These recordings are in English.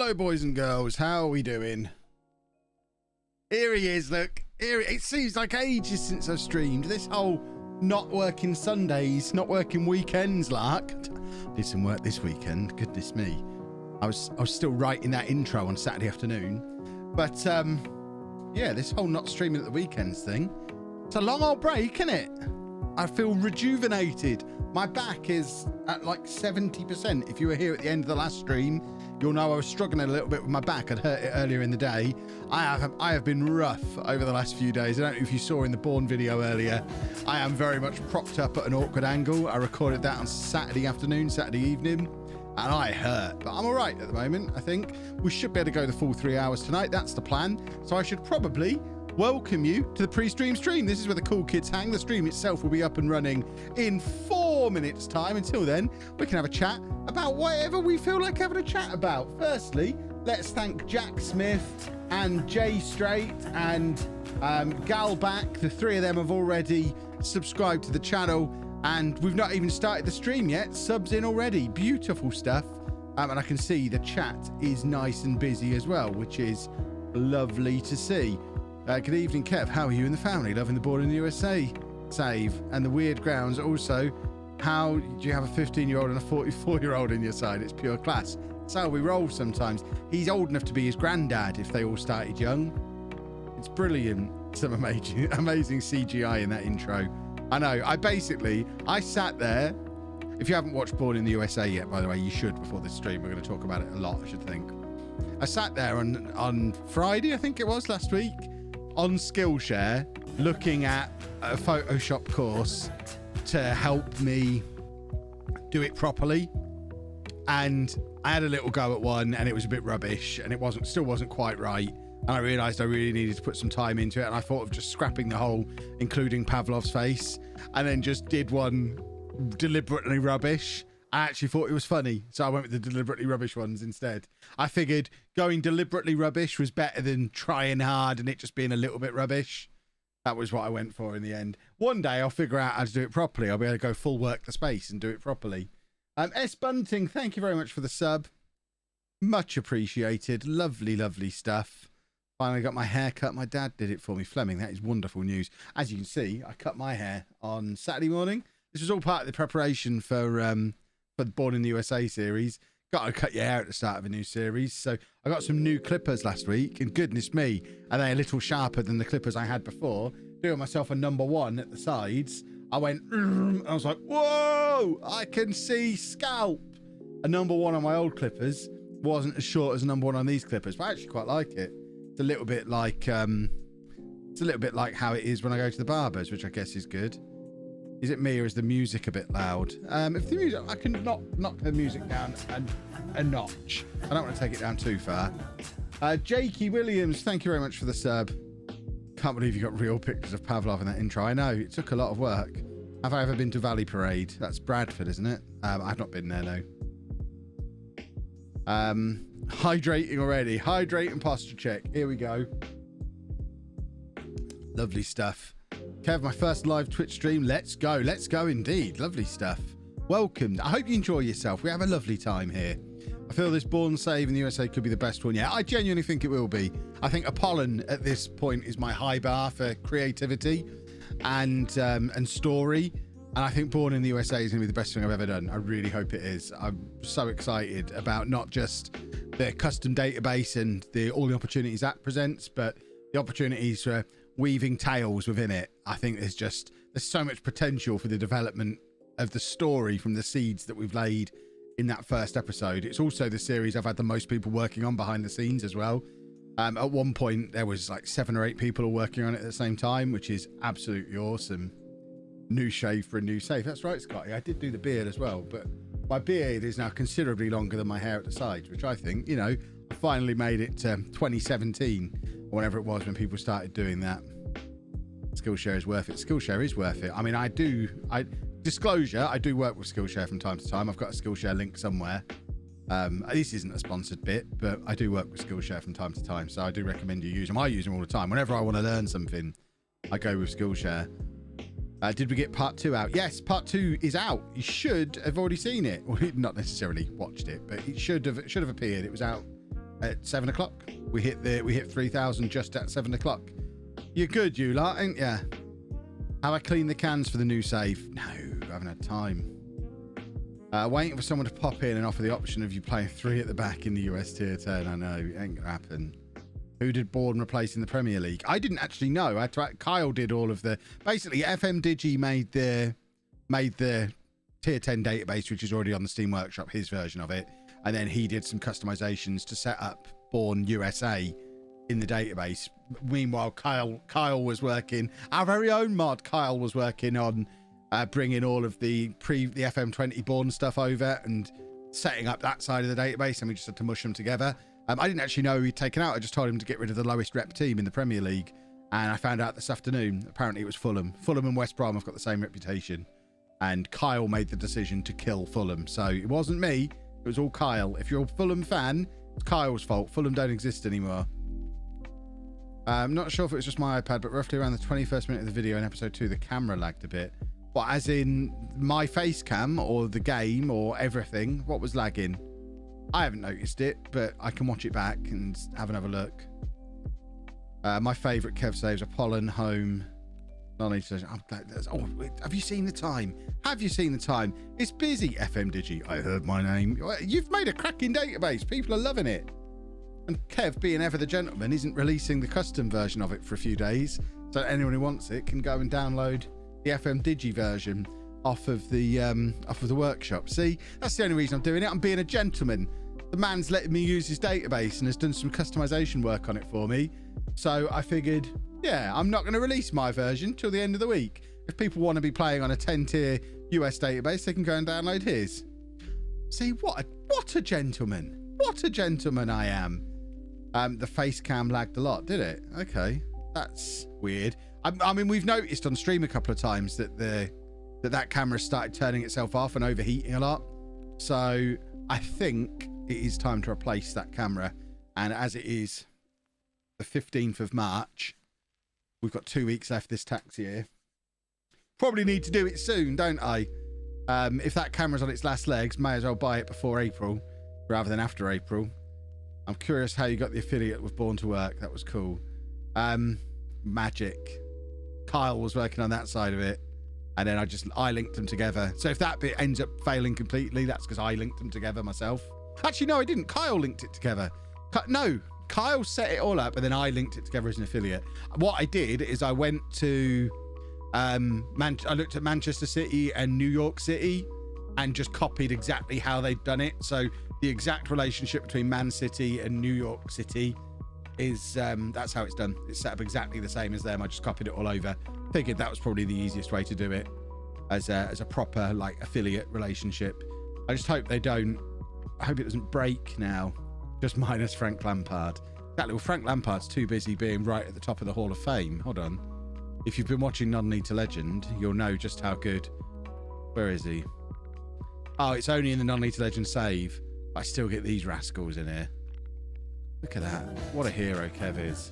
Hello, boys and girls. How are we doing? Here he is, look. Here, it seems like ages since I've streamed. This whole not working Sundays, not working weekends lark. Did some work this weekend, goodness me. I was still writing that intro on Saturday afternoon. But, yeah, this whole not streaming at the weekends thing. It's a long old break, isn't it? I feel rejuvenated. My back is at like 70%. If you were here at the end of the last stream, you'll know I was struggling a little bit with my back. I'd hurt it earlier in the day. I have been rough over the last few days. I don't know if you saw in the Bourne video earlier. I am very much propped up at an awkward angle. I recorded that on Saturday afternoon, Saturday evening, and I hurt. But I'm all right at the moment, I think. We should be able to go the full 3 hours tonight. That's the plan. So I should probably welcome you to the pre-stream stream. This is where the cool kids hang. The stream itself will be up and running in 4 minutes time. Until then, we can have a chat about whatever we feel like having a chat about. Firstly, let's thank Jack Smith and Jay Straight and Galback. The three of them have already subscribed to the channel, and we've not even started the stream yet. Subs in already. Beautiful stuff. And I can see the chat is nice and busy as well, which is lovely to see. Good evening, Kev. How are you and the family? Loving the Born in the USA save and the weird grounds. Also, how do you have a 15-year-old and a 44-year-old in your side? It's pure class. That's how we roll sometimes. He's old enough to be his granddad if they all started young. It's brilliant. Some amazing CGI in that intro. I know. I sat there. If you haven't watched Born in the USA yet, by the way, you should before this stream. We're going to talk about it a lot, I should think. I sat there on Friday, I think it was, last week, on Skillshare, looking at a Photoshop course to help me do it properly. And I had a little go at one and it was a bit rubbish and it still wasn't quite right. And I realized I really needed to put some time into it. And I thought of just scrapping the whole, including Pavlov's face, and then just did one deliberately rubbish. I actually thought it was funny, so I went with the deliberately rubbish ones instead. I figured going deliberately rubbish was better than trying hard and it just being a little bit rubbish. That was what I went for in the end. One day I'll figure out how to do it properly. I'll be able to go full work the space and do it properly. S. Bunting, thank you very much for the sub. Much appreciated. Lovely, lovely stuff. Finally got my hair cut. My dad did it for me. Fleming, that is wonderful news. As you can see, I cut my hair on Saturday morning. This was all part of the preparation for the Born in the USA series. Got to cut your hair at the start of a new series. So I got some new clippers last week, and goodness me, are they a little sharper than the clippers I had before. Doing myself a #1 at the sides. I went, and I was like, whoa, I can see scalp. A #1 on my old clippers wasn't as short as a #1 on these clippers, but I actually quite like it. It's a little bit like how it is when I go to the barbers, which I guess is good. Is it me or is the music a bit loud? If the music, I can knock the music down a notch. I don't want to take it down too far. Jakey Williams, thank you very much for the sub. Can't believe you got real pictures of Pavlov in that intro. I know, it took a lot of work. Have I ever been to Valley Parade? That's Bradford, isn't it? I've not been there, no. Hydrating already. Hydrate and posture check. Here we go. Lovely stuff. Kev, my first live Twitch stream. Let's go. Let's go indeed. Lovely stuff. Welcome. I hope you enjoy yourself. We have a lovely time here. I feel this Born save in the USA could be the best one yet. I genuinely think it will be. I think Apollon at this point is my high bar for creativity and story. And I think Born in the USA is going to be the best thing I've ever done. I really hope it is. I'm so excited about not just the custom database and all the opportunities that presents, but the opportunities for weaving tales within it. I think there's so much potential for the development of the story from the seeds that we've laid in that first episode. It's also the series I've had the most people working on behind the scenes as well. At one point there was like 7 or 8 people all working on it at the same time, which is absolutely awesome. New shave for a new safe. That's right, Scotty. I did do the beard as well, but my beard is now considerably longer than my hair at the sides, which I think, I finally made it to 2017 or whenever it was when people started doing that. Skillshare is worth it. Skillshare is worth it. I mean, disclosure, I do work with Skillshare from time to time. I've got a Skillshare link somewhere. This isn't a sponsored bit, but I do work with Skillshare from time to time, so I do recommend you use them. I use them all the time. Whenever I want to learn something, I go with Skillshare. Did we get part 2 out? Yes, part 2 is out. You should have already seen it. Well, not necessarily watched it, but it should have appeared. It was out at 7 o'clock. We hit 3,000 just at 7 o'clock. You're good, you lot, ain't ya? Have I cleaned the cans for the new save? No, I haven't had time. Waiting for someone to pop in and offer the option of you playing 3 at the back in the US Tier 10. I know, it ain't gonna happen. Who did Bourne replace in the Premier League? I didn't actually know. Kyle did all of the... Basically, FM Digi made the Tier 10 database, which is already on the Steam Workshop, his version of it. And then he did some customizations to set up Bourne USA in the database. Meanwhile, Kyle was working... Our very own mod, Kyle, was working on bringing all of the FM20 Bourne stuff over and setting up that side of the database, and we just had to mush them together. I didn't actually know he'd taken out. I just told him to get rid of the lowest rep team in the Premier League. And I found out this afternoon, apparently it was Fulham. Fulham and West Brom have got the same reputation. And Kyle made the decision to kill Fulham. So it wasn't me. It was all Kyle. If you're a Fulham fan, it's Kyle's fault. Fulham don't exist anymore. I'm not sure if it was just my iPad, but roughly around the 21st minute of the video in episode 2, the camera lagged a bit. What, as in my face cam or the game or everything? What was lagging? I haven't noticed it, but I can watch it back and have another look. My favourite Kev saves are Pollen, Home. I'm glad there's... Oh, have you seen the time? Have you seen the time? It's busy, FM Digi. I heard my name. You've made a cracking database. People are loving it. And Kev, being ever the gentleman, isn't releasing the custom version of it for a few days. So anyone who wants it can go and download the FM Digi version off of the workshop. See, that's the only reason I'm doing it. I'm being a gentleman. The man's letting me use his database and has done some customization work on it for me. So I figured, yeah, I'm not going to release my version till the end of the week. If people want to be playing on a 10-tier US database, they can go and download his. See, what a gentleman. What a gentleman I am. The face cam lagged a lot, did it? Okay, that's weird. I mean, we've noticed on stream a couple of times that that camera started turning itself off and overheating a lot. So I think it is time to replace that camera. And as it is the 15th of March, we've got 2 weeks left this tax year. Probably need to do it soon, don't I? If that camera's on its last legs, may as well buy it before April rather than after April. I'm curious how you got the affiliate with Born to Work. That was cool. Magic. Kyle was working on that side of it. And then I linked them together. So if that bit ends up failing completely, that's because I linked them together myself. Actually, no, I didn't. Kyle linked it together. No, Kyle set it all up and then I linked it together as an affiliate. What I did is I went to, I looked at Manchester City and New York City and just copied exactly how they'd done it. So the exact relationship between Man City and New York City is, that's how it's done. It's set up exactly the same as them. I just copied it all over. Figured that was probably the easiest way to do it as a proper like affiliate relationship. I just hope they don't. I hope it doesn't break now. Just minus Frank Lampard. That little Frank Lampard's too busy being right at the top of the Hall of Fame. Hold on. If you've been watching Non-League to Legend, you'll know just how good. Where is he? Oh, it's only in the Non-League to Legend save. I still get these rascals in here. Look at that. What a hero Kev is.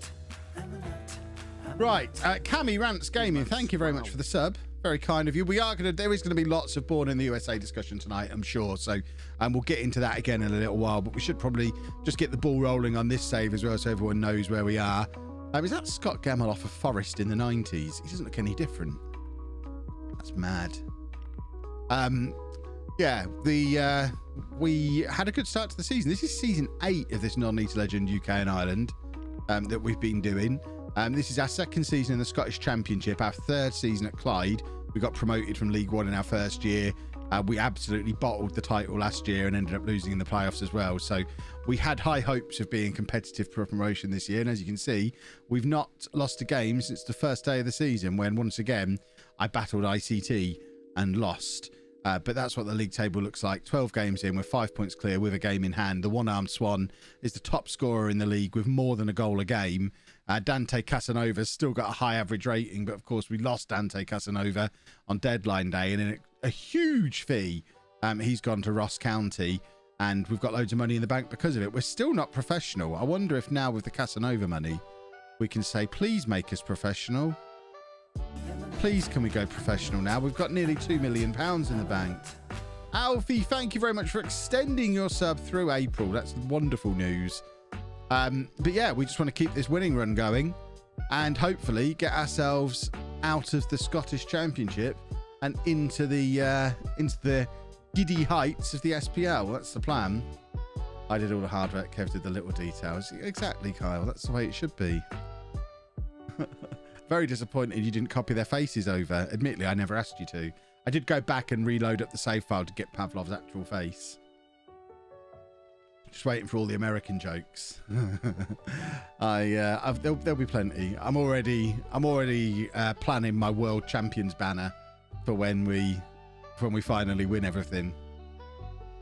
Right, Cammy Rants Gaming, thank you very much for the sub. Very kind of you. There is going to be lots of Born in the USA discussion tonight, I'm sure. So we'll get into that again in a little while, but we should probably just get the ball rolling on this save as well so everyone knows where we are. Is that Scott Gemmell off of Forest in the 90s? He doesn't look any different. That's mad. Yeah, we had a good start to the season. This is season 8 of this Non-League to Legend UK and Ireland that we've been doing. This is our second season in the Scottish Championship, our third season at Clyde. We got promoted from League One in our first year. We absolutely bottled the title last year and ended up losing in the playoffs as well. So we had high hopes of being competitive for promotion this year. And as you can see, we've not lost a game since the first day of the season when once again, I battled ICT and lost. But that's what the league table looks like. 12 games in, we're 5 points clear with a game in hand. The one-armed Swan is the top scorer in the league with more than a goal a game. Dante Casanova's still got a high average rating, but of course we lost Dante Casanova on deadline day, and in a huge fee, he's gone to Ross County, and we've got loads of money in the bank because of it. We're still not professional. I wonder if now with the Casanova money, we can say, please make us professional. Please, can we go professional now? We've got nearly £2 million in the bank. Alfie, thank you very much for extending your sub through April. That's wonderful news. But yeah, we just want to keep this winning run going and hopefully get ourselves out of the Scottish Championship and into the giddy heights of the SPL. That's the plan. I did all the hard work, Kev did the little details. Exactly, Kyle. That's the way it should be. Very disappointed you didn't copy their faces over. Admittedly, I never asked you to. I did go back and reload up the save file to get Pavlov's actual face. Just waiting for all the American jokes. There'll be plenty. I'm already planning my World Champions banner for when we finally win everything.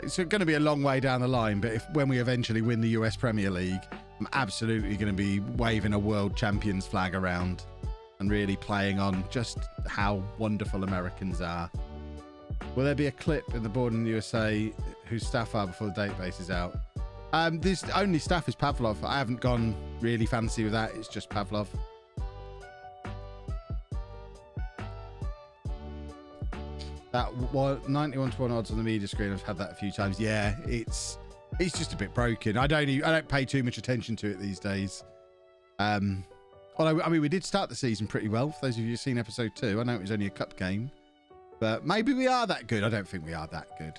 It's going to be a long way down the line, but when we eventually win the US Premier League, I'm absolutely going to be waving a World Champions flag around and really playing on just how wonderful Americans are. Will there be a clip in the board in the USA whose staff are before the database is out? This only staff is Pavlov. I haven't gone really fancy with that. It's just Pavlov. That 91-1 odds on the media screen. I've had that a few times. Yeah, it's just a bit broken. I don't pay too much attention to it these days. Although, I mean, we did start the season pretty well. For those of you who've seen episode 2, I know it was only a cup game, but maybe we are that good. I don't think we are that good.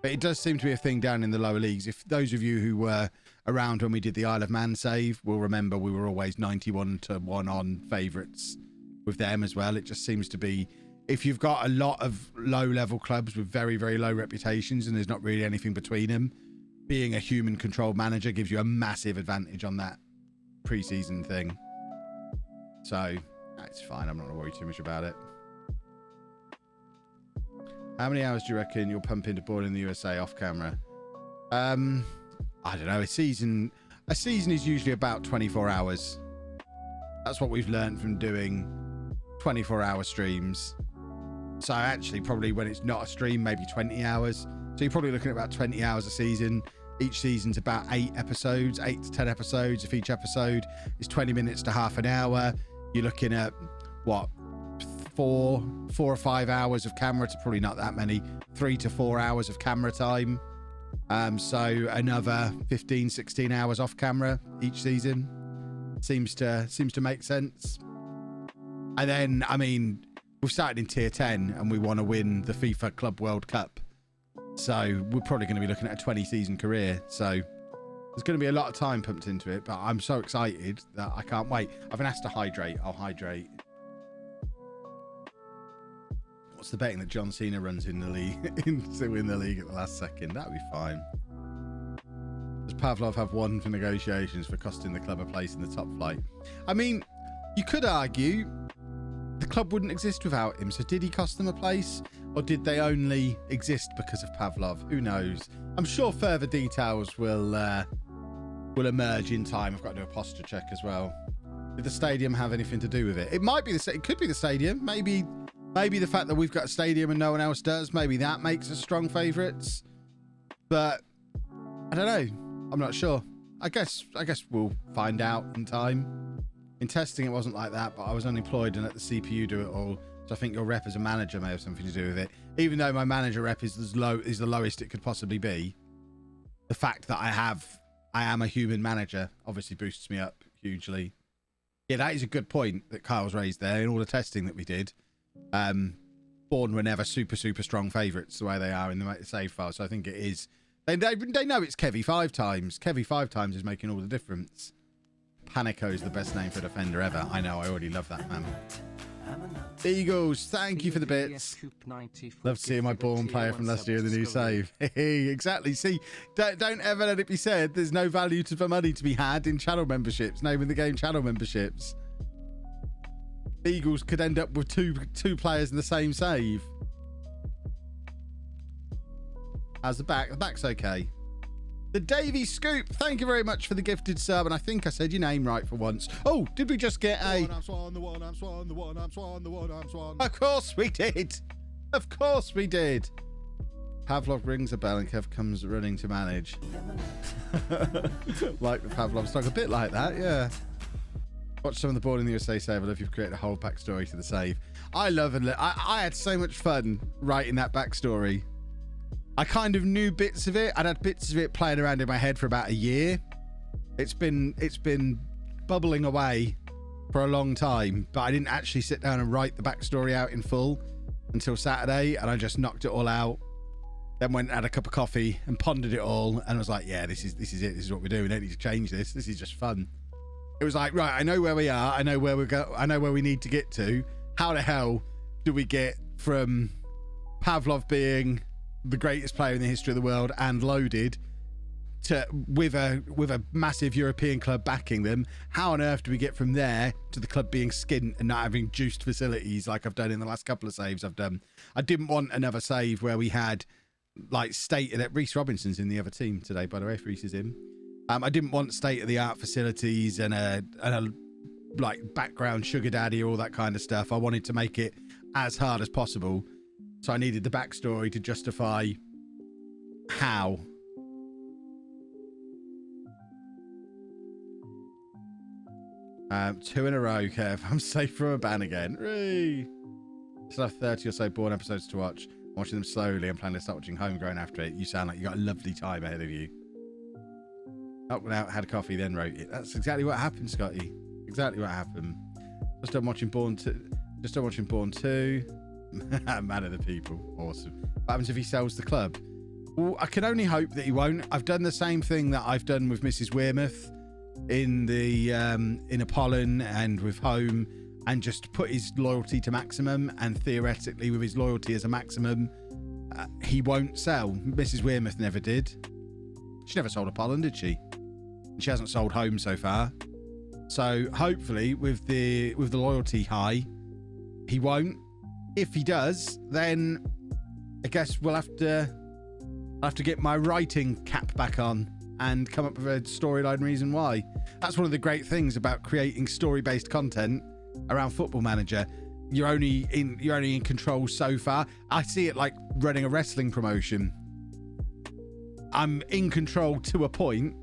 But it does seem to be a thing down in the lower leagues. If those of you who were around when we did the Isle of Man save will remember, we were always 91-1 on favourites with them as well. It just seems to be, if you've got a lot of low-level clubs with very, very low reputations and there's not really anything between them, being a human-controlled manager gives you a massive advantage on that pre-season thing. So, it's fine. I'm not going to worry too much about it. How many hours do you reckon you'll pump into board in the USA off camera? I don't know. A season is usually about 24 hours. That's what we've learned from doing 24-hour streams. So actually, probably when it's not a stream, maybe 20 hours. So you're probably looking at about 20 hours a season. Each season's about 8 episodes, 8 to 10 episodes. If each episode is 20 minutes to half an hour, you're looking at, what, 4 or 5 hours of camera. It's probably not that many. 3 to 4 hours of camera time. So another 15, 16 hours off camera each season. Seems to make sense. And then, I mean, we've started in tier 10 and we want to win the FIFA Club World Cup. So we're probably going to be looking at a 20-season career. So there's going to be a lot of time pumped into it, but I'm so excited that I can't wait. I've been asked to hydrate. I'll hydrate. What's the betting that John Cena runs in the league to win the league at the last second? That'd be fine. Does Pavlov have won for negotiations for costing the club a place in the top flight? I mean, you could argue the club wouldn't exist without him. So did he cost them a place, or did they only exist because of Pavlov? Who knows? I'm sure further details will emerge in time. I've got to do a posture check as well. Did the stadium have anything to do with it? It might be it could be the stadium. Maybe the fact that we've got a stadium and no one else does. Maybe that makes us strong favourites. But I don't know. I'm not sure. I guess we'll find out in time. In testing, it wasn't like that, but I was unemployed and let the CPU do it all. So I think your rep as a manager may have something to do with it. Even though my manager rep is the lowest it could possibly be, the fact that I am a human manager obviously boosts me up hugely. Yeah, that is a good point that Kyle's raised there. In all the testing that we did, Bourne were never super strong favourites the way they are in the save file. So I think it is. They know it's Kevy 5 times. Kevy 5 times is making all the difference. Panico is the best name for a defender ever. I know, I already love that, man. Eagles, thank you for the bits. Love seeing my Bourne player from last year in the new save. Exactly. See, don't ever let it be said there's no value for money to be had in channel memberships. Name in the game channel memberships. Eagles could end up with two players in the same save. How's the back? The back's okay. The Davy Scoop, thank you very much for the gifted sub, and I think I said your name right for once. Oh, did we just get a... I'm Swan. Of course we did. Of course we did. Pavlov rings a bell and Kev comes running to manage. Like the Pavlov stock, a bit like that, yeah. Watch some of the board in the USA save. I love you've created a whole backstory to the save. I had so much fun writing that backstory. I kind of knew bits of it. I'd had bits of it playing around in my head for about a year. It's been bubbling away for a long time, but I didn't actually sit down and write the backstory out in full until Saturday, and I just knocked it all out. Then went and had a cup of coffee and pondered it all, and I was like, yeah, this is it. This is what we're doing. We don't need to change this. This is just fun. It was like, right, I know where we are. I know where we go. I know where we need to get to. How the hell do we get from Pavlov being the greatest player in the history of the world and loaded to with a massive European club backing them? How on earth do we get from there to the club being skint and not having juiced facilities like I've done in the last couple of saves I've done? I didn't want another save where we had like Reece Robinson's in the other team today, by the way, if Reece is in. I didn't want state-of-the-art facilities and a like background sugar daddy or all that kind of stuff. I wanted to make it as hard as possible. So I needed the backstory to justify how. Two in a row, Kev. I'm safe from a ban again. Whee! Still have 30 or so Bourne episodes to watch. I'm watching them slowly. I'm planning to start watching Homegrown after it. You sound like you got a lovely time ahead of you. Up and out, had a coffee, then wrote it. That's exactly what happened, Scotty. Exactly what happened. Just done watching Bourne 2. Just done watching Bourne 2. Man of the people. Awesome. What happens if he sells the club? Well, I can only hope that he won't. I've done the same thing that I've done with Mrs. Wearmouth in the in Apollon and with Home, and just put his loyalty to maximum, and theoretically with his loyalty as a maximum, he won't sell. Mrs. Wearmouth never did. She never sold Apollon, did she? She hasn't sold Home so far. So hopefully with the loyalty high, he won't. If he does, then I guess I'll have to get my writing cap back on and come up with a storyline reason why. That's one of the great things about creating story-based content around Football Manager. You're only in control so far. I see it like running a wrestling promotion. I'm in control to a point.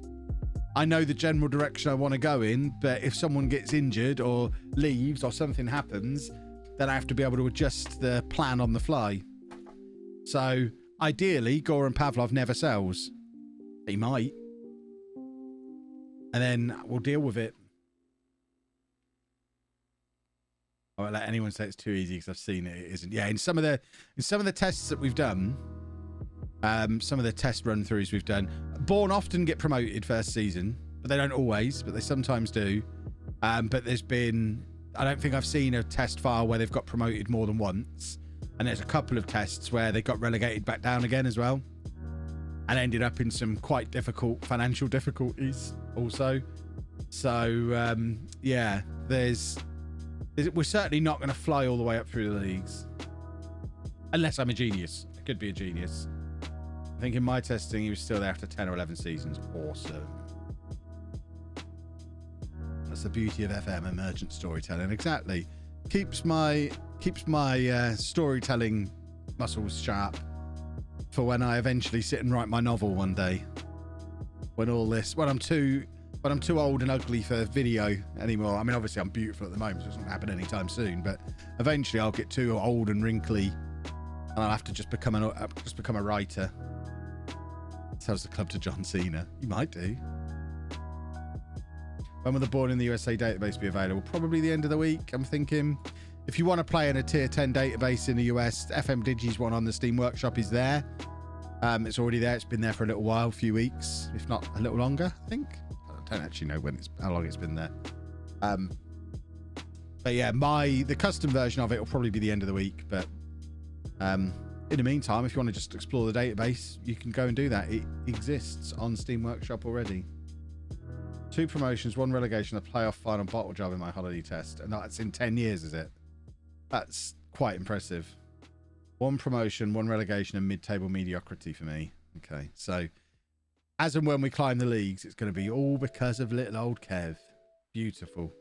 I know the general direction I want to go in, but if someone gets injured or leaves or something happens, then I have to be able to adjust the plan on the fly. So ideally, Goran Pavlov never sells. He might. And then we'll deal with it. I won't let anyone say it's too easy because I've seen it. It isn't. Yeah, in some of the tests that we've done, some of the test run-throughs we've done, Bourne often get promoted first season, but they don't always, but they sometimes do. But there's been, I don't think I've seen a test file where they've got promoted more than once. And there's a couple of tests where they got relegated back down again as well, and ended up in some quite difficult financial difficulties also. So yeah, we're certainly not going to fly all the way up through the leagues, unless I'm a genius. I could be a genius. I think in my testing he was still there after 10 or 11 seasons. Awesome. That's the beauty of FM, emergent storytelling. Exactly. Keeps my storytelling muscles sharp for when I eventually sit and write my novel one day. When I'm too old and ugly for video anymore. I mean, obviously I'm beautiful at the moment, so it's not going to happen anytime soon, but eventually I'll get too old and wrinkly and I'll have to just become a writer. Sells the club to John Cena. You might do. When will the Born in the USA database be available? Probably the end of the week, I'm thinking. If you want to play in a tier 10 database in the US, FM Digi's one on the Steam Workshop is there. It's already there. It's been there for a little while, a few weeks, if not a little longer, I think. I don't actually know how long it's been there. But yeah, the custom version of it will probably be the end of the week. But in the meantime, if you want to just explore the database, you can go and do that. It exists on Steam Workshop already. 2 promotions, 1 relegation, a playoff final bottle job in my holiday test. And that's in 10 years, is it? That's quite impressive. 1 promotion, 1 relegation, and mid-table mediocrity for me. Okay, so as and when we climb the leagues, it's going to be all because of little old Kev. Beautiful.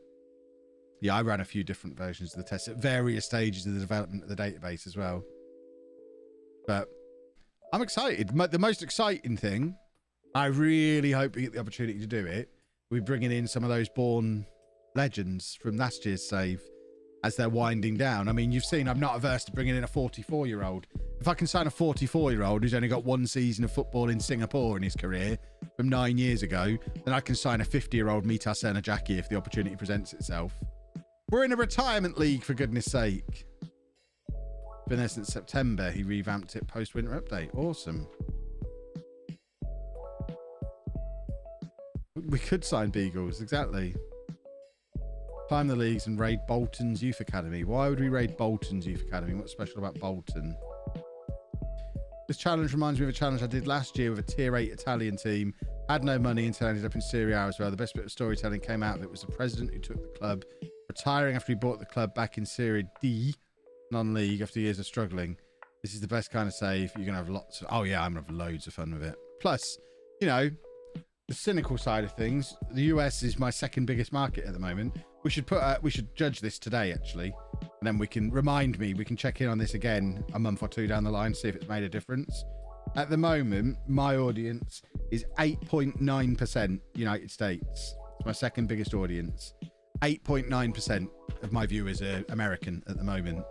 Yeah, I ran a few different versions of the test at various stages of the development of the database as well. But I'm excited. The most exciting thing, I really hope we get the opportunity to do it, we're bringing in some of those Born legends from last year's save. as they're winding down. I mean, you've seen I'm not averse to bringing in a 44-year-old. If I can sign a 44-year-old who's only got one season of football in Singapore in his career from 9 years ago, then I can sign a 50-year-old Mita Senajaki if the opportunity presents itself. We're in a retirement league, for goodness sake. Been there since September. He revamped it post-winter update. Awesome. We could sign Beagles, exactly. Climb the leagues and raid Bolton's Youth Academy. Why would we raid Bolton's Youth Academy? What's special about Bolton? This challenge reminds me of a challenge I did last year with a tier 8 Italian team. Had no money until I ended up in Serie A as well. The best bit of storytelling came out of it was the president who took the club, retiring after he bought the club back in Serie D, non-league, after years of struggling. This is the best kind of save. You're going to have lots of... Oh, yeah, I'm going to have loads of fun with it. Plus, you know, the cynical side of things, the US is my second biggest market at the moment. We should judge this today, actually. And then we can check in on this again a month or two down the line, see if it's made a difference. At the moment, my audience is 8.9% United States. It's my second biggest audience. 8.9% of my viewers are American at the moment.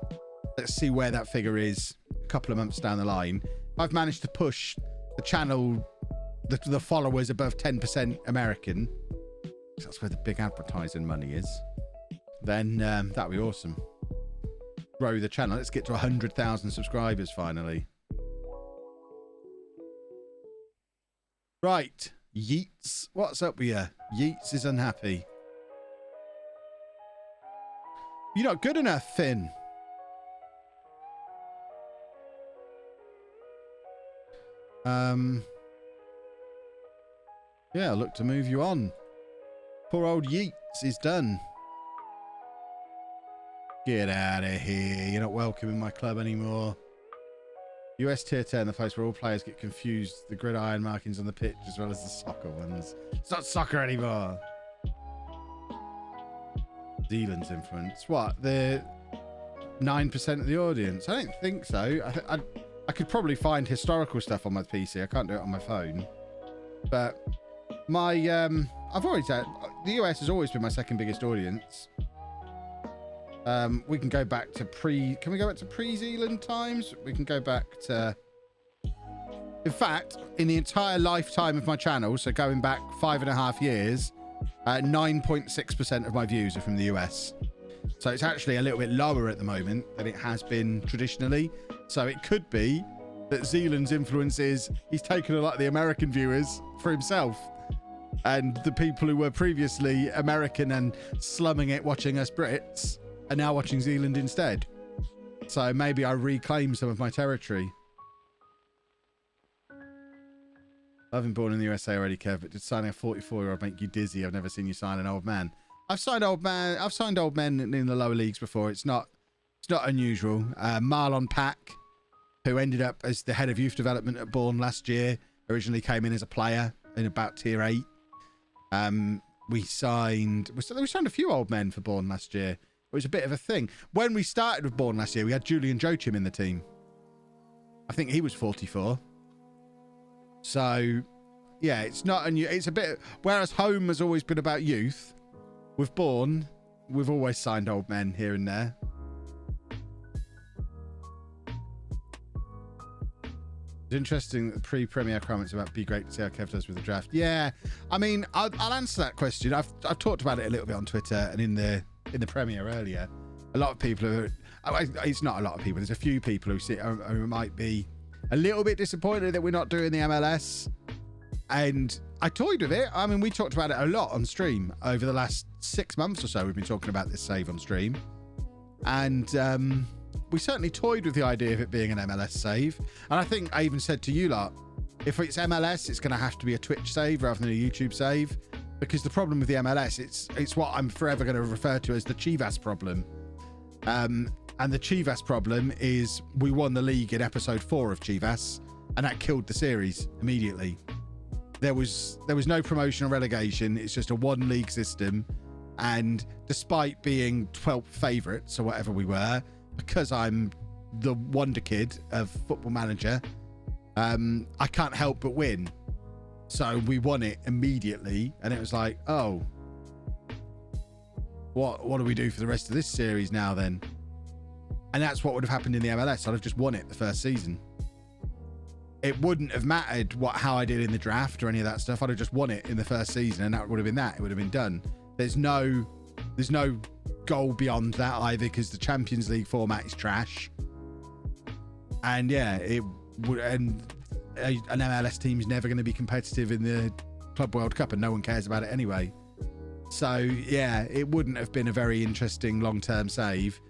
Let's see where that figure is a couple of months down the line. I've managed to push the channel, the followers above 10% American. That's where the big advertising money is. Then that'd be awesome. Grow the channel. Let's get to 100,000 subscribers finally. Right, Yeats. What's up with you? Yeats is unhappy. You're not good enough, Finn. Yeah, look to move you on. Poor old Yeats is done. Get out of here. You're not welcome in my club anymore. US Tier 10, the place where all players get confused. The gridiron markings on the pitch as well as the soccer ones. It's not soccer anymore. Zealand's influence. What? The 9% of the audience? I don't think so. I could probably find historical stuff on my PC. I can't do it on my phone. But my... I've always said... The US has always been my second biggest audience. We can go back to Can we go back to pre-Zealand times? We can go back to... In fact, in the entire lifetime of my channel, so going back 5.5 years, 9.6% of my views are from the US. So it's actually a little bit lower at the moment than it has been traditionally. So it could be that Zealand's influence is he's taken a lot of the American viewers for himself. And the people who were previously American and slumming it watching us Brits are now watching Zealand instead. So maybe I reclaim some of my territory. I've been born in the USA already, Kev, but did signing a 44-year-old make you dizzy? I've never seen you sign an old man. I've signed old men in the lower leagues before. It's not unusual. Marlon Pack, who ended up as the head of youth development at Bourne last year, originally came in as a player in about tier 8. We signed a few old men for Bourne last year. It was a bit of a thing. When we started with Bourne last year, we had Julian Joachim in the team. I think he was 44. So, yeah, it's not unusual. It's a bit... Whereas home has always been about youth, with Bourne, we've always signed old men here and there. It's interesting that the pre-premiere comments about be great to see how Kev does with the draft. Yeah, I mean, I'll answer that question. I've talked about it a little bit on Twitter and in the premiere earlier. A lot of people are... It's not a lot of people. There's a few people who might be a little bit disappointed that we're not doing the MLS. And I toyed with it. I mean, we talked about it a lot on stream over the last 6 months or so. We've been talking about this save on stream. And we certainly toyed with the idea of it being an MLS save. And I think I even said to you lot, if it's MLS, it's going to have to be a Twitch save rather than a YouTube save. Because the problem with the MLS, it's what I'm forever going to refer to as the Chivas problem. And the Chivas problem is we won the league in episode 4 of Chivas, and that killed the series immediately. There was no promotion or relegation. It's just a one league system. And despite being 12th favourites or whatever we were, because I'm the wonder kid of Football Manager, I can't help but win. So we won it immediately, and it was like, oh, what do we do for the rest of this series now then? And that's what would have happened in the MLS. I'd have just won it the first season. It wouldn't have mattered how I did in the draft or any of that stuff. I'd have just won it in the first season, and that would have been that. It would have been done. There's no goal beyond that either, because the Champions League format is trash. And yeah, it would. And an MLS team is never going to be competitive in the Club World Cup, and no one cares about it anyway. So yeah, it wouldn't have been a very interesting long-term save.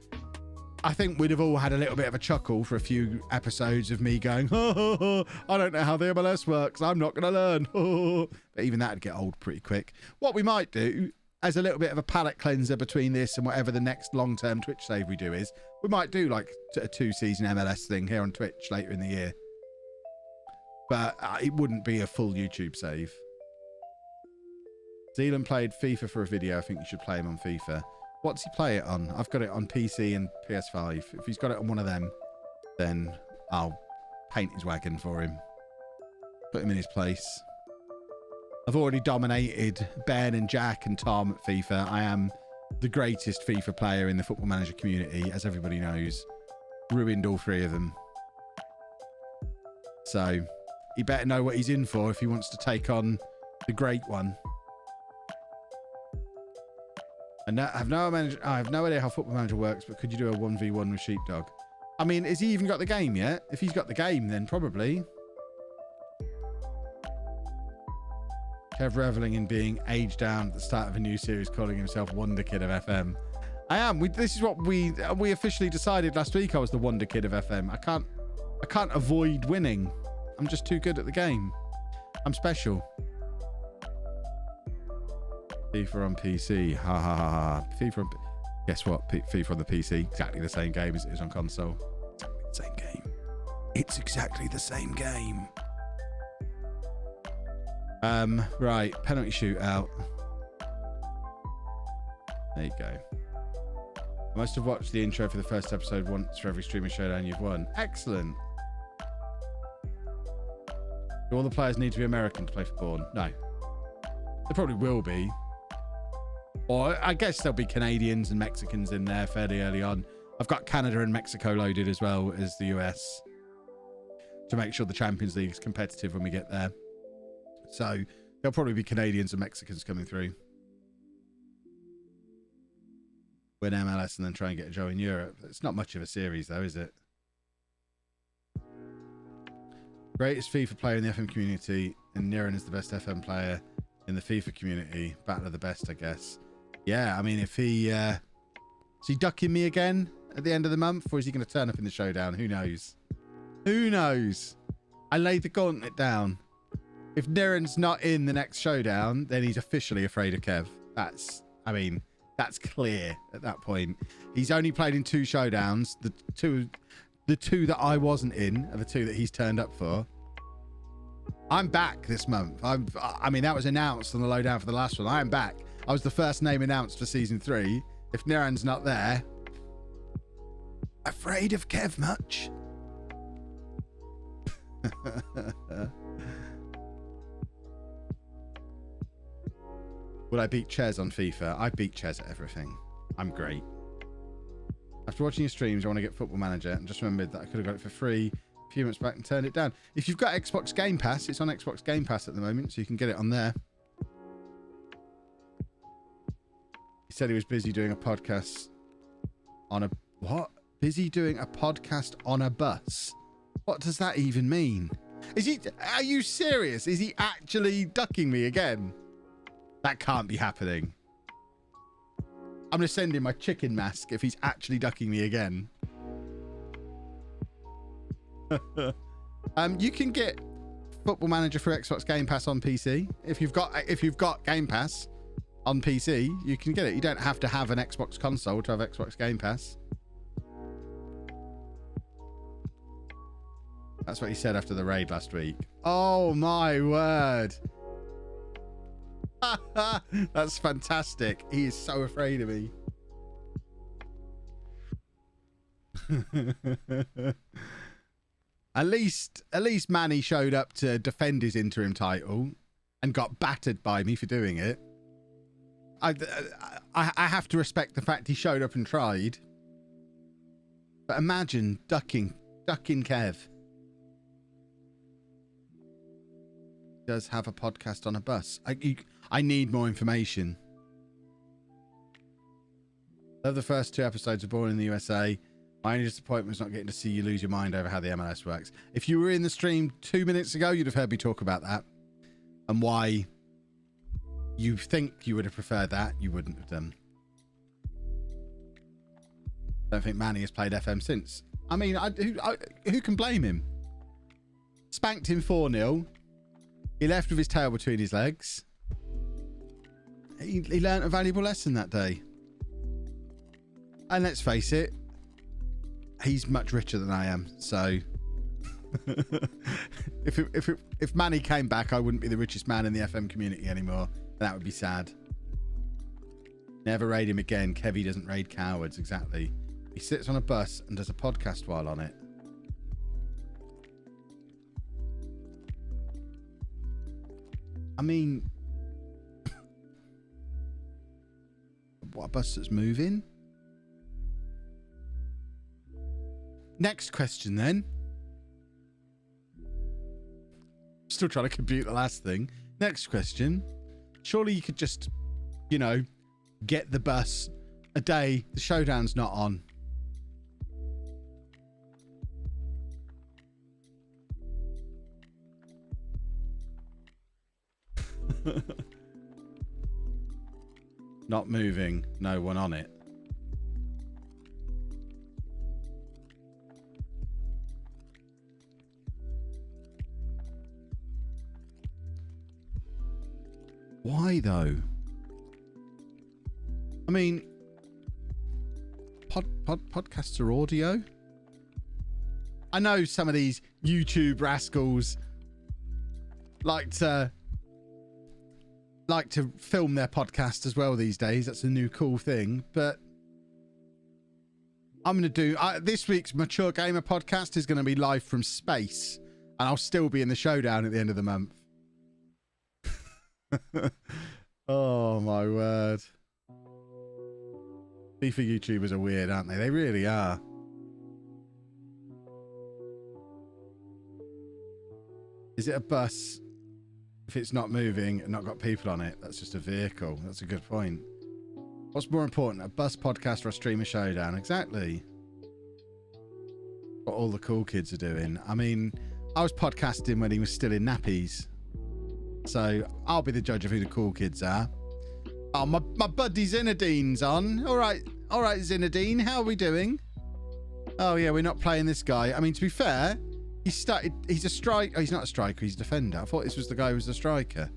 I think we'd have all had a little bit of a chuckle for a few episodes of me going, oh, I don't know how the MLS works. I'm not going to learn. But even that would get old pretty quick. What we might do as a little bit of a palate cleanser between this and whatever the next long-term Twitch save we do is, we might do like a 2-season MLS thing here on Twitch later in the year. But it wouldn't be a full YouTube save. Zealand played FIFA for a video. I think you should play him on FIFA. What's he play it on? I've got it on PC and PS5. If he's got it on one of them, then I'll paint his wagon for him. Put him in his place. I've already dominated Ben and Jack and Tom at FIFA. I am the greatest FIFA player in the Football Manager community, as everybody knows. Ruined all three of them. So he better know what he's in for if he wants to take on the great one. And I have no idea how Football Manager works, but could you do a 1v1 with Sheepdog? I mean, has he even got the game yet? If he's got the game, then probably. Kev reveling in being aged down at the start of a new series, calling himself Wonder Kid of FM. I am. This is what we officially decided last week. I was the Wonder Kid of FM. I can't avoid winning. I'm just too good at the game. I'm special. FIFA on PC. Ha ha ha ha. FIFA on... Guess what? FIFA on the PC. Exactly the same game as it is on console. Exactly the same game. It's exactly the same game. Right. Penalty shootout. There you go. I must have watched the intro for the first episode once for every streamer showdown you've won. Excellent. Do all the players need to be American to play for Bourne? No. They probably will be. Or I guess there'll be Canadians and Mexicans in there fairly early on. I've got Canada and Mexico loaded as well as the US to make sure the Champions League is competitive when we get there. So there'll probably be Canadians and Mexicans coming through. Win MLS and then try and get a Joe in Europe. It's not much of a series though, is it? Greatest FIFA player in the FM community, and Niran is the best FM player in the FIFA community. Battle of the best, I guess. Yeah, I mean, if he... is he ducking me again at the end of the month? Or is he going to turn up in the showdown? Who knows? Who knows? I laid the gauntlet down. If Niran's not in the next showdown, then he's officially afraid of Kev. That's clear at that point. He's only played in 2 showdowns. The two that I wasn't in are the 2 that he's turned up for. I'm back this month. I mean, that was announced on the lowdown for the last one. I am back. I was the first name announced for season 3. If Niran's not there, afraid of Kev much? Would I beat Ches on FIFA? I beat Ches at everything. I'm great. After watching your streams, I want to get Football Manager, and just remembered that I could have got it for free a few months back and turned it down. If you've got Xbox Game Pass, it's on Xbox Game Pass at the moment, so you can get it on there. He said he was busy doing a podcast on a... What? Busy doing a podcast on a bus? What does that even mean? Is he... Are you serious? Is he actually ducking me again? That can't be happening. I'm going to send him my chicken mask if he's actually ducking me again. You can get Football Manager for Xbox Game Pass on PC. If you've got Game Pass on PC, you can get it. You don't have to have an Xbox console to have Xbox Game Pass. That's what he said after the raid last week. Oh my word. That's fantastic. He is so afraid of me. At least Manny showed up to defend his interim title and got battered by me for doing it. I have to respect the fact he showed up and tried. But imagine ducking Kev. Does have a podcast on a bus. I need more information. Love the first 2 episodes of Born in the USA. My only disappointment was not getting to see you lose your mind over how the MLS works. If you were in the stream 2 minutes ago, you'd have heard me talk about that and why you think you would have preferred that. You wouldn't have done. Don't think Manny has played FM since. I mean, who can blame him? Spanked him 4-0. He left with his tail between his legs. He learnt a valuable lesson that day. And let's face it, he's much richer than I am. So if Manny came back, I wouldn't be the richest man in the FM community anymore. That would be sad. Never raid him again. Kevy doesn't raid cowards. Exactly. He sits on a bus and does a podcast while on it. I mean, what, a bus that's moving? Next question then. Still trying to compute the last thing. Next question. Surely you could just, you know, get the bus a day the showdown's not on. Not moving, no one on it. Why though? I mean, podcasts are audio. I know some of these YouTube rascals like to film their podcast as well these days. That's a new cool thing. But I'm going to do... this week's Mature Gamer podcast is going to be live from space. And I'll still be in the showdown at the end of the month. Oh, my word. FIFA YouTubers are weird, aren't they? They really are. Is it a bus... if it's not moving and not got people on it? That's just a vehicle. That's a good point. What's more important, a bus podcast or a streamer showdown? Exactly. What all the cool kids are doing. I mean, I was podcasting when he was still in nappies. So I'll be the judge of who the cool kids are. Oh, my buddy Zinedine's on. All right, Zinedine, how are we doing? Oh, yeah, we're not playing this guy. I mean, to be fair... he's a striker. Oh, he's not a striker, he's a defender. I thought this was the guy who was a striker.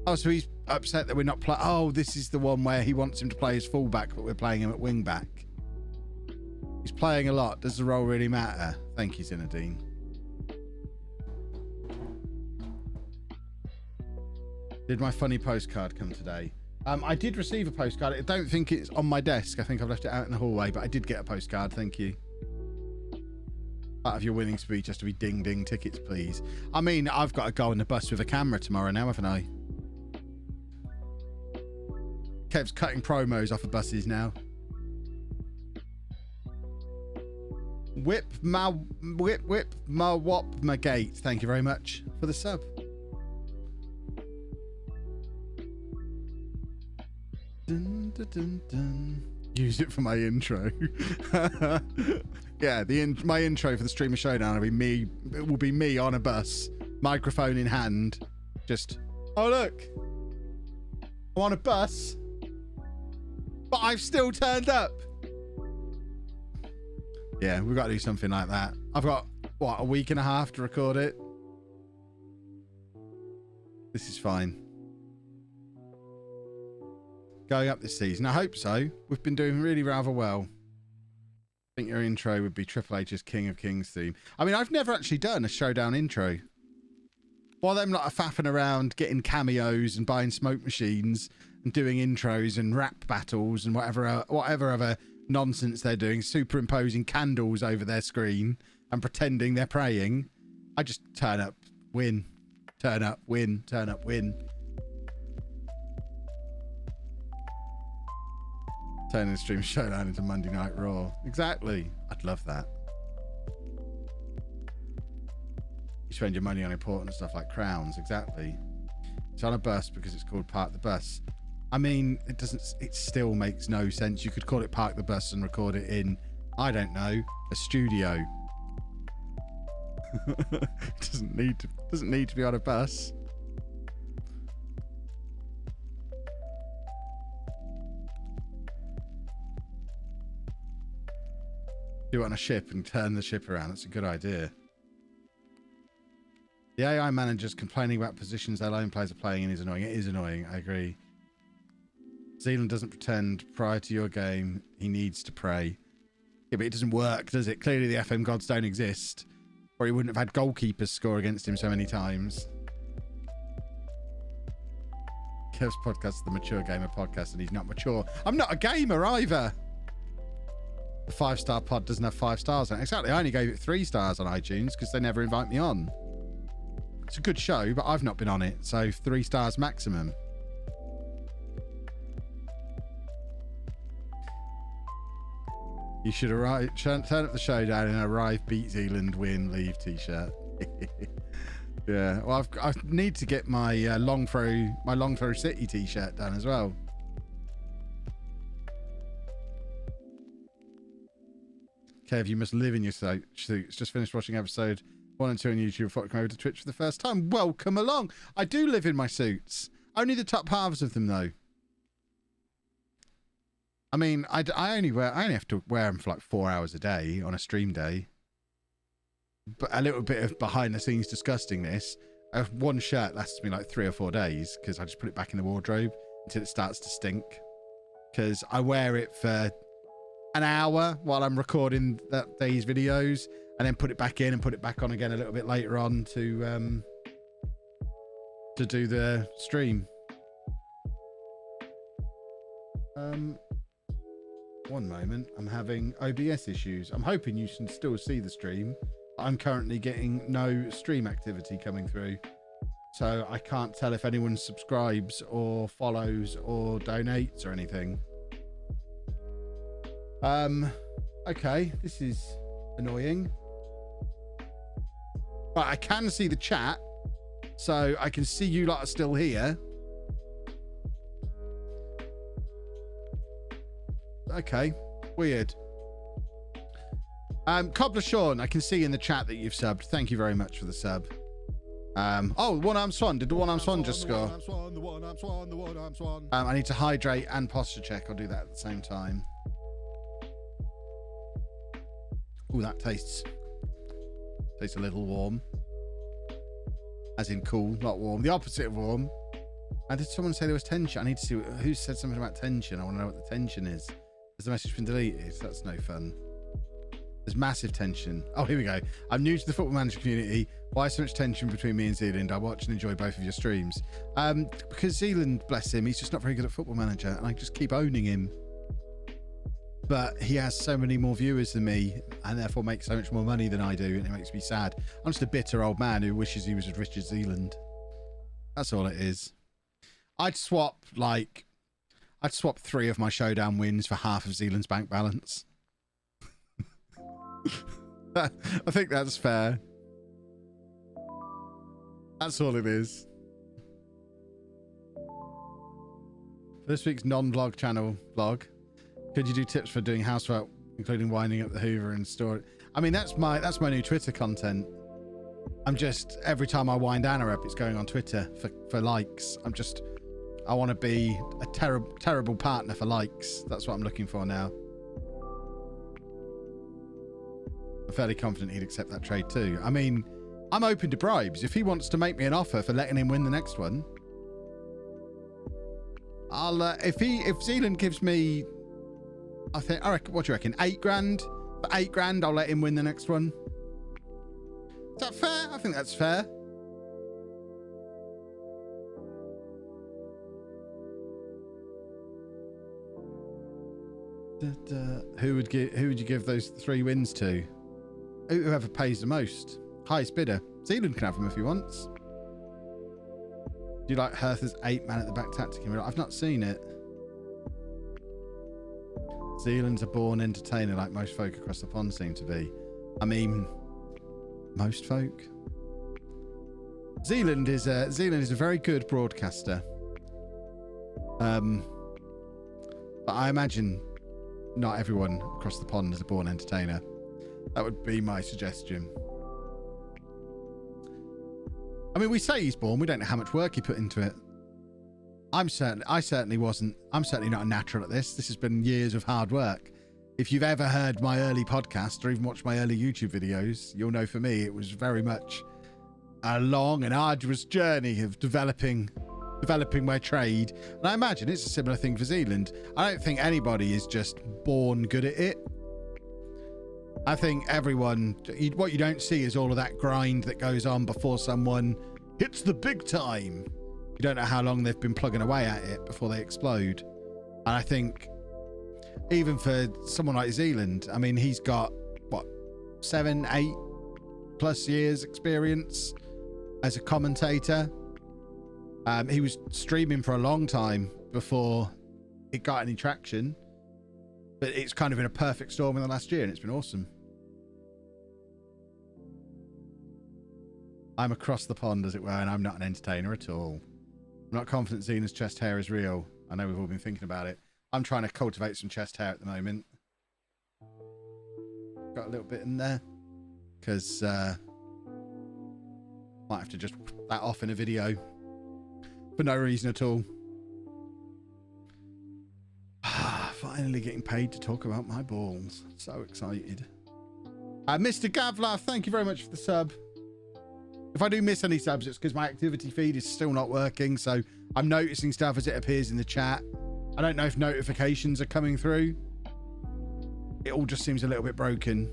Oh, so he's upset that we're not playing. Oh, this is the one where he wants him to play as fullback, but we're playing him at wing back. He's playing a lot. Does the role really matter? Thank you, Zinedine. Did my funny postcard come today? I did receive a postcard. I don't think it's on my desk. I think I've left it out in the hallway, but I did get a postcard. Thank you. Part of your winning speech has to be ding ding tickets, please. I mean, I've got to go on the bus with a camera tomorrow now, haven't I? Kev's cutting promos off of buses now. Whip my wop my gate. Thank you very much for the sub. Dun, dun, dun, dun. Used it for my intro. Yeah, my intro for the Streamer Showdown will be me. It will be me on a bus, microphone in hand. Just, oh look, I'm on a bus, but I've still turned up. Yeah, we've got to do something like that. I've got, what, a week and a half to record it. This is fine. Going up this season, I hope so. We've been doing really rather well. I think your intro would be Triple H's King of Kings theme. I mean, I've never actually done a showdown intro. While them lot are faffing around getting cameos and buying smoke machines and doing intros and rap battles and whatever other nonsense they're doing, superimposing candles over their screen and pretending they're praying, I just turn up, win, turn up, win, turn up, win. Turning the stream showdown into Monday Night Raw. Exactly. I'd love that. You spend your money on important stuff like crowns. Exactly. It's on a bus because it's called Park the Bus. I mean, it still makes no sense. You could call it Park the Bus and record it in, I don't know, a studio. It doesn't need to be on a bus. Do it on a ship and turn the ship around. That's a good idea. The AI manager's complaining about positions their lone players are playing in is annoying. It is annoying. I agree. Zealand doesn't pretend prior to your game he needs to pray. Yeah, but it doesn't work, does it? Clearly the FM gods don't exist, or he wouldn't have had goalkeepers score against him so many times. Kev's podcast is the Mature Gamer podcast, and he's not mature. I'm not a gamer either. The 5-star pod doesn't have 5 stars on it. Exactly. I only gave it 3 stars on iTunes because they never invite me on. It's a good show, but I've not been on it, so 3 stars maximum. You should turn up the showdown and arrive, beat Zealand, win, leave t-shirt. Yeah, well, I need to get my long throw city t-shirt done as well. Kev, you must live in your suits. Just finished watching episode 1 and 2 on YouTube before I come over to Twitch for the first time. Welcome along. I do live in my suits. Only the top halves of them, though. I mean, I only have to wear them for like 4 hours a day on a stream day. But a little bit of behind the scenes disgustingness. One shirt lasts me like 3 or 4 days because I just put it back in the wardrobe until it starts to stink. Because I wear it for an hour while I'm recording that day's videos, and then put it back in and put it back on again a little bit later on to do the stream. One moment, I'm having OBS issues. I'm hoping you can still see the stream. I'm currently getting no stream activity coming through, so I can't tell if anyone subscribes or follows or donates or anything. Okay, this is annoying. But I can see the chat, so I can see you lot are still here. Okay, weird. Cobbler Sean, I can see in the chat that you've subbed. Thank you very much for the sub. Oh, one-arm swan. Did the one-arm swan just score? I need to hydrate and posture check. I'll do that at the same time. Ooh, that tastes a little warm. As in cool, not warm. The opposite of warm. And did someone say there was tension? I need to see who said something about tension. I want to know what the tension is. Has the message been deleted? That's no fun. There's massive tension. Oh, here we go. I'm new to the Football Manager community. Why so much tension between me and Zealand? I watch and enjoy both of your streams. Because Zealand, bless him, he's just not very good at Football Manager, and I just keep owning him. But he has so many more viewers than me, and therefore makes so much more money than I do, and it makes me sad. I'm just a bitter old man who wishes he was as rich as Zealand. That's all it is. I'd swap 3 of my showdown wins for half of Zealand's bank balance. I think that's fair. That's all it is. For this week's non-vlog channel vlog, could you do tips for doing housework, including winding up the Hoover and store it? I mean, that's my new Twitter content. I'm just, every time I wind Anna up, it's going on Twitter for likes. I want to be a terrible partner for likes. That's what I'm looking for now. I'm fairly confident he'd accept that trade too. I mean, I'm open to bribes. If he wants to make me an offer for letting him win the next one, I'll, if Zealand gives me, I reckon, what do you reckon? 8 grand? For 8 grand, I'll let him win the next one. Is that fair? I think that's fair. Who would you give those 3 wins to? Whoever pays the most. Highest bidder. Zealand can have them if he wants. Do you like Hertha's 8 man at the back tactic? I've not seen it. Zealand's a born entertainer like most folk across the pond seem to be. I mean, most folk. Zealand is a very good broadcaster. But I imagine not everyone across the pond is a born entertainer. That would be my suggestion. I mean, we say he's born. We don't know how much work he put into it. I certainly wasn't. I'm certainly not a natural at this. This has been years of hard work. If you've ever heard my early podcast or even watched my early YouTube videos, you'll know for me it was very much a long and arduous journey of developing my trade. And I imagine it's a similar thing for Zealand. I don't think anybody is just born good at it. I think everyone, what you don't see is all of that grind that goes on before someone hits the big time. You don't know how long they've been plugging away at it before they explode. And I think even for someone like Zealand, I mean, he's got, what, 7, 8 plus years experience as a commentator. He was streaming for a long time before it got any traction. But it's kind of been a perfect storm in the last year, and it's been awesome. I'm across the pond, as it were, and I'm not an entertainer at all. I'm not confident Zena's chest hair is real. I know we've all been thinking about it. I'm trying to cultivate some chest hair at the moment. Got a little bit in there. Because might have to just whip that off in a video. For no reason at all. Finally getting paid to talk about my balls. So excited. Mr. Gavlar, thank you very much for the sub. If I do miss any subs, it's because my activity feed is still not working, so I'm noticing stuff as it appears in the chat. I don't know if notifications are coming through. It all just seems a little bit broken.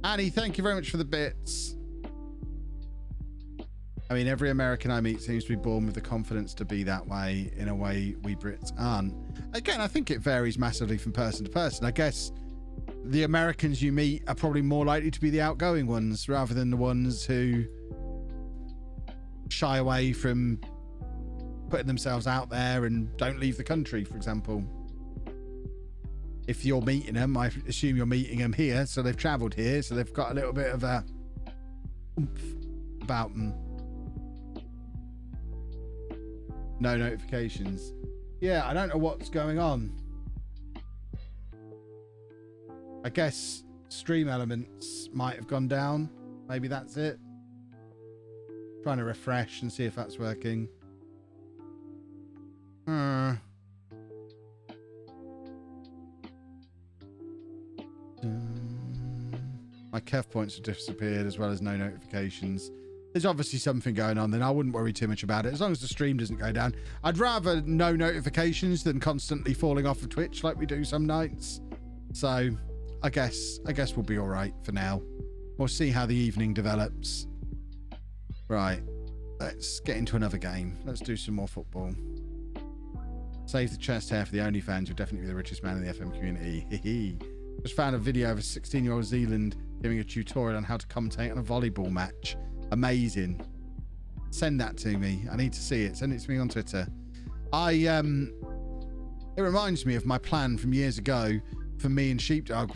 Annie, thank you very much for the bits. I mean, every American I meet seems to be born with the confidence to be that way. In a way, we Brits aren't. Again, I think it varies massively from person to person. I guess the Americans you meet are probably more likely to be the outgoing ones rather than the ones who shy away from putting themselves out there and don't leave the country, for example. If you're meeting them, I assume you're meeting them here, so they've travelled here, so they've got a little bit of a oomph about them. No notifications. Yeah, I don't know what's going on. I guess stream elements might have gone down. Maybe that's it. Trying to refresh and see if that's working. My Kev points have disappeared as well as no notifications. There's obviously something going on, then I wouldn't worry too much about it. As long as the stream doesn't go down. I'd rather no notifications than constantly falling off of Twitch like we do some nights. So I guess we'll be all right for now. We'll see how the evening develops. Right. Let's get into another game. Let's do some more football. Save the chest hair for the OnlyFans. You'll definitely be the richest man in the FM community. Just found a video of a 16-year-old Zealand giving a tutorial on how to commentate on a volleyball match. Amazing. Send that to me. I need to see it. Send it to me on Twitter. It reminds me of my plan from years ago for me and Sheepdog.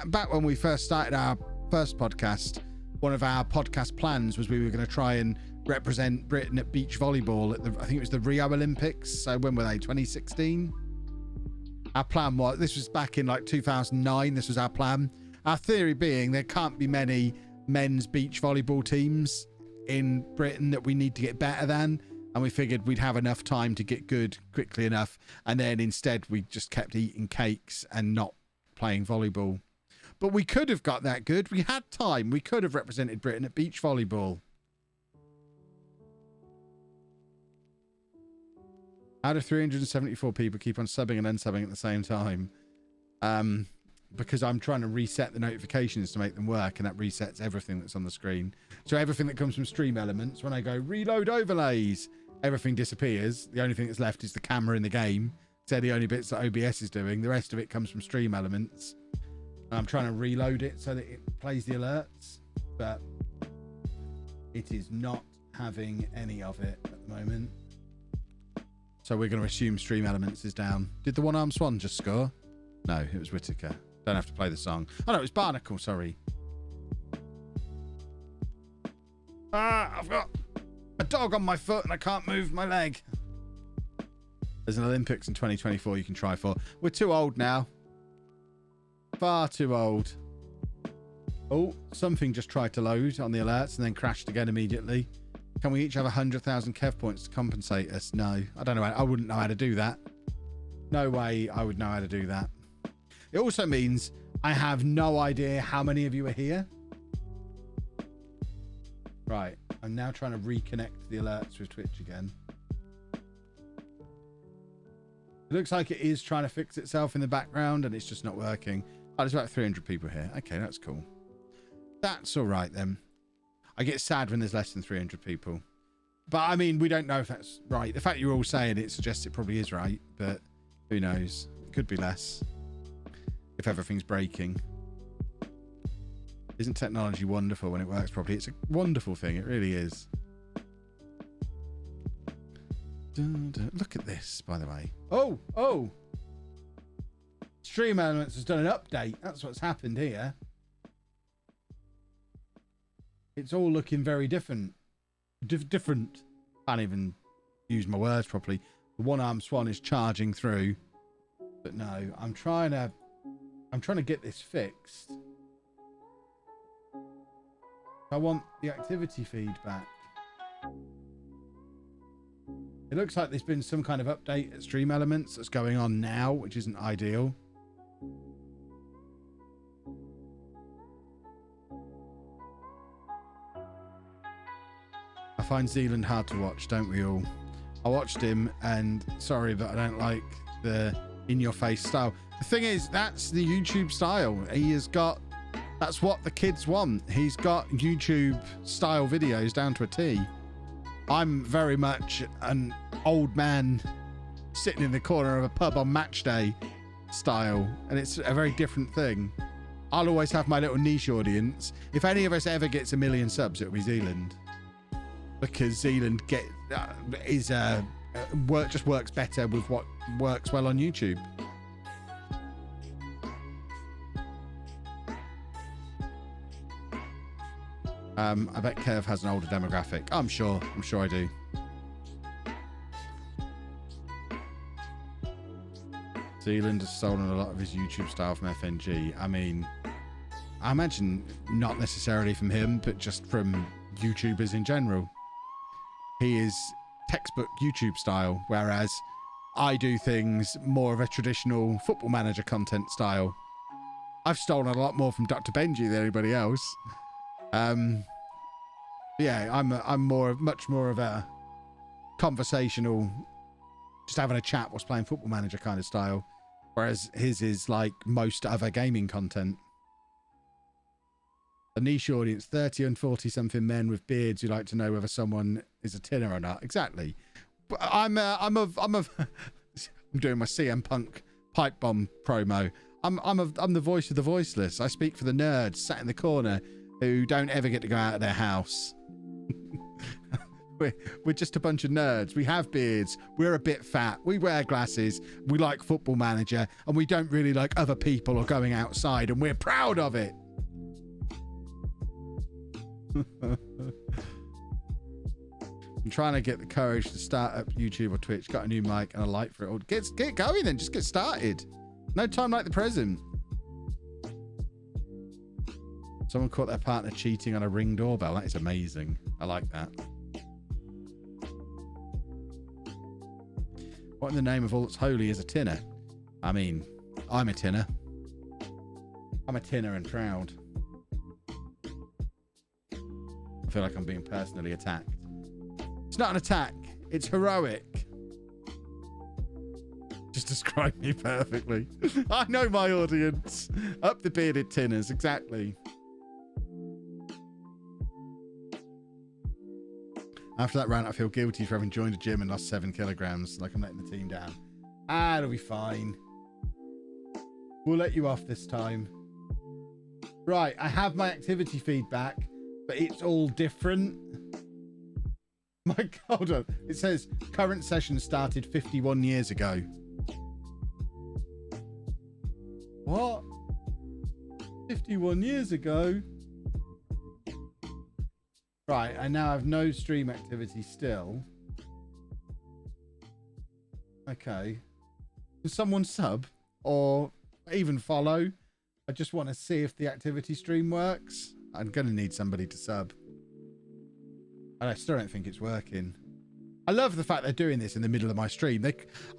Back when we first started our first podcast, one of our podcast plans was we were going to try and represent Britain at beach volleyball at I think it was the Rio Olympics. So when were they? 2016? Our plan was, this was back in like 2009. This was our plan. Our theory being there can't be many men's beach volleyball teams in Britain that we need to get better than. And we figured we'd have enough time to get good quickly enough. And then instead we just kept eating cakes and not playing volleyball. But we could have got that good. We had time. We could have represented Britain at beach volleyball. How do 374 people keep on subbing and unsubbing at the same time? Because I'm trying to reset the notifications to make them work, and that resets everything that's on the screen. So everything that comes from stream elements, when I go reload overlays, everything disappears. The only thing that's left is the camera in the game. They're the only bits that OBS is doing. The rest of it comes from stream elements. And I'm trying to reload it so that it plays the alerts, but it is not having any of it at the moment. So we're going to assume stream elements is down. Did the one-armed swan just score? No, it was Whitaker. Don't have to play the song. Oh, no, it was Barnacle, sorry. I've got a dog on my foot and I can't move my leg. There's an Olympics in 2024 you can try for. We're too old now. Far too old. Oh, something just tried to load on the alerts and then crashed again immediately. Can we each have 100,000 Kev points to compensate us? No, I don't know. I wouldn't know how to do that. No way I would know how to do that. It also means I have no idea how many of you are here. Right. I'm now trying to reconnect the alerts with Twitch again. It looks like it is trying to fix itself in the background and it's just not working. Oh, there's about 300 people here. Okay, that's cool. That's all right then. I get sad when there's less than 300 people. But, I mean, we don't know if that's right. The fact you're all saying it suggests it probably is right, but who knows? It could be less if everything's breaking. Isn't technology wonderful when it works properly? It's a wonderful thing. It really is. Look at this, by the way. Oh! Stream Elements has done an update. That's what's happened here. It's all looking very different. Different. Can't even use my words properly. The one-armed swan is charging through. But no, I'm trying to get this fixed. I want the activity feed back. It looks like there's been some kind of update at Stream Elements that's going on now, which isn't ideal. I find Zealand hard to watch, don't we all? I watched him and sorry, but I don't like the in-your-face style. The thing is, that's the YouTube style. He has got, that's what the kids want. He's got YouTube style videos down to a T. I'm very much an old man sitting in the corner of a pub on match day style, and it's a very different thing. I'll always have my little niche audience. If any of us ever gets 1 million subs, it'll be Zealand. Because Zealand just works better with what works well on YouTube. I bet Kev has an older demographic. I'm sure I do. Zealand has stolen a lot of his YouTube style from FNG. I mean, I imagine not necessarily from him, but just from YouTubers in general. He is textbook YouTube style, whereas I do things more of a traditional Football Manager content style. I've stolen a lot more from Dr. Benji than anybody else. Yeah, I'm much more of a conversational, just having a chat whilst playing Football Manager kind of style, whereas his is like most other gaming content. A niche audience, 30 and 40 something men with beards who like to know whether someone is a tinner or not. Exactly. But I'm doing my CM Punk pipe bomb promo. I'm the voice of the voiceless. I speak for the nerds sat in the corner who don't ever get to go out of their house. We're just a bunch of nerds. We have beards. We're a bit fat. We wear glasses. We like Football Manager, and we don't really like other people or going outside, and we're proud of it. I'm trying to get the courage to start up YouTube or Twitch. Got a new mic and a light for it all. Get going then. Just get started. No time like the present. Someone caught their partner cheating on a Ring doorbell. That is amazing. I like that. What in the name of all that's holy is a tinner? I mean, I'm a tinner. I'm a tinner and proud. I feel like I'm being personally attacked. It's not an attack. It's heroic. Just describe me perfectly. I know my audience. Up the bearded tinners, exactly. After that rant, I feel guilty for having joined a gym and lost 7 kilograms. Like I'm letting the team down. It'll be fine. We'll let you off this time. Right, I have my activity feedback, but it's all different. My God, hold on. It says current session started 51 years ago. 21 years ago. Right, I now have no stream activity still. Okay. Can someone sub or even follow? I just want to see if the activity stream works. I'm going to need somebody to sub. And I still don't think it's working. I love the fact they're doing this in the middle of my stream.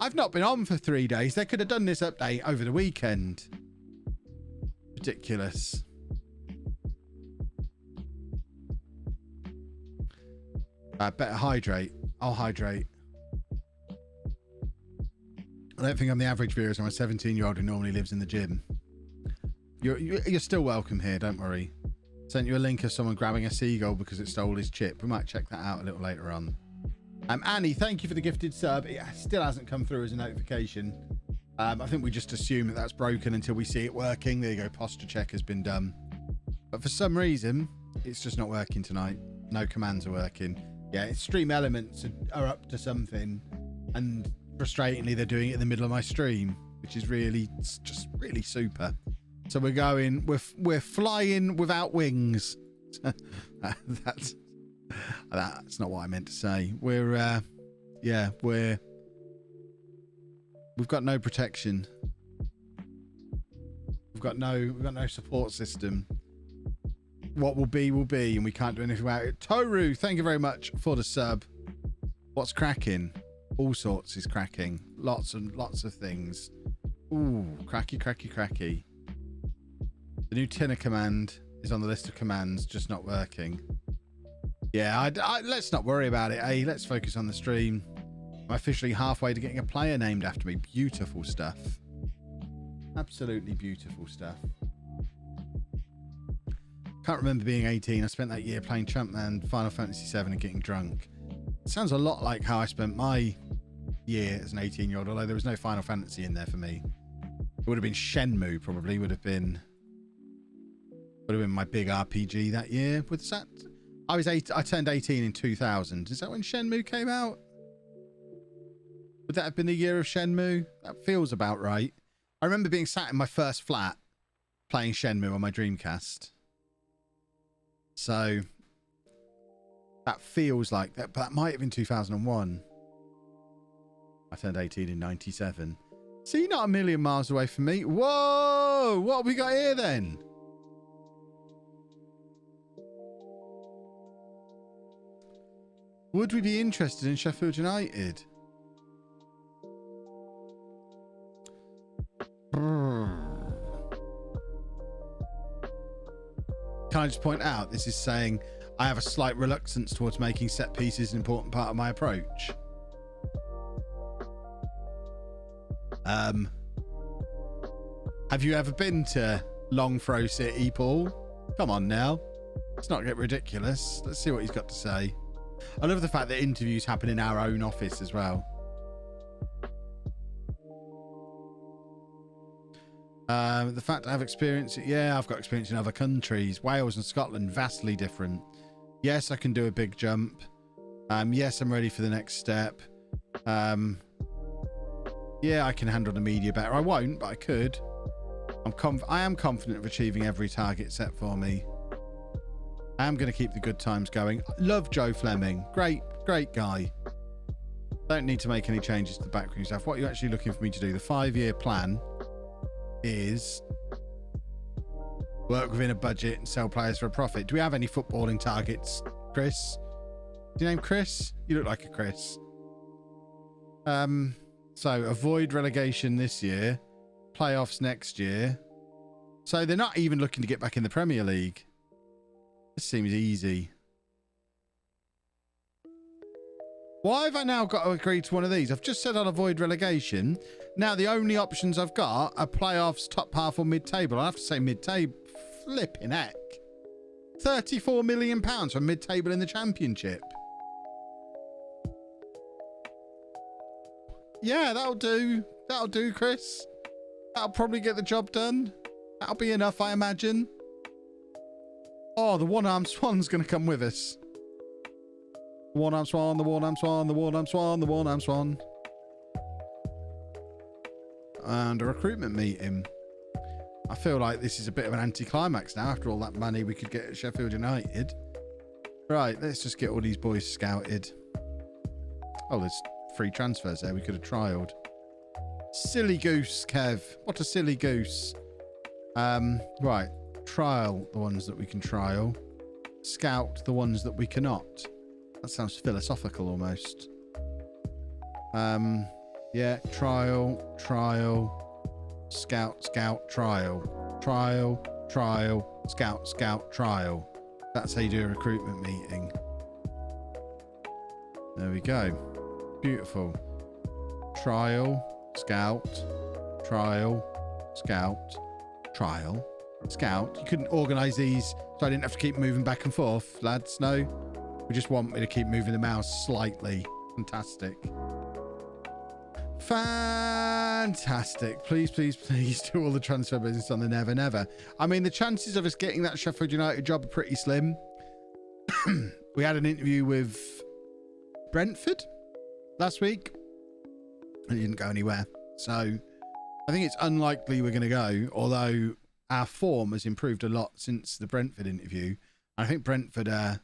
I've not been on for 3 days. They could have done this update over the weekend. Ridiculous. Better hydrate. I'll hydrate. I don't think I'm the average viewer, so I'm a 17-year-old who normally lives in the gym. You're still welcome here, don't worry. Sent you a link of someone grabbing a seagull because it stole his chip. We might check that out a little later on. Annie, thank you for the gifted sub. It still hasn't come through as a notification. I think we just assume that that's broken until we see it working. There you go. Posture check has been done. But for some reason, it's just not working tonight. No commands are working. Yeah, stream elements are up to something. And frustratingly, they're doing it in the middle of my stream, which is really, just really super. So we're going, we're flying without wings. That's not what I meant to say. We've got no protection. We've got no support system. What will be, and we can't do anything about it. Toru, thank you very much for the sub. What's cracking? All sorts is cracking. Lots and lots of things. Ooh, cracky. The new Tinner command is on the list of commands, just not working. Yeah, let's not worry about it, eh? Let's focus on the stream. I'm officially halfway to getting a player named after me. Beautiful stuff. Absolutely beautiful stuff. Can't remember being 18. I spent that year playing Chumpman, Final Fantasy VII and getting drunk. It sounds a lot like how I spent my year as an 18-year-old, although there was no Final Fantasy in there for me. It would have been Shenmue, probably. Would have been my big RPG that year. Was that... I turned 18 in 2000. Is that when Shenmue came out? Would that have been the year of Shenmue? That feels about right. I remember being sat in my first flat playing Shenmue on my Dreamcast. So that feels like that, but that might have been 2001. I turned 18 in 97. See, not a million miles away from me. Whoa! What have we got here then? Would we be interested in Sheffield United? Can I just point out, this is saying I have a slight reluctance towards making set pieces an important part of my approach. Have you ever been to Long Throw City, Paul? Come on now. Let's not get ridiculous. Let's see what he's got to say. I love the fact that interviews happen in our own office as well. The fact I have experience, yeah, I've got experience in other countries. Wales and Scotland, vastly different. Yes, I can do a big jump. Yes, I'm ready for the next step. Yeah, I can handle the media better. I won't, but I could. I am confident of achieving every target set for me. I am going to keep the good times going. Love Joe Fleming. Great guy. Don't need to make any changes to the background stuff. What are you actually looking for me to do? The 5-year plan is work within a budget and sell players for a profit. Do we have any footballing targets, Chris? Do you name Chris? You look like a Chris. So avoid relegation this year, playoffs next year. So they're not even looking to get back in the Premier League. This seems easy. Why have I now got to agree to one of these? I've just said I'll avoid relegation. Now the only options I've got are playoffs, top half or mid-table. I have to say mid-table. Flipping heck. £34 million for mid-table in the Championship. Yeah, that'll do. That'll do, Chris. That'll probably get the job done. That'll be enough, I imagine. Oh, the one-armed swan's going to come with us. The one-armed swan, the one-armed swan, the one-armed swan, the one-armed swan. And a recruitment meeting. I feel like this is a bit of an anticlimax now after all that money we could get at Sheffield United. Right, let's just get all these boys scouted. Oh, there's free transfers there we could have trialed. Silly goose, Kev. What a silly goose. Right, trial the ones that we can trial. Scout the ones that we cannot. That sounds philosophical almost. Yeah, trial, scout, trial, scout, trial. That's how you do a recruitment meeting. There we go. Beautiful. Trial, scout, scout. You couldn't organise these so I didn't have to keep moving back and forth, lads. No, we just want me to keep moving the mouse slightly. Fantastic. Fantastic. Please do all the transfer business on the never never. I mean, the chances of us getting that Sheffield United job are pretty slim. We had an interview with Brentford last week and it didn't go anywhere. So I think it's unlikely we're going to go, although our form has improved a lot since the Brentford interview. I think Brentford are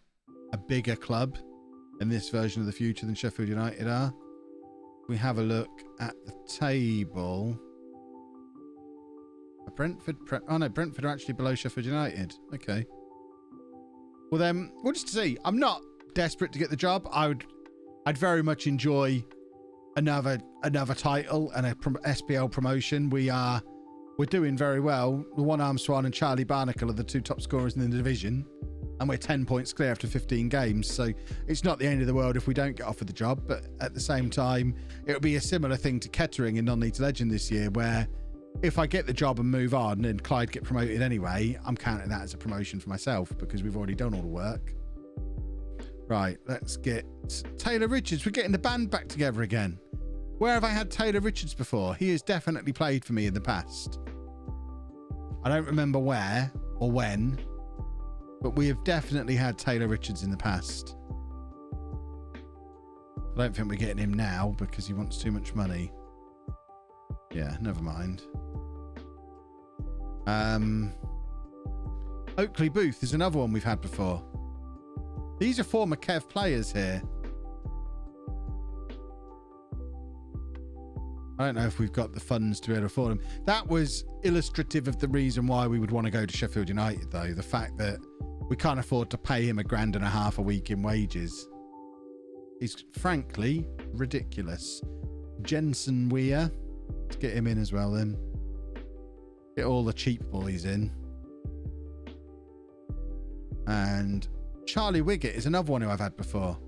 a bigger club in this version of the future than Sheffield United are. We have a look at the table. Brentford are actually below Sheffield United. Okay. Well then, we'll just see. I'm not desperate to get the job. I'd very much enjoy another title and a SPL promotion. We're doing very well. The One Arm Swan and Charlie Barnacle are the two top scorers in the division. And we're 10 points clear after 15 games. So it's not the end of the world if we don't get offered the job. But at the same time, it'll be a similar thing to Kettering in Non-League to Legend this year, where if I get the job and move on and Clyde get promoted anyway, I'm counting that as a promotion for myself because we've already done all the work. Right, let's get Taylor Richards. We're getting the band back together again. Where have I had Taylor Richards before? He has definitely played for me in the past. I don't remember where or when, but we have definitely had Taylor Richards in the past. I don't think we're getting him now because he wants too much money. Yeah, never mind. Oakley Booth is another one we've had before. These are former Kev players here. I don't know if we've got the funds to be able to afford them. That was illustrative of the reason why we would want to go to Sheffield United, though. The fact that we can't afford to pay him £1.50 a week in wages is frankly ridiculous. Jensen Weir. Let's get him in as well then. Get all the cheap boys in. And Charlie Wiggett is another one who I've had before.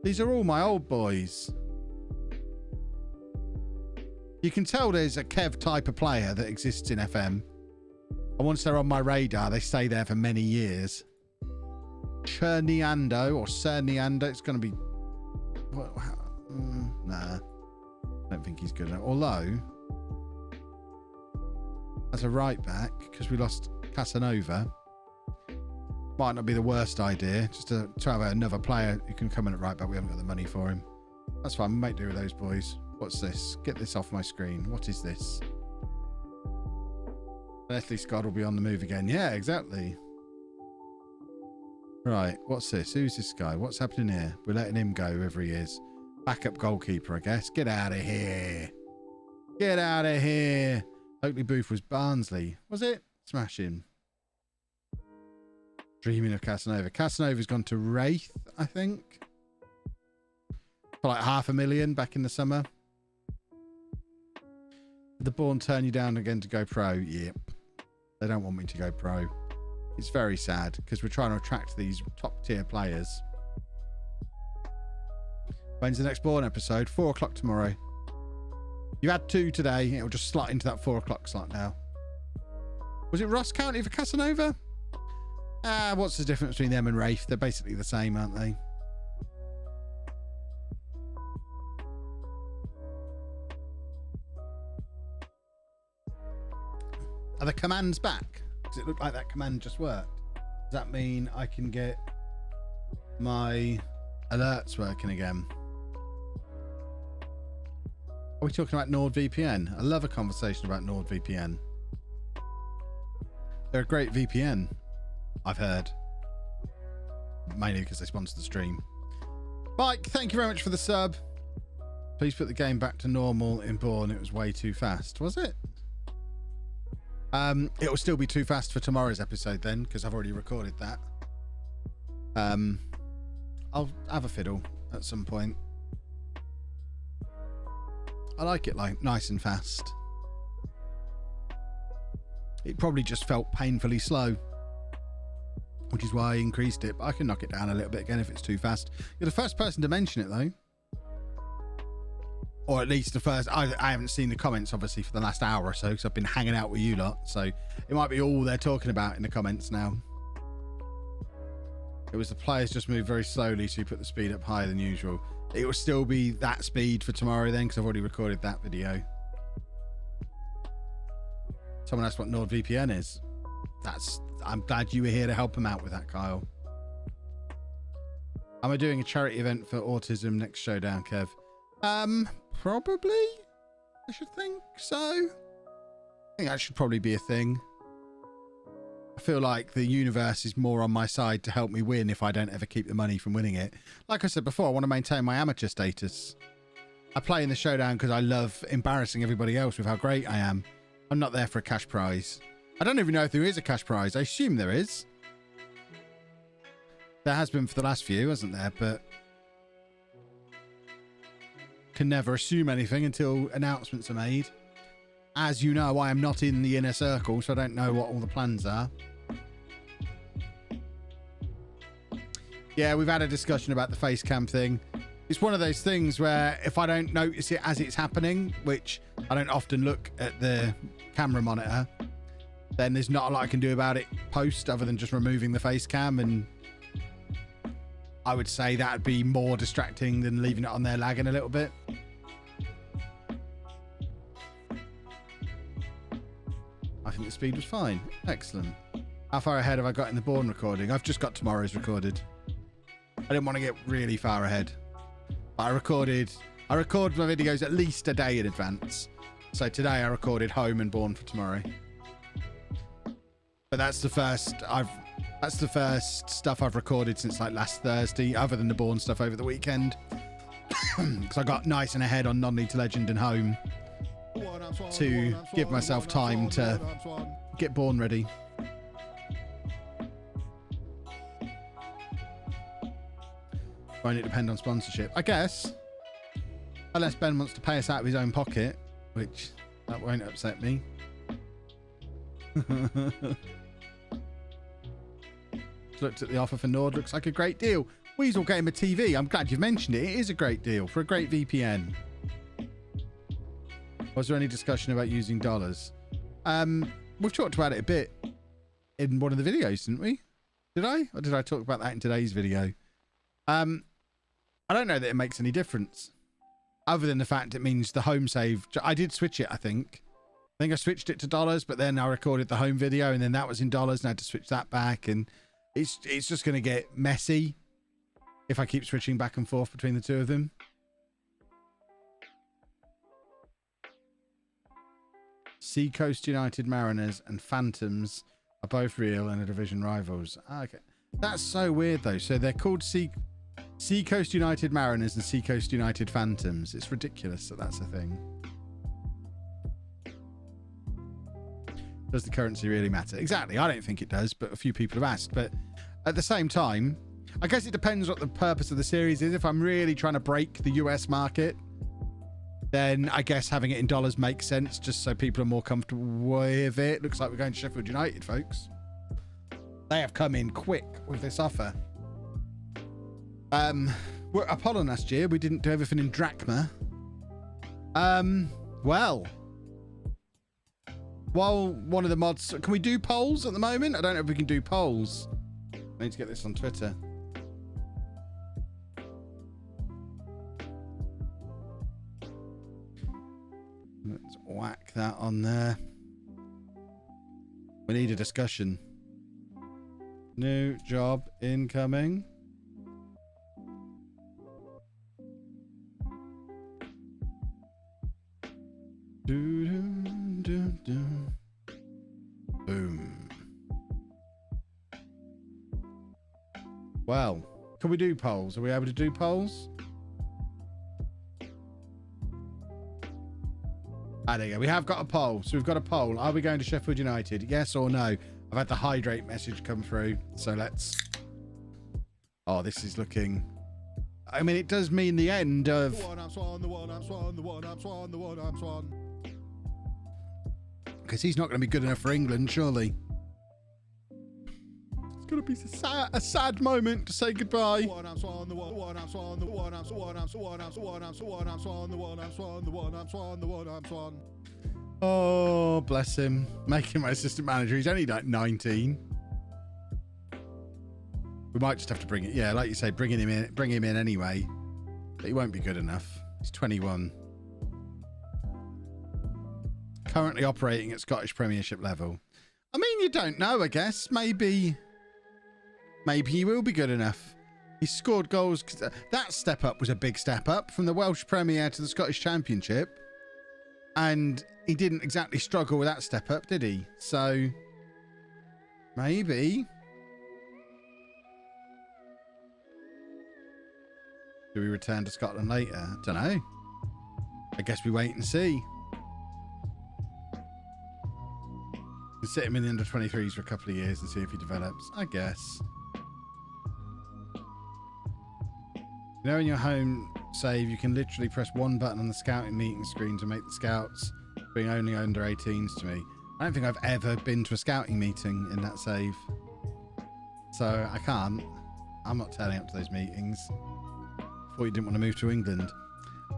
These are all my old boys. You can tell there's a Kev type of player that exists in FM. And once they're on my radar, they stay there for many years. Cherniando or Cerniando. It's going to be... Nah. I don't think he's good enough. Although, as a right back, because we lost Casanova, might not be the worst idea. Just to have another player who can come in at right back. We haven't got the money for him. That's fine. We might do with those boys. What's this? Get this off my screen. What is this? Leslie Scott will be on the move again. Yeah, exactly. Right. What's this? Who's this guy? What's happening here? We're letting him go, whoever he is. Backup goalkeeper, I guess. Get out of here. Get out of here. Oakley Booth was Barnsley. Was it? Smash him. Dreaming of Casanova. Casanova's gone to Wraith, I think. For like $500,000 back in the summer. Did the Bourne turn you down again to go pro? Yep. They don't want me to go pro. It's very sad because we're trying to attract these top tier players. When's the next Bourne episode? 4 o'clock tomorrow. You had 2 today. It'll just slot into that 4 o'clock slot now. Was it Ross County for Casanova? What's the difference between them and Wraith? They're basically the same, aren't they? Are the commands back? Because it looked like that command just worked. Does that mean I can get my alerts working again? Are we talking about NordVPN? I love a conversation about NordVPN. They're a great VPN, I've heard. Mainly because they sponsor the stream. Mike, thank you very much for the sub. Please put the game back to normal in Bourne. It was way too fast. Was it? It will still be too fast for tomorrow's episode then, because I've already recorded that. I'll have a fiddle at some point. I like it like nice and fast. It probably just felt painfully slow, which is why I increased it, but I can knock it down a little bit again if it's too fast. You're the first person to mention it though. Or at least the first. I haven't seen the comments obviously for the last hour or so because I've been hanging out with you lot, so it might be all they're talking about in the comments now. It was the players just moved very slowly, so you put the speed up higher than usual. It will still be that speed for tomorrow then, because I've already recorded that video. Someone asked what NordVPN is. I'm glad you were here to help them out with that, Kyle. Am I doing a charity event for autism next showdown, Kev? Probably. I should think so. I think that should probably be a thing. I feel like the universe is more on my side to help me win if I don't ever keep the money from winning it. Like I said before, I want to maintain my amateur status. I play in the showdown because I love embarrassing everybody else with how great I am. I'm not there for a cash prize. I don't even know if there is a cash prize. I assume there is. There has been for the last few, hasn't there? But can never assume anything until announcements are made. As you know, I am not in the inner circle, so I don't know what all the plans are. Yeah, we've had a discussion about the face cam thing. It's one of those things where if I don't notice it as it's happening, which I don't often look at the camera monitor, then there's not a lot I can do about it post other than just removing the face cam, and I would say that'd be more distracting than leaving it on there lagging a little bit. I think the speed was fine. Excellent. How far ahead have I got in the Bourne recording? I've just got tomorrow's recorded. I didn't want to get really far ahead. But I record my videos at least a day in advance. So today I recorded home and Bourne for tomorrow. But that's the first stuff I've recorded since like last Thursday, other than the Bourne stuff over the weekend. Because I got nice and ahead on Non-League to Legend and home to give myself time to get Bourne ready. Won't it depend on sponsorship? I guess. Unless Ben wants to pay us out of his own pocket, which that won't upset me. Looked at the offer for Nord. Looks like a great deal. Weasel Gamer TV. I'm glad you've mentioned it. It is a great deal for a great VPN. Was there any discussion about using dollars? We've talked about it a bit in one of the videos, didn't we? Did I? Or did I talk about that in today's video? I don't know that it makes any difference. Other than the fact it means the home save. I did switch it, I think. I think I switched it to dollars, but then I recorded the home video and then that was in dollars and I had to switch that back. And it's just going to get messy if I keep switching back and forth between the two of them. Seacoast United Mariners and Phantoms are both real and are division rivals. Okay. That's so weird though. So they're called Seacoast United Mariners and Seacoast United Phantoms. It's ridiculous that that's a thing. Does the currency really matter? Exactly. I don't think it does, but a few people have asked. But at the same time, I guess it depends what the purpose of the series is. If I'm really trying to break the US market, then I guess having it in dollars makes sense just so people are more comfortable with it. Looks like we're going to Sheffield United, folks. They have come in quick with this offer. We're at Apollo last year. We didn't do everything in drachma. Well, while one of the mods... Can we do polls at the moment? I don't know if we can do polls. I need to get this on Twitter. Let's whack that on there. We need a discussion. New job incoming. Boom. Can we do polls? Are we able to do polls? Ah, there you go. We have got a poll. So we've got a poll. Are we going to Sheffield United? Yes or no? I've had the hydrate message come through. So let's... Oh, this is looking... I mean, it does mean the end of... Because he's not going to be good enough for England, surely. It's going to be a sad moment to say goodbye. Oh, bless him. Making my assistant manager. He's only like 19. We might just have to bring it. Yeah, like you say, bring him in anyway. But he won't be good enough. He's 21. Currently operating at Scottish Premiership level. I mean, you don't know, I guess. Maybe he will be good enough. He scored goals. That step up was a big step up from the Welsh Premier to the Scottish Championship. And he didn't exactly struggle with that step up, did he? So, maybe. Do we return to Scotland later? Don't know. I guess we wait and see. We'll sit him in the under-23s for a couple of years and see if he develops. I guess. You know, in your home save, you can literally press one button on the scouting meeting screen to make the scouts bring only under 18s to me. I don't think I've ever been to a scouting meeting in that save. So I can't. I'm not turning up to those meetings. Thought you didn't want to move to England.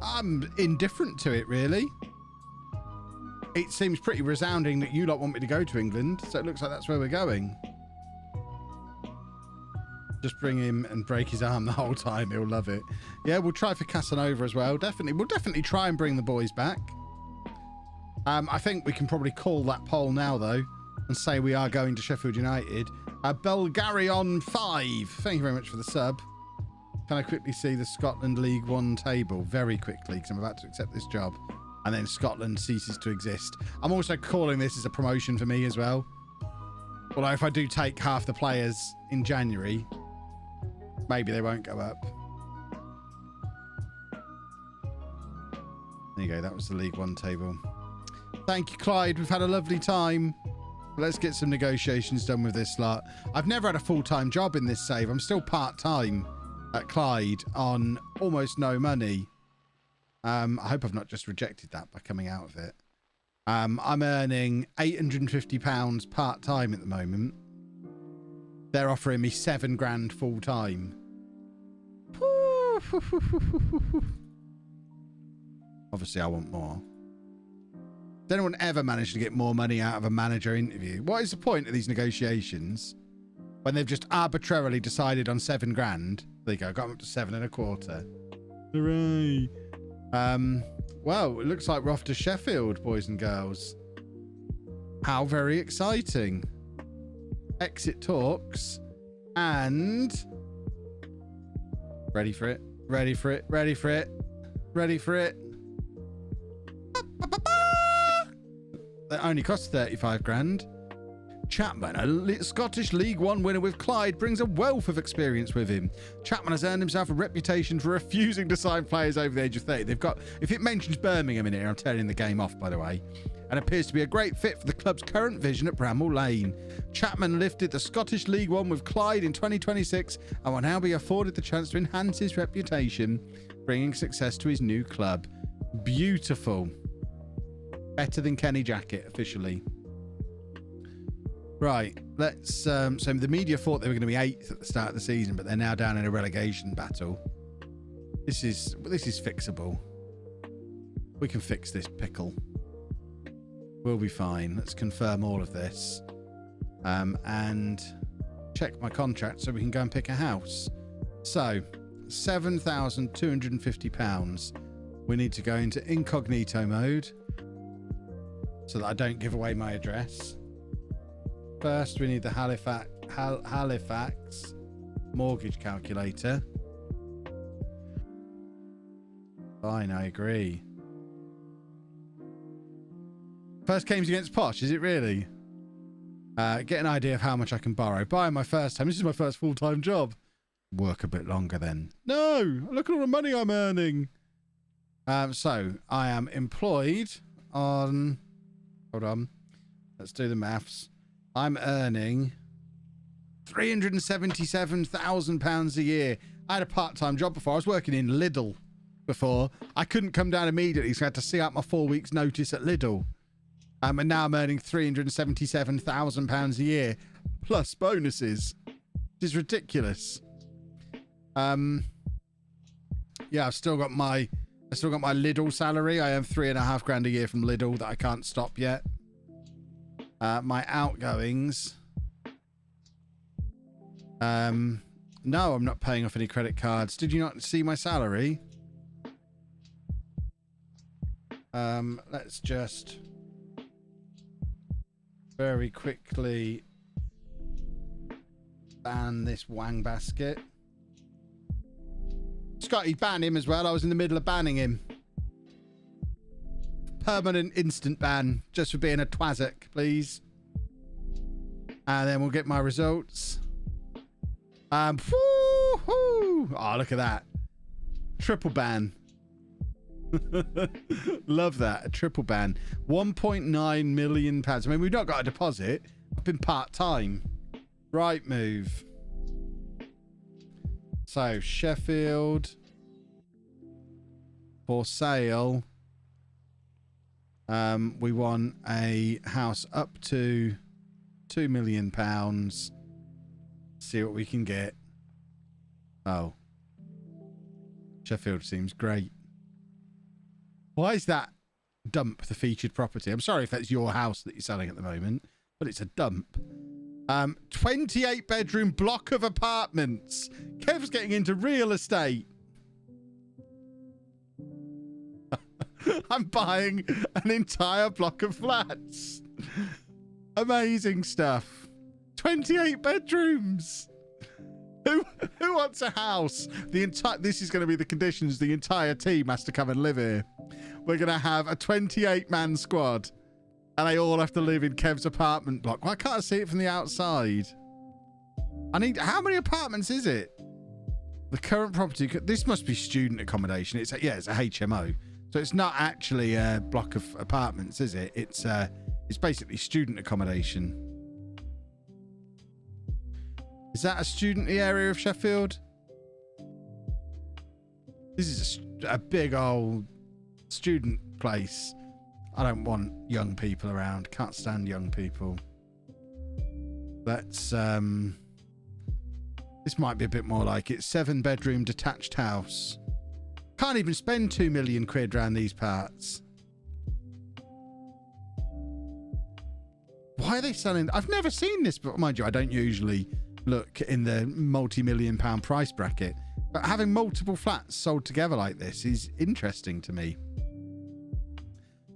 I'm indifferent to it, really. It seems pretty resounding that you lot want me to go to England, so it looks like that's where we're going. Just bring him and break his arm the whole time. He'll love it. Yeah, we'll try for Casanova as well. Definitely. We'll definitely try and bring the boys back. I think we can probably call that poll now, though, and say we are going to Sheffield United. Bulgarian 5. Thank you very much for the sub. Can I quickly see the Scotland League One table very quickly, because I'm about to accept this job. And then Scotland ceases to exist. I'm also calling this as a promotion for me as well. Although if I do take half the players in January, maybe they won't go up. There you go. That was the League One table. Thank you, Clyde. We've had a lovely time. Let's get some negotiations done with this lot. I've never had a full-time job in this save. I'm still part-time at Clyde on almost no money. I hope I've not just rejected that by coming out of it. I'm earning £850 part-time at the moment. They're offering me £7,000 full-time. Obviously, I want more. Has anyone ever managed to get more money out of a manager interview? What is the point of these negotiations when they've just arbitrarily decided on £7,000? There you go, got them up to 7.25. Hooray! Well, it looks like we're off to Sheffield, boys and girls. How very exciting. Exit talks. And... Ready for it. Ready for it. Ready for it. Ready for it. That only costs £35,000. Chapman, a Scottish League One winner with Clyde, brings a wealth of experience with him. Chapman has earned himself a reputation for refusing to sign players over the age of 30. They've got, if it mentions Birmingham in here, I'm turning the game off, by the way. And appears to be a great fit for the club's current vision at Bramall Lane. Chapman lifted the Scottish League One with Clyde in 2026 and will now be afforded the chance to enhance his reputation, bringing success to his new club. Beautiful. Better than Kenny Jackett, officially. Right, let's... so the media thought they were going to be 8th at the start of the season, but they're now down in a relegation battle. This is fixable. We can fix this pickle. We'll be fine. Let's confirm all of this. And check my contract so we can go and pick a house. So, £7,250. We need to go into incognito mode so that I don't give away my address. First, we need the Halifax mortgage calculator. Fine, I agree. First game's against Posh, is it really? Get an idea of how much I can borrow. Buying my first home. This is my first full-time job. Work a bit longer then. No! Look at all the money I'm earning. So, I am employed on... Hold on. Let's do the maths. I'm earning £377,000 a year. I had a part-time job before. I was working in Lidl before. I couldn't come down immediately, so I had to see out my 4 weeks' notice at Lidl. And now I'm earning £377,000 a year, plus bonuses. Which is ridiculous. Yeah, I've still got my Lidl salary. I earn £3,500 a year from Lidl that I can't stop yet. My outgoings. No, I'm not paying off any credit cards. Did you not see my salary? Let's just very quickly ban this wang basket. Scotty, ban him as well. I was in the middle of banning him. Permanent instant ban, just for being a twazzock, please. And then we'll get my results. Woo-hoo! Oh, look at that. Triple ban. Love that. A triple ban. £1.9 million. I mean, we've not got a deposit. I've been part-time. Right move. So, Sheffield. For sale. We want a house up to £2 million. See what we can get. Oh. Sheffield seems great. Why is that dump the featured property? I'm sorry if that's your house that you're selling at the moment, but it's a dump. 28 bedroom block of apartments. Kev's getting into real estate. I'm buying an entire block of flats. Amazing stuff. 28 bedrooms. Who wants a house? This is going to be the conditions. The entire team has to come and live here. We're going to have a 28-man squad, and they all have to live in Kev's apartment block. Why can't I see it from the outside? How many apartments is it? The current property. This must be student accommodation. It's a HMO. So it's not actually a block of apartments, is it? It's basically student accommodation. Is that a student area of Sheffield? This is a big old student place. I don't want young people around. Can't stand young people. Let's this might be a bit more like it. 7-bedroom detached house. Can't even spend £2 million around these parts. Why are they selling? I've never seen this, but mind you, I don't usually look in the multi-million-pound price bracket. But having multiple flats sold together like this is interesting to me.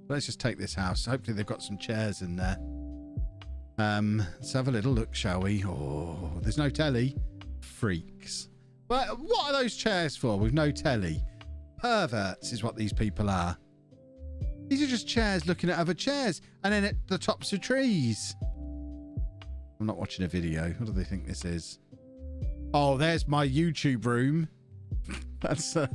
Let's just take this house. Hopefully they've got some chairs in there. Let's have a little look, shall we? Oh, there's no telly. Freaks. But what are those chairs for with no telly? Perverts is what these people are. These are just chairs looking at other chairs, and then at the tops of trees. I'm not watching a video. What do they think this is? Oh, there's my YouTube room. That's a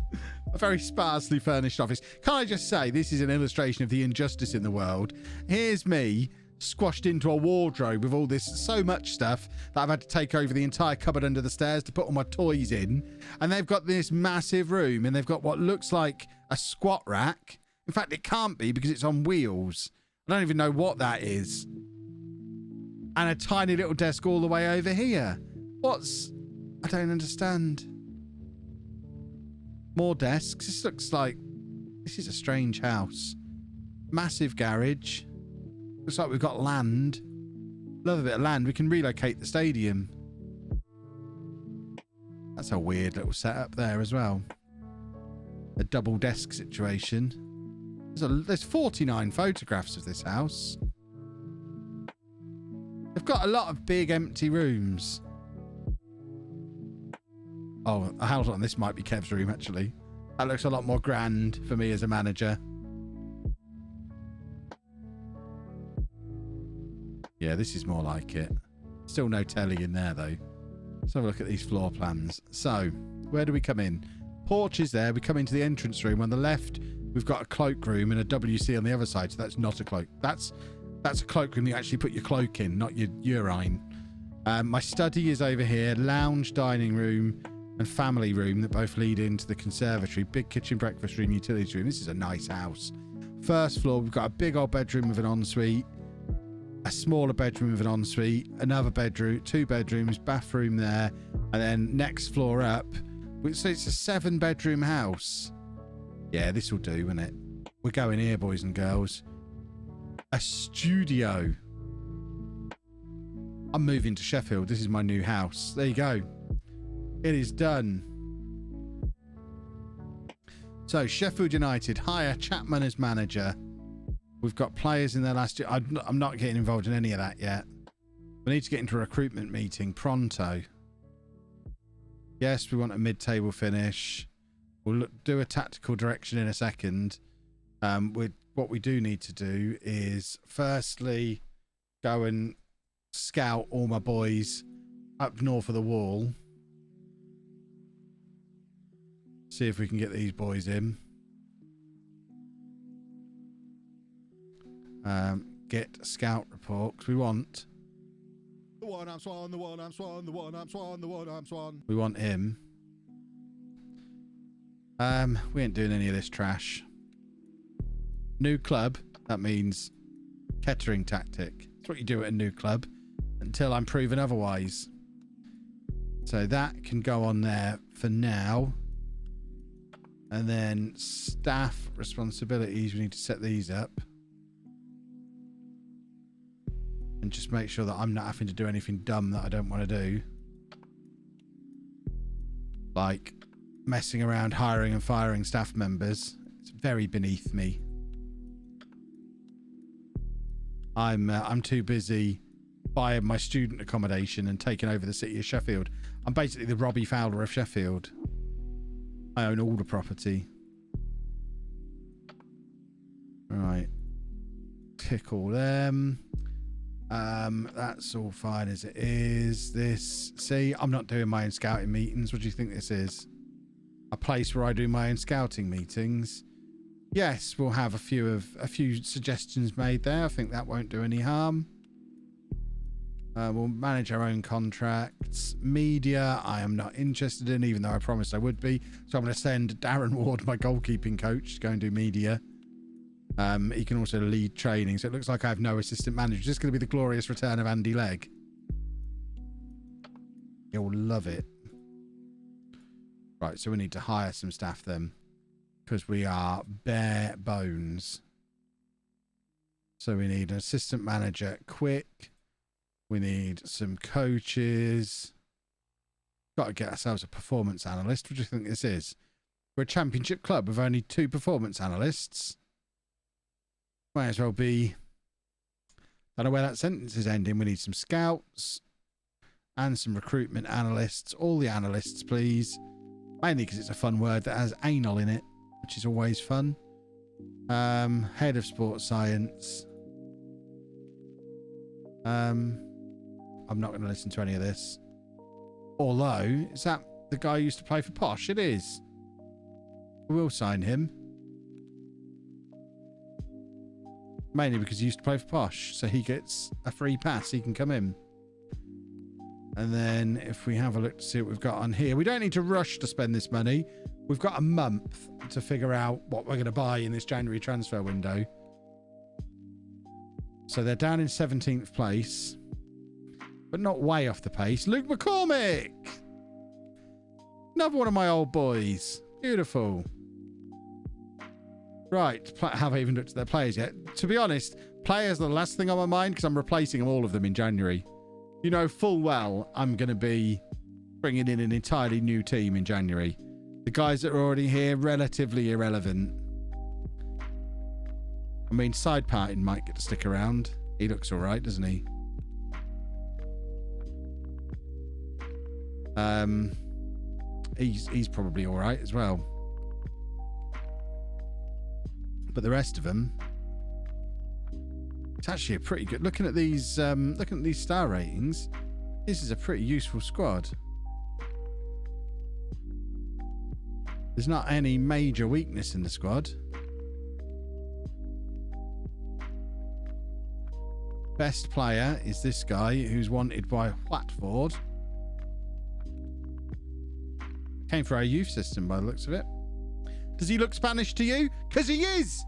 very sparsely furnished office. Can I just say, this is an illustration of the injustice in the world. Here's me squashed into a wardrobe with all this, so much stuff that I've had to take over the entire cupboard under the stairs to put all my toys in. And they've got this massive room, and they've got what looks like a squat rack. In fact, it can't be because it's on wheels. I don't even know what that is. And a tiny little desk all the way over here. I don't understand. More desks. This looks like... This is a strange house. Massive garage. Looks like we've got land. Love a bit of land. We can relocate the stadium. That's a weird little setup there as well. A double desk situation. There's 49 photographs of this house. They've got a lot of big empty rooms. Oh, hold on. This might be Kev's room, actually. That looks a lot more grand for me as a manager. Yeah, this is more like it. Still no telly in there, though. Let's have a look at these floor plans. So, where do we come in? Porch is there. We come into the entrance room. On the left, we've got a cloakroom and a WC on the other side. So that's not a cloak. That's a cloakroom you actually put your cloak in, not your urine. My study is over here. Lounge, dining room, and family room that both lead into the conservatory. Big kitchen, breakfast room, utilities room. This is a nice house. First floor, we've got a big old bedroom with an ensuite. A smaller bedroom with an ensuite, another bedroom, 2 bedrooms, bathroom there, and then next floor up. So it's a 7-bedroom house. Yeah, this will do, won't it? We're going here, boys and girls. A studio. I'm moving to Sheffield. This is my new house. There you go. It is done. So Sheffield United hire Chapman as manager. We've got players in there last year. I'm not getting involved in any of that yet. We need to get into a recruitment meeting pronto. Yes, we want a mid-table finish. We'll do a tactical direction in a second. What we do need to do is firstly go and scout all my boys up north of the wall. See if we can get these boys in. Get scout report, because we want the one I'm swan, the one I'm swan, the one I'm swan, the one I'm swan. We want him. We ain't doing any of this trash. New club, that means Kettering tactic. That's what you do at a new club until I'm proven otherwise. So that can go on there for now. And then staff responsibilities, we need to set these up. And just make sure that I'm not having to do anything dumb that I don't want to do. Like messing around hiring and firing staff members. It's very beneath me. I'm too busy buying my student accommodation and taking over the city of Sheffield. I'm basically the Robbie Fowler of Sheffield. I own all the property. Right. Tick all them. That's all fine as it is. This, see, I'm not doing my own scouting meetings. What do you think this is? A place where I do my own scouting meetings? Yes, we'll have a few suggestions made there. I think that won't do any harm. We'll manage our own contracts. Media, I am not interested in, even though I promised I would be. So I'm going to send Darren Ward, my goalkeeping coach, to go and do media. He can also lead training. So it looks like I have no assistant manager. Just going to be the glorious return of Andy Legg. You'll love it. Right, so we need to hire some staff then. Because we are bare bones. So we need an assistant manager quick. We need some coaches. Got to get ourselves a performance analyst. What do you think this is? We're a championship club with only 2 performance analysts. Might as well be. Don't know where that sentence is ending. We need some scouts and some recruitment analysts. All the analysts, please. Mainly because it's a fun word that has anal in it, which is always fun. Head of sports science. I'm not going to listen to any of this. Although, is that the guy who used to play for Posh? It is. We'll sign him. Mainly because he used to play for Posh, so he gets a free pass. He can come in. And then if we have a look to see what we've got on here, we don't need to rush to spend this money. We've got a month to figure out what we're going to buy in this January transfer window. So they're down in 17th place, but not way off the pace. Luke McCormick! Another one of my old boys. Beautiful. Right, have I even looked at their players yet? To be honest, players are the last thing on my mind because I'm replacing all of them in January. You know full well I'm going to be bringing in an entirely new team in January. The guys that are already here, relatively irrelevant. I mean, Side Parting might get to stick around. He looks all right, doesn't he? He's probably all right as well. But the rest of them, it's actually a pretty good. Looking at these star ratings, this is a pretty useful squad. There's not any major weakness in the squad. Best player is this guy who's wanted by Watford. Came for our youth system by the looks of it. Does he look Spanish to you? Because he is!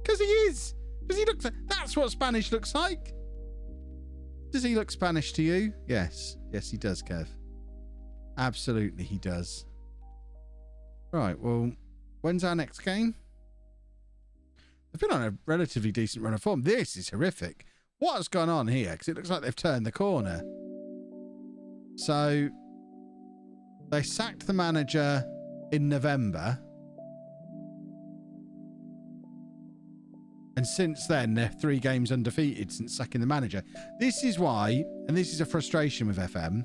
Because he is! Does he look... That's what Spanish looks like! Does he look Spanish to you? Yes. Yes, he does, Kev. Absolutely, he does. Right, well, when's our next game? They've been on a relatively decent run of form. This is horrific. What has gone on here? Because it looks like they've turned the corner. So, they sacked the manager in November. And since then, they're 3 games undefeated since sacking the manager. This is why, and this is a frustration with FM,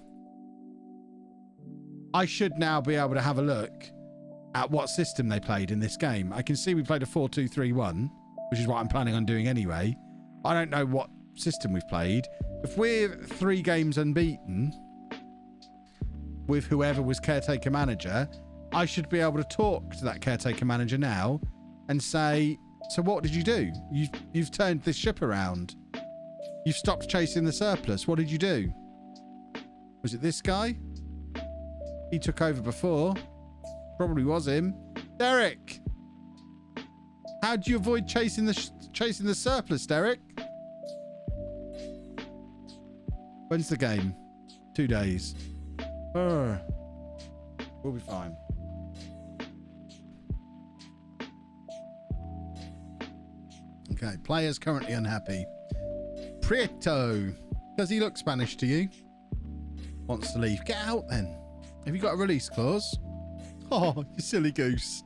I should now be able to have a look at what system they played in this game. I can see we played a 4-2-3-1, which is what I'm planning on doing anyway. I don't know what system we've played. If we're 3 games unbeaten with whoever was caretaker manager, I should be able to talk to that caretaker manager now and say, so what did you do? You've turned this ship around. You've stopped chasing the surplus. What did you do? Was it this guy? He took over before. Probably was him. Derek! How do you avoid chasing the surplus, Derek? When's the game? 2 days. We'll be fine. Okay, players currently unhappy. Prieto. Does he look Spanish to you? Wants to leave. Get out then. Have you got a release clause? Oh, you silly goose.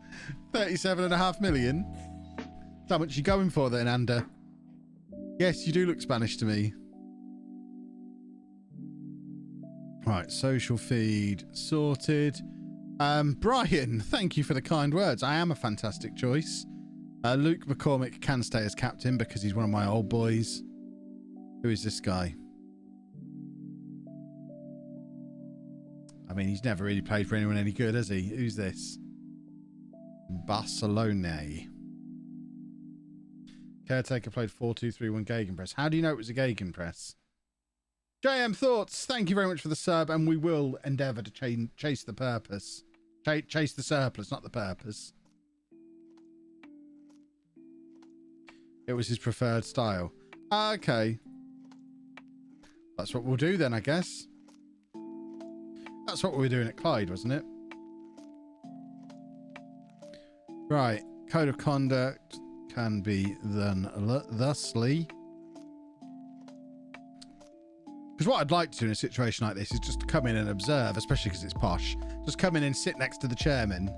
37.5 million. How much you going for then, Ander? Yes, you do look Spanish to me. Right, social feed sorted. Brian, thank you for the kind words. I am a fantastic choice. Luke McCormick can stay as captain because he's one of my old boys. Who is this guy? I mean, he's never really played for anyone any good, has he? Who's this? Barcelona. Caretaker played 4-2-3-1 Gegenpress. How do you know it was a Gegenpress? JM Thoughts, thank you very much for the sub, and we will endeavour to chase the purpose. Chase the surplus, not the purpose. It was his preferred style. Okay. That's what we'll do then, I guess. That's what we were doing at CLYDE, wasn't it? Right. Code of conduct can be done thusly. Because what I'd like to do in a situation like this is just to come in and observe, especially because it's posh. Just come in and sit next to the chairman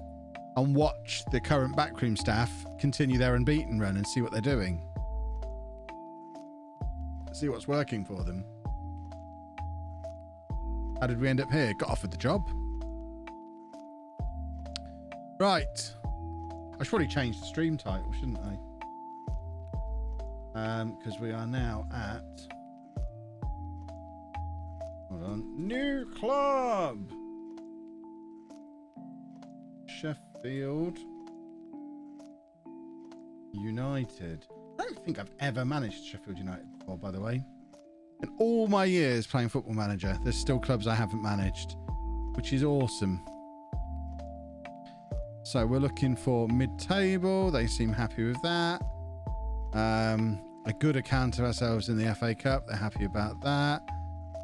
and watch the current backroom staff continue their unbeaten run and see what they're doing. See what's working for them. How did we end up here? Got offered the job. Right. I should probably change the stream title, shouldn't I? Because we are now at... Hold on. New club! Sheffield United. I don't think I've ever managed Sheffield United before, by the way. In all my years playing Football Manager, there's still clubs I haven't managed, which is awesome. So we're looking for mid-table. They seem happy with that. A good account of ourselves in the FA Cup. They're happy about that.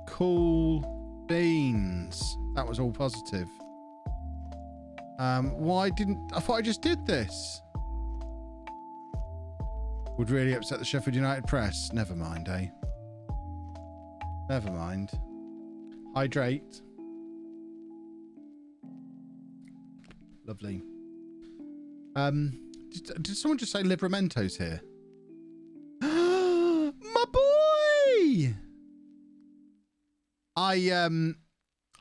Cool beans. That was all positive. Why didn't... I thought I just did this. Would really upset the Sheffield United press. Never mind, eh? Never mind. Hydrate. Lovely. Did someone just say Libramento's here? My boy!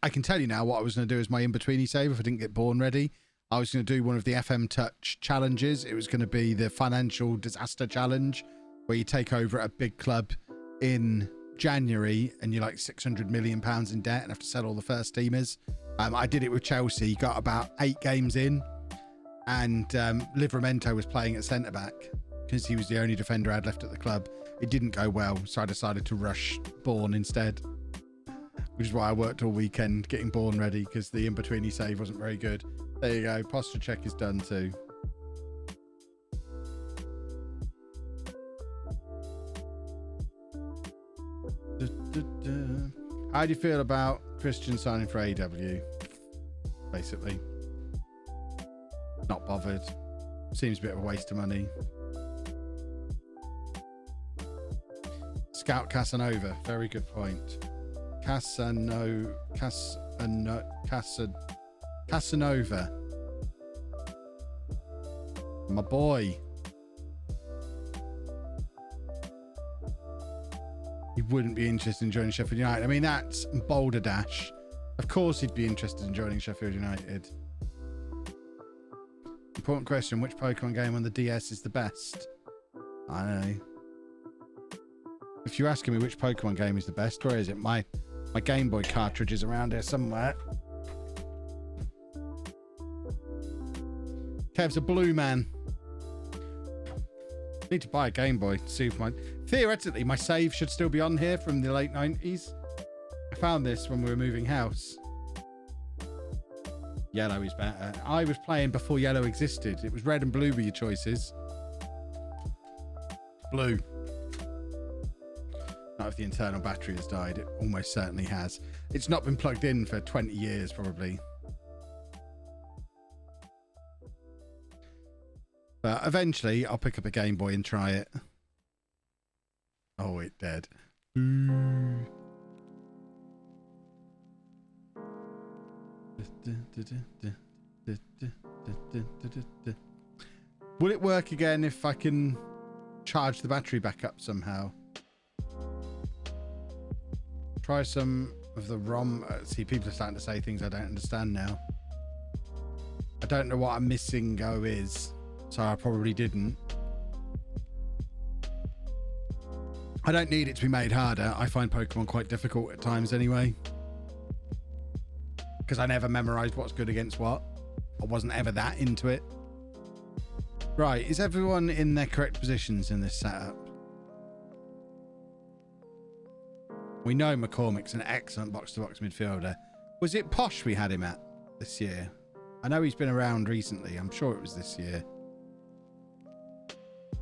I can tell you now what I was going to do as my in-betweeny save if I didn't get born ready. I was going to do one of the FM Touch challenges. It was going to be the financial disaster challenge where you take over at a big club in January and you're like £600 million in debt and have to sell all the first teamers. I did it with Chelsea, got about 8 games in and Livramento was playing at centre-back because he was the only defender I had left at the club. It didn't go well, so I decided to rush Bourne instead, which is why I worked all weekend getting Bourne ready, because the in-betweeny save wasn't very good. There you go. Posture check is done too. How do you feel about Christian signing for AW? Basically, not bothered. Seems a bit of a waste of money. Scout Casanova, very good point. Casanova. My boy. He wouldn't be interested in joining Sheffield United. I mean, that's Boulder Dash. Of course he'd be interested in joining Sheffield United. Important question, which Pokemon game on the DS is the best? I don't know. If you're asking me which Pokemon game is the best, where is it? My Game Boy cartridge is around here somewhere. Kev's a blue man. Need to buy a Game Boy to see if theoretically my save should still be on here from the late 90s. I found this when we were moving house. Yellow is better. I was playing before yellow existed. It was red and blue were your choices. Blue. Not if the internal battery has died. It almost certainly has. It's not been plugged in for 20 years probably. But eventually I'll pick up a Game Boy and try it. Oh, it dead. Will it work again if I can charge the battery back up somehow? Try some of the ROM. See, people are starting to say things I don't understand now. I don't know what a missing go is, so I probably didn't. I don't need it to be made harder. I find Pokemon quite difficult at times anyway, because I never memorized what's good against what. I wasn't ever that into it. Right, is everyone in their correct positions in this setup? We know McCormick's an excellent box-to-box midfielder. Was it Posh we had him at this year? I know he's been around recently. I'm sure it was this year.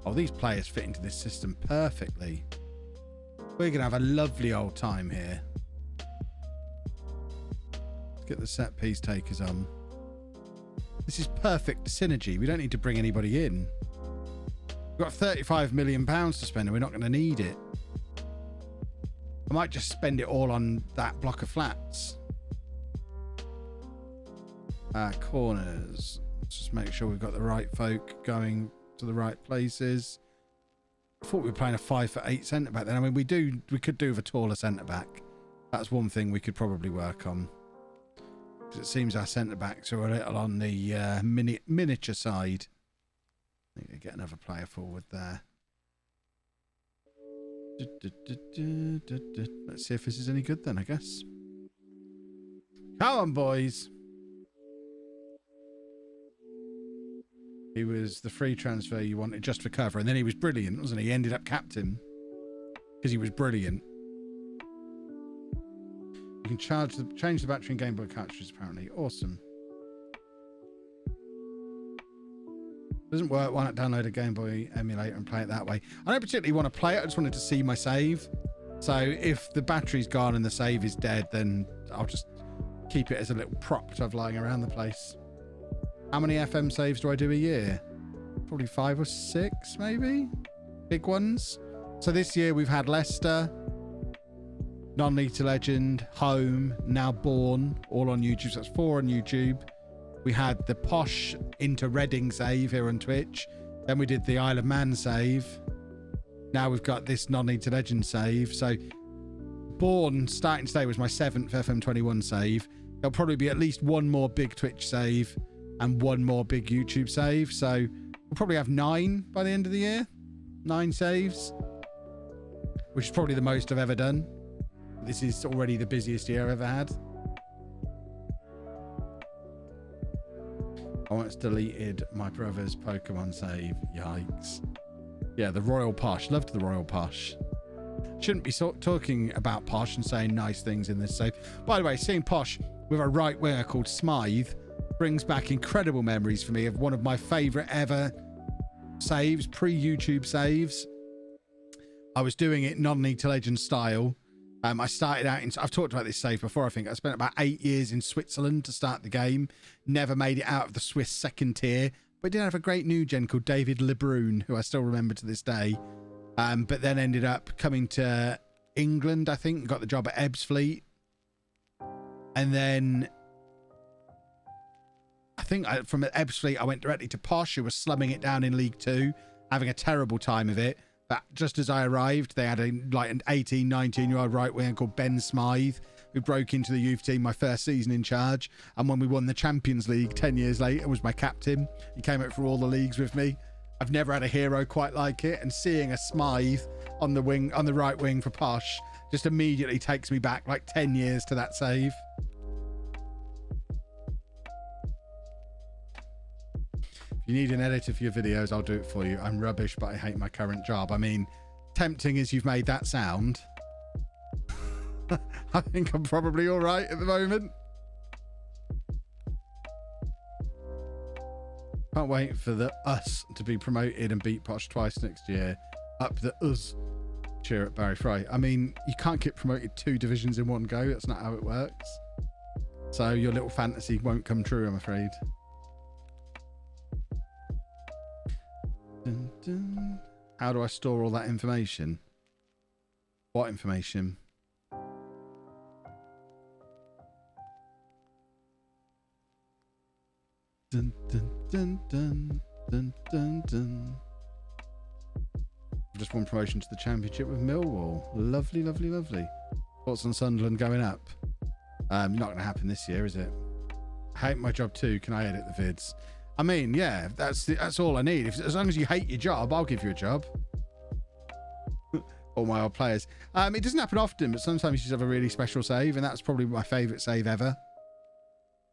Oh, these players fit into this system perfectly. We're going to have a lovely old time here. Let's get the set piece takers on. This is perfect synergy. We don't need to bring anybody in. We've got £35 million to spend and we're not going to need it. I might just spend it all on that block of flats. Corners. Let's just make sure we've got the right folk going to the right places. I thought we were playing a 5'8" centre back then. I mean, we could do with a taller centre back. That's one thing we could probably work on. Because it seems our centre backs are a little on the miniature side. I think we get another player forward there. Let's see if this is any good then, I guess. Come on, boys. He was the free transfer you wanted just for cover, and then he was brilliant, wasn't he? He ended up captain because he was brilliant. You can change the battery in Game Boy cartridges, apparently. Awesome. Doesn't work. Why not download a Game Boy emulator and play it that way? I don't particularly want to play it. I just wanted to see my save. So if the battery's gone and the save is dead, then I'll just keep it as a little prop to have lying around the place. How many FM saves do I do a year? Probably 5 or 6, maybe? Big ones. So this year we've had Leicester, Non-League to Legend, Home, now Born, all on YouTube. So that's 4 on YouTube. We had the Posh into Reading save here on Twitch. Then we did the Isle of Man save. Now we've got this Non-League to Legend save. So Born starting today was my 7th FM21 save. There'll probably be at least one more big Twitch save and one more big YouTube save. So we'll probably have 9 by the end of the year. 9 saves, which is probably the most I've ever done. This is already the busiest year I've ever had. I once deleted my brother's Pokemon save. Yikes. Yeah, the Royal Posh. Loved the Royal Posh. Shouldn't be talking about Posh and saying nice things in this save. By the way, seeing Posh with a right winger called Smythe brings back incredible memories for me of one of my favourite ever saves, pre-YouTube saves. I was doing it non-League to Legends style. I started out in... I've talked about this save before, I think. I spent about 8 years in Switzerland to start the game. Never made it out of the Swiss second tier. But did have a great new gen called David Lebrun, who I still remember to this day. But then ended up coming to England, I think. Got the job at Ebbsfleet. And then... I think from Ebbsfleet, I went directly to Posh, who was slumming it down in League 2. Having a terrible time of it. But just as I arrived, they had an 18, 19-year-old right winger called Ben Smythe, who broke into the youth team my first season in charge. And when we won the Champions League 10 years later, was my captain. He came out for all the leagues with me. I've never had a hero quite like it. And seeing a Smythe on the wing, on the right wing for Posh, just immediately takes me back like 10 years to that save. You need an editor for your videos, I'll do it for you. I'm rubbish, but I hate my current job. I mean, tempting as you've made that sound, I think I'm probably all right at the moment. Can't wait for the us to be promoted and beat Posh twice next year. Up the us. Cheer at Barry Fry. I mean, you can't get promoted 2 divisions in one go. That's not how it works. So your little fantasy won't come true, I'm afraid. Dun, dun. How do I store all that information? What information? Dun, dun, dun, dun, dun, dun, dun. Just one promotion to the championship with Millwall. Lovely, lovely, lovely. Thoughts on Sunderland going up? Not going to happen this year, is it? I hate my job too. Can I edit the vids? I mean, yeah, that's all I need. As long as you hate your job, I'll give you a job. All my old players. It doesn't happen often, but sometimes you just have a really special save, and that's probably my favourite save ever.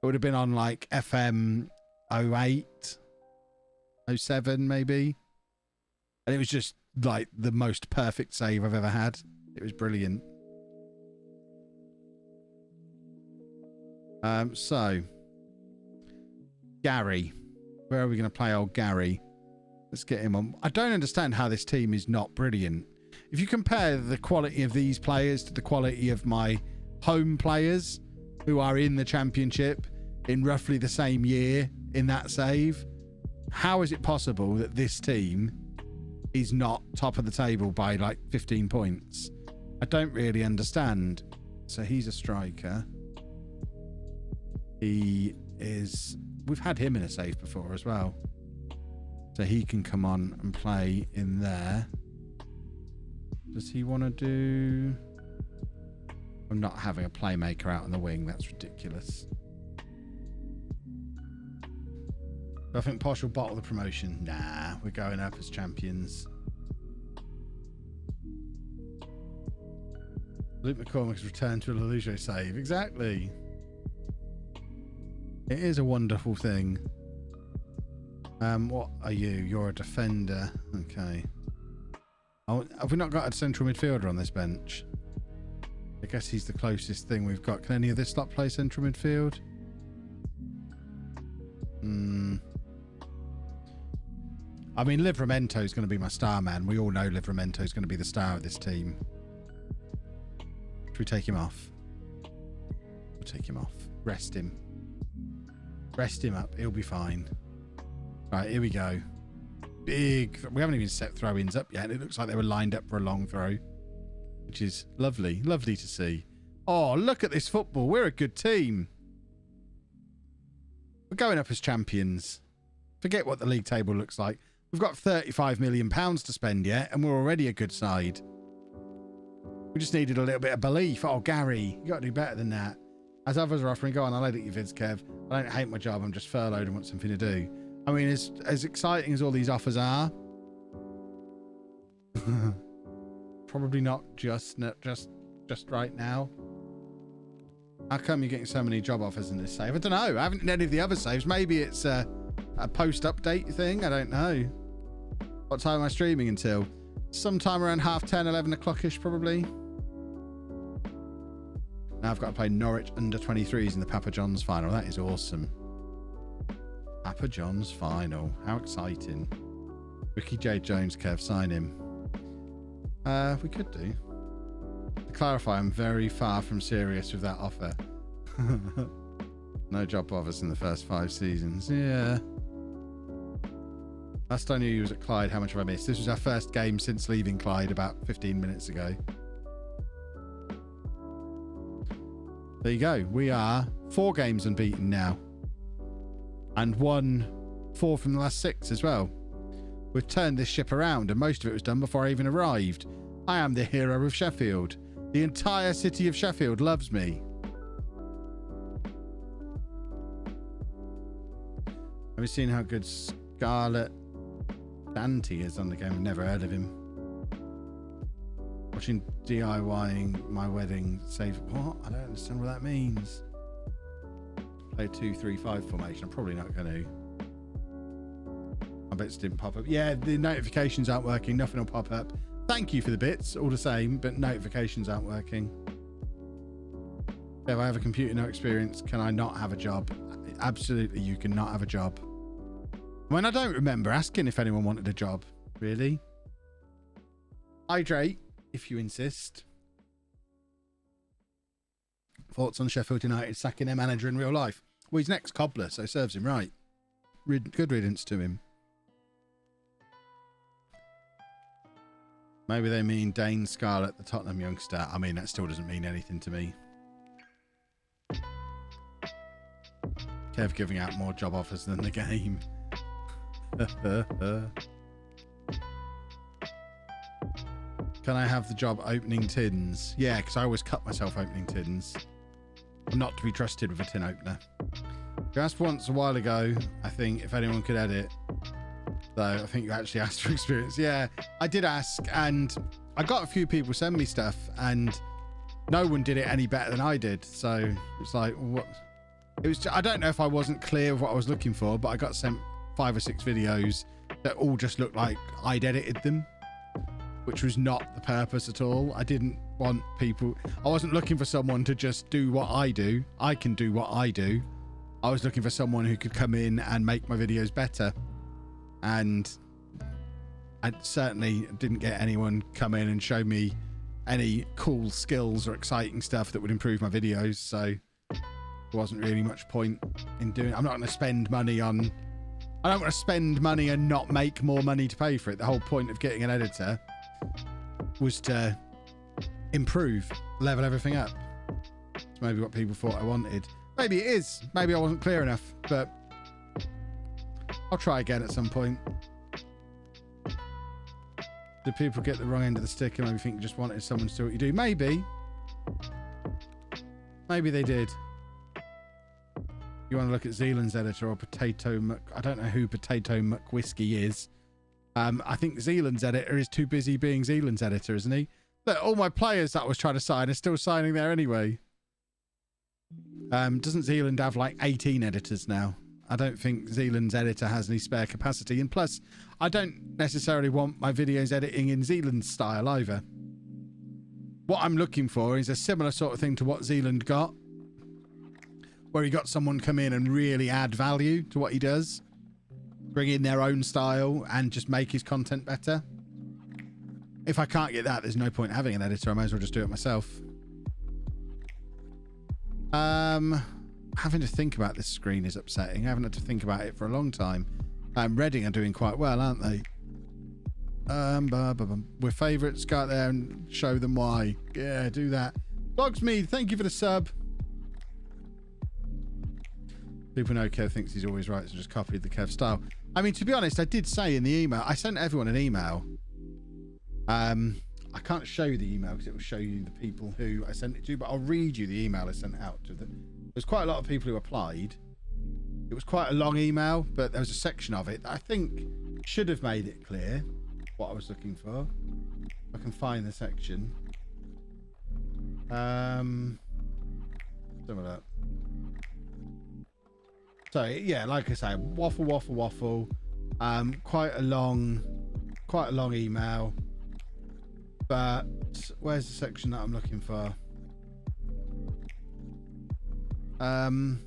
It would have been on like FM 08, 07 maybe. And it was just like the most perfect save I've ever had. It was brilliant. So, Gary. Where are we going to play old Gary? Let's get him on. I don't understand how this team is not brilliant. If you compare the quality of these players to the quality of my home players who are in the championship in roughly the same year in that save, how is it possible that this team is not top of the table by like 15 points? I don't really understand. So he's a striker. He is... We've had him in a save before as well. So he can come on and play in there. Does he want to do... I'm not having a playmaker out on the wing. That's ridiculous. I think Posh will bottle the promotion. Nah, we're going up as champions. Luke McCormick's returned to a LOLLUJO save. Exactly. It is a wonderful thing. What are you? You're a defender. Okay. Oh, have we not got a central midfielder on this bench? I guess he's the closest thing we've got. Can any of this slot play central midfield? I mean, Livramento is going to be my star man. We all know Livramento is going to be the star of this team. Should we take him off? We'll take him off. Rest him. Rest him up. He'll be fine. Right, here we go. Big... We haven't even set throw-ins up yet. It looks like they were lined up for a long throw, which is lovely. Lovely to see. Oh, look at this football. We're a good team. We're going up as champions. Forget what the league table looks like. We've got £35 million to spend yet, and we're already a good side. We just needed a little bit of belief. Oh, Gary, you got to do better than that. As others are offering, go on, I'll edit your vids, Kev. I don't hate my job. I'm just furloughed and want something to do. I mean, as exciting as all these offers are, probably not just right now. How come you're getting so many job offers in this save? I don't know. I haven't done any of the other saves. Maybe it's a post-update thing? I don't know. What time am I streaming until? Sometime around 10:30, 11 o'clock-ish, probably. Now I've got to play Norwich under 23s in the Papa John's final. That is awesome. Papa John's final. How exciting. Ricky J. Jones, Kev, sign him. We could do. To clarify, I'm very far from serious with that offer. No job offers in the first 5 seasons. Yeah. Last I knew you was at CLYDE. How much have I missed? This was our first game since leaving CLYDE about 15 minutes ago. There you go. We are 4 games unbeaten now. And won 4 from the last 6 as well. We've turned this ship around, and most of it was done before I even arrived. I am the hero of Sheffield. The entire city of Sheffield loves me. Have you seen how good Scarlett Dante is on the game? I've never heard of him. Watching DIYing my wedding. Save what? I don't understand what that means. Play a 2-3-5 formation. I'm probably not going to. My bits didn't pop up. Yeah, the notifications aren't working. Nothing will pop up. Thank you for the bits, all the same, but notifications aren't working. If I have a computer, no experience, can I not have a job? Absolutely, you can not have a job. I mean, I don't remember asking if anyone wanted a job, really. Hydrate, if you insist. Thoughts on Sheffield United sacking their manager in real life? Well, he's next cobbler, so serves him right. Good riddance to him. Maybe they mean Dane Scarlett, the Tottenham youngster. I mean, that still doesn't mean anything to me. Kev giving out more job offers than the game. Can I have the job opening tins? Yeah, because I always cut myself opening tins. I'm not to be trusted with a tin opener. You asked once a while ago, I think, if anyone could edit. Though I think you actually asked for experience. Yeah, I did ask, and I got a few people send me stuff, and no one did it any better than I did. So it's like, what? It was. I don't know if I wasn't clear of what I was looking for, but I got sent 5 or 6 videos that all just looked like I'd edited them, which was not the purpose at all. I didn't want people. I wasn't looking for someone to just do what I do. I can do what I do. I was looking for someone who could come in and make my videos better. And I certainly didn't get anyone come in and show me any cool skills or exciting stuff that would improve my videos. So there wasn't really much point in doing it. I'm not going to spend money on... I don't want to spend money and not make more money to pay for it. The whole point of getting an editor was to improve, level everything up. It's maybe what people thought I wanted. Maybe it is. Maybe I wasn't clear enough, but I'll try again at some point. Do people get the wrong end of the stick and maybe think you just wanted someone to do what you do? Maybe. Maybe they did. You want to look at Zealand's editor or Potato Muck? I don't know who Potato Muck Whiskey is. I think Zealand's editor is too busy being Zealand's editor, isn't he? But all my players that I was trying to sign are still signing there anyway. Doesn't Zealand have like 18 editors now? I don't think Zealand's editor has any spare capacity. And plus, I don't necessarily want my videos editing in Zealand's style either. What I'm looking for is a similar sort of thing to what Zealand got, where he got someone come in and really add value to what he does, bring in their own style and just make his content better. If I can't get that, there's no point having an editor. I might as well just do it myself. Having to think about this screen is upsetting. I haven't had to think about it for a long time. Reading are doing quite well, aren't they? We're favourites. Go out there and show them why. Yeah, do that. Logsmead, thank you for the sub. People know Kev thinks he's always right, so just copied the Kev style. I mean, to be honest, I did say in the email, I sent everyone an email. I can't show you the email because it will show you the people who I sent it to, but I'll read you the email I sent out to them. There's quite a lot of people who applied. It was quite a long email, but there was a section of it that I think should have made it clear what I was looking for. If I can find the section. Some of that. So yeah, like I say, waffle. Quite a long email. But where's the section that I'm looking for? Can't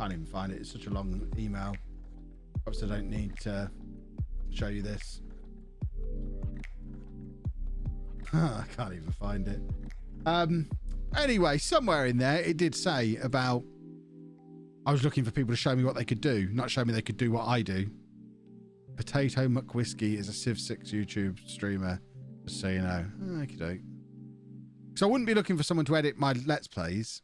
even find it. It's such a long email. Perhaps I don't need to show you this. I can't even find it. Anyway, somewhere in there it did say about I was looking for people to show me what they could do, not show me they could do what I do. Potato McWhiskey is a Civ 6 YouTube streamer, just so you know. Okey-doke. So I wouldn't be looking for someone to edit my Let's Plays.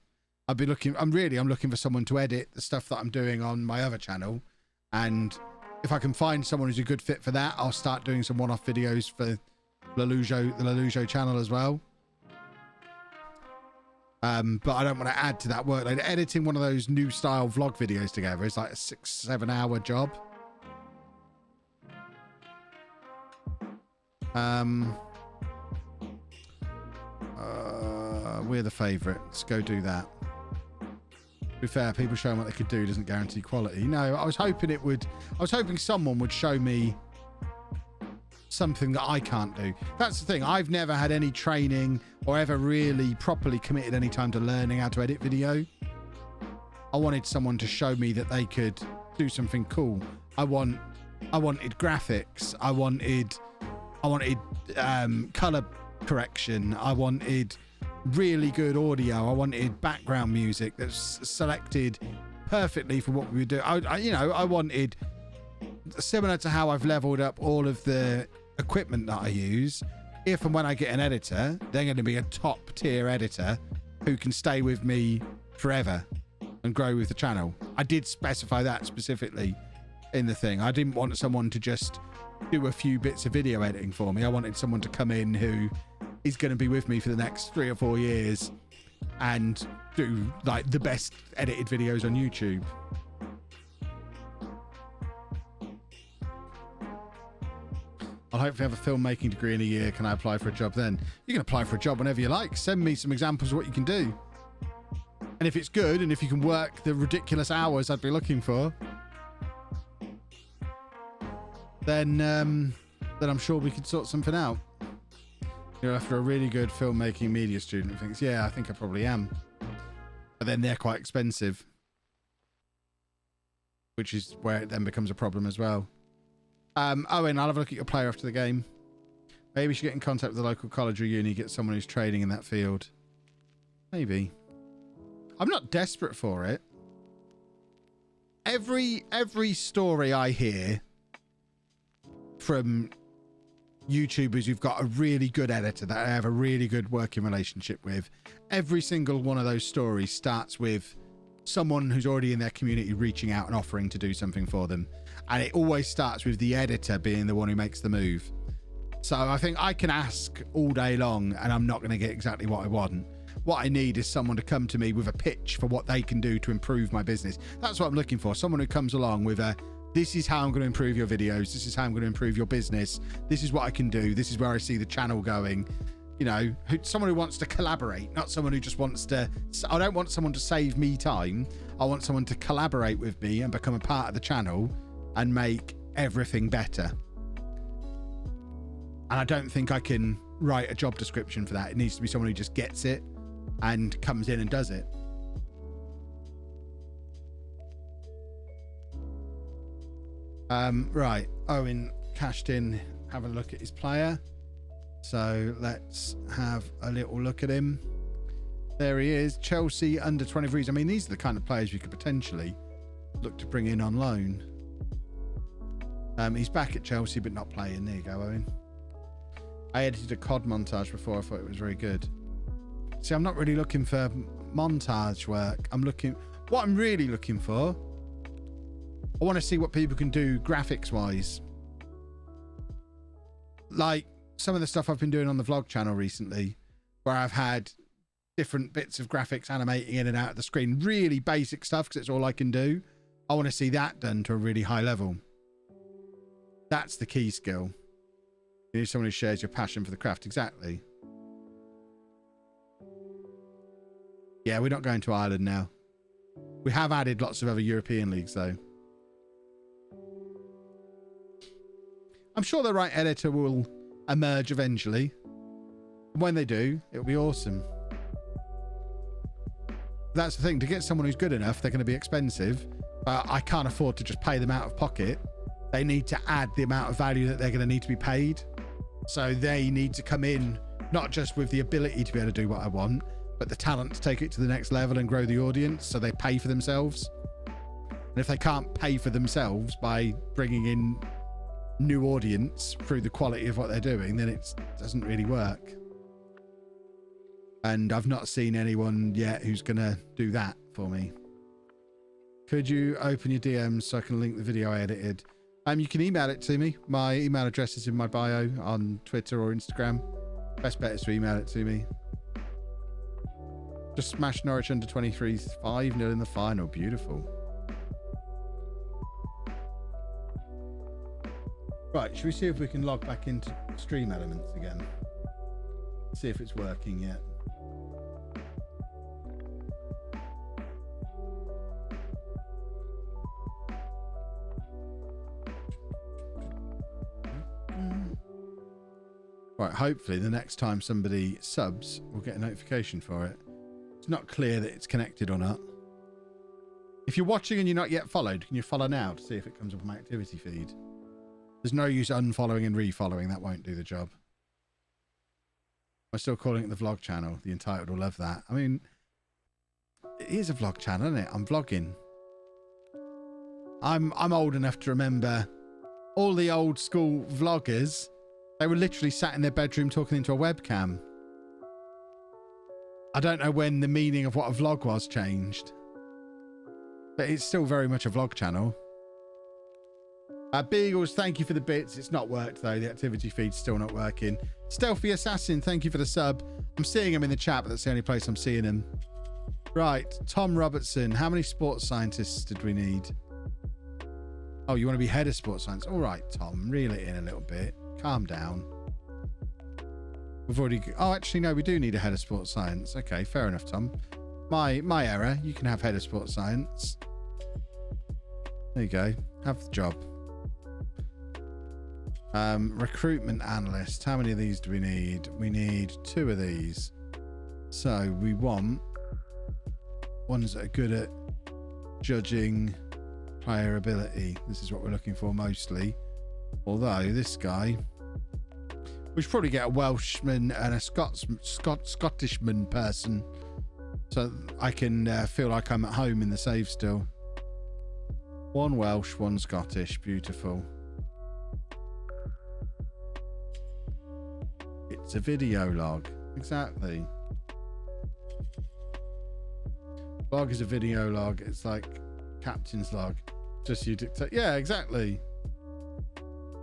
I'm looking for someone to edit the stuff that I'm doing on my other channel. And if I can find someone who's a good fit for that, I'll start doing some one-off videos for the LOLLUJO channel as well. But I don't want to add to that workload. Editing one of those new style vlog videos together is like a 6-7 hour job. We're the favourite. Let's go do that. To be fair, people showing what they could do doesn't guarantee quality. No, I was hoping someone would show me something that I can't do. That's the thing. I've never had any training or ever really properly committed any time to learning how to edit video. I wanted someone to show me that they could do something cool. I wanted graphics. I wanted color correction. I wanted really good audio. I wanted background music that's selected perfectly for what we would do. I wanted, similar to how I've leveled up all of the equipment that I use, if and when I get an editor, they're going to be a top tier editor who can stay with me forever and grow with the channel. I did specify that specifically in the thing. I didn't want someone to just do a few bits of video editing for me. I wanted someone to come in who is going to be with me for the next 3 or 4 years and do like the best edited videos on YouTube. I'll hopefully have a filmmaking degree in a year. Can I apply for a job then? You can apply for a job whenever you like. Send me some examples of what you can do. And if it's good and if you can work the ridiculous hours I'd be looking for, then I'm sure we could sort something out. You're after a really good filmmaking media student who thinks, yeah, I think I probably am. But then they're quite expensive, which is where it then becomes a problem as well. Owen, I'll have a look at your player after the game. Maybe you should get in contact with the local college or uni, get someone who's trading in that field. Maybe. I'm not desperate for it. Every story I hear from YouTubers who've got a really good editor that I have a really good working relationship with, every single one of those stories starts with someone who's already in their community reaching out and offering to do something for them. And it always starts with the editor being the one who makes the move. So I think I can ask all day long and I'm not going to get exactly what I want. What I need is someone to come to me with a pitch for what they can do to improve my business. That's what I'm looking for. Someone who comes along with a, this is how I'm going to improve your videos. This is how I'm going to improve your business. This is what I can do. This is where I see the channel going. You know, someone who wants to collaborate, not someone who just wants to, I don't want someone to save me time. I want someone to collaborate with me and become a part of the channel and make everything better. And I don't think I can write a job description for that. It needs to be someone who just gets it and comes in and does it. Right, Owen cashed in, have a look at his player. So let's have a little look at him. There he is, Chelsea under 23s. I mean, these are the kind of players we could potentially look to bring in on loan. He's back at Chelsea, but not playing. There you go, Owen. I edited a COD montage before. I thought it was very good. See, I'm not really looking for montage work. What I'm really looking for, I want to see what people can do graphics-wise. Like some of the stuff I've been doing on the vlog channel recently, where I've had different bits of graphics animating in and out of the screen. Really basic stuff, because it's all I can do. I want to see that done to a really high level. That's the key skill. You need someone who shares your passion for the craft. Exactly. Yeah, we're not going to Ireland now. We have added lots of other European leagues, though. I'm sure the right editor will emerge eventually. When they do, it'll be awesome. That's the thing. To get someone who's good enough, they're going to be expensive. But I can't afford to just pay them out of pocket. They need to add the amount of value that they're going to need to be paid. So they need to come in, not just with the ability to be able to do what I want, but the talent to take it to the next level and grow the audience so they pay for themselves. And if they can't pay for themselves by bringing in new audience through the quality of what they're doing, then it doesn't really work. And I've not seen anyone yet who's going to do that for me. Could you open your DMs so I can link the video I edited? You can email it to me. My email address is in my bio on Twitter or Instagram. Best bet is to email it to me. Just smash Norwich under 23s 5-0 in the final. Beautiful. Right, should we see if we can log back into Stream Elements again? See if it's working yet. Right, hopefully the next time somebody subs, we'll get a notification for it. It's not clear that it's connected or not. If you're watching and you're not yet followed, can you follow now to see if it comes up on my activity feed? There's no use unfollowing and refollowing. That won't do the job. I'm still calling it the vlog channel. The Untitled will love that. I mean, it is a vlog channel, isn't it? I'm vlogging. I'm old enough to remember all the old school vloggers. They were literally sat in their bedroom talking into a webcam. I don't know when the meaning of what a vlog was changed. But it's still very much a vlog channel. Beagles, thank you for the bits. It's not worked, though. The activity feed's still not working. Stealthy Assassin, thank you for the sub. I'm seeing him in the chat, but that's the only place I'm seeing him. Right, Tom Robertson. How many sports scientists did we need? Oh, you want to be head of sports science? All right, Tom, reel it in a little bit. Calm down. We've already... Oh, actually, no, we do need a head of sports science. Okay, fair enough, Tom. My error. You can have head of sports science. There you go. Have the job. Recruitment Analyst. How many of these do we need? We need 2 of these. So we want ones that are good at judging player ability. This is what we're looking for mostly. Although this guy, we should probably get a Welshman and a Scottishman person, so I can feel like I'm at home in the save still. 1 Welsh, 1 Scottish. Beautiful. It's a video log. Exactly. Log is a video log. It's like captain's log. Just you dictate. Yeah, exactly.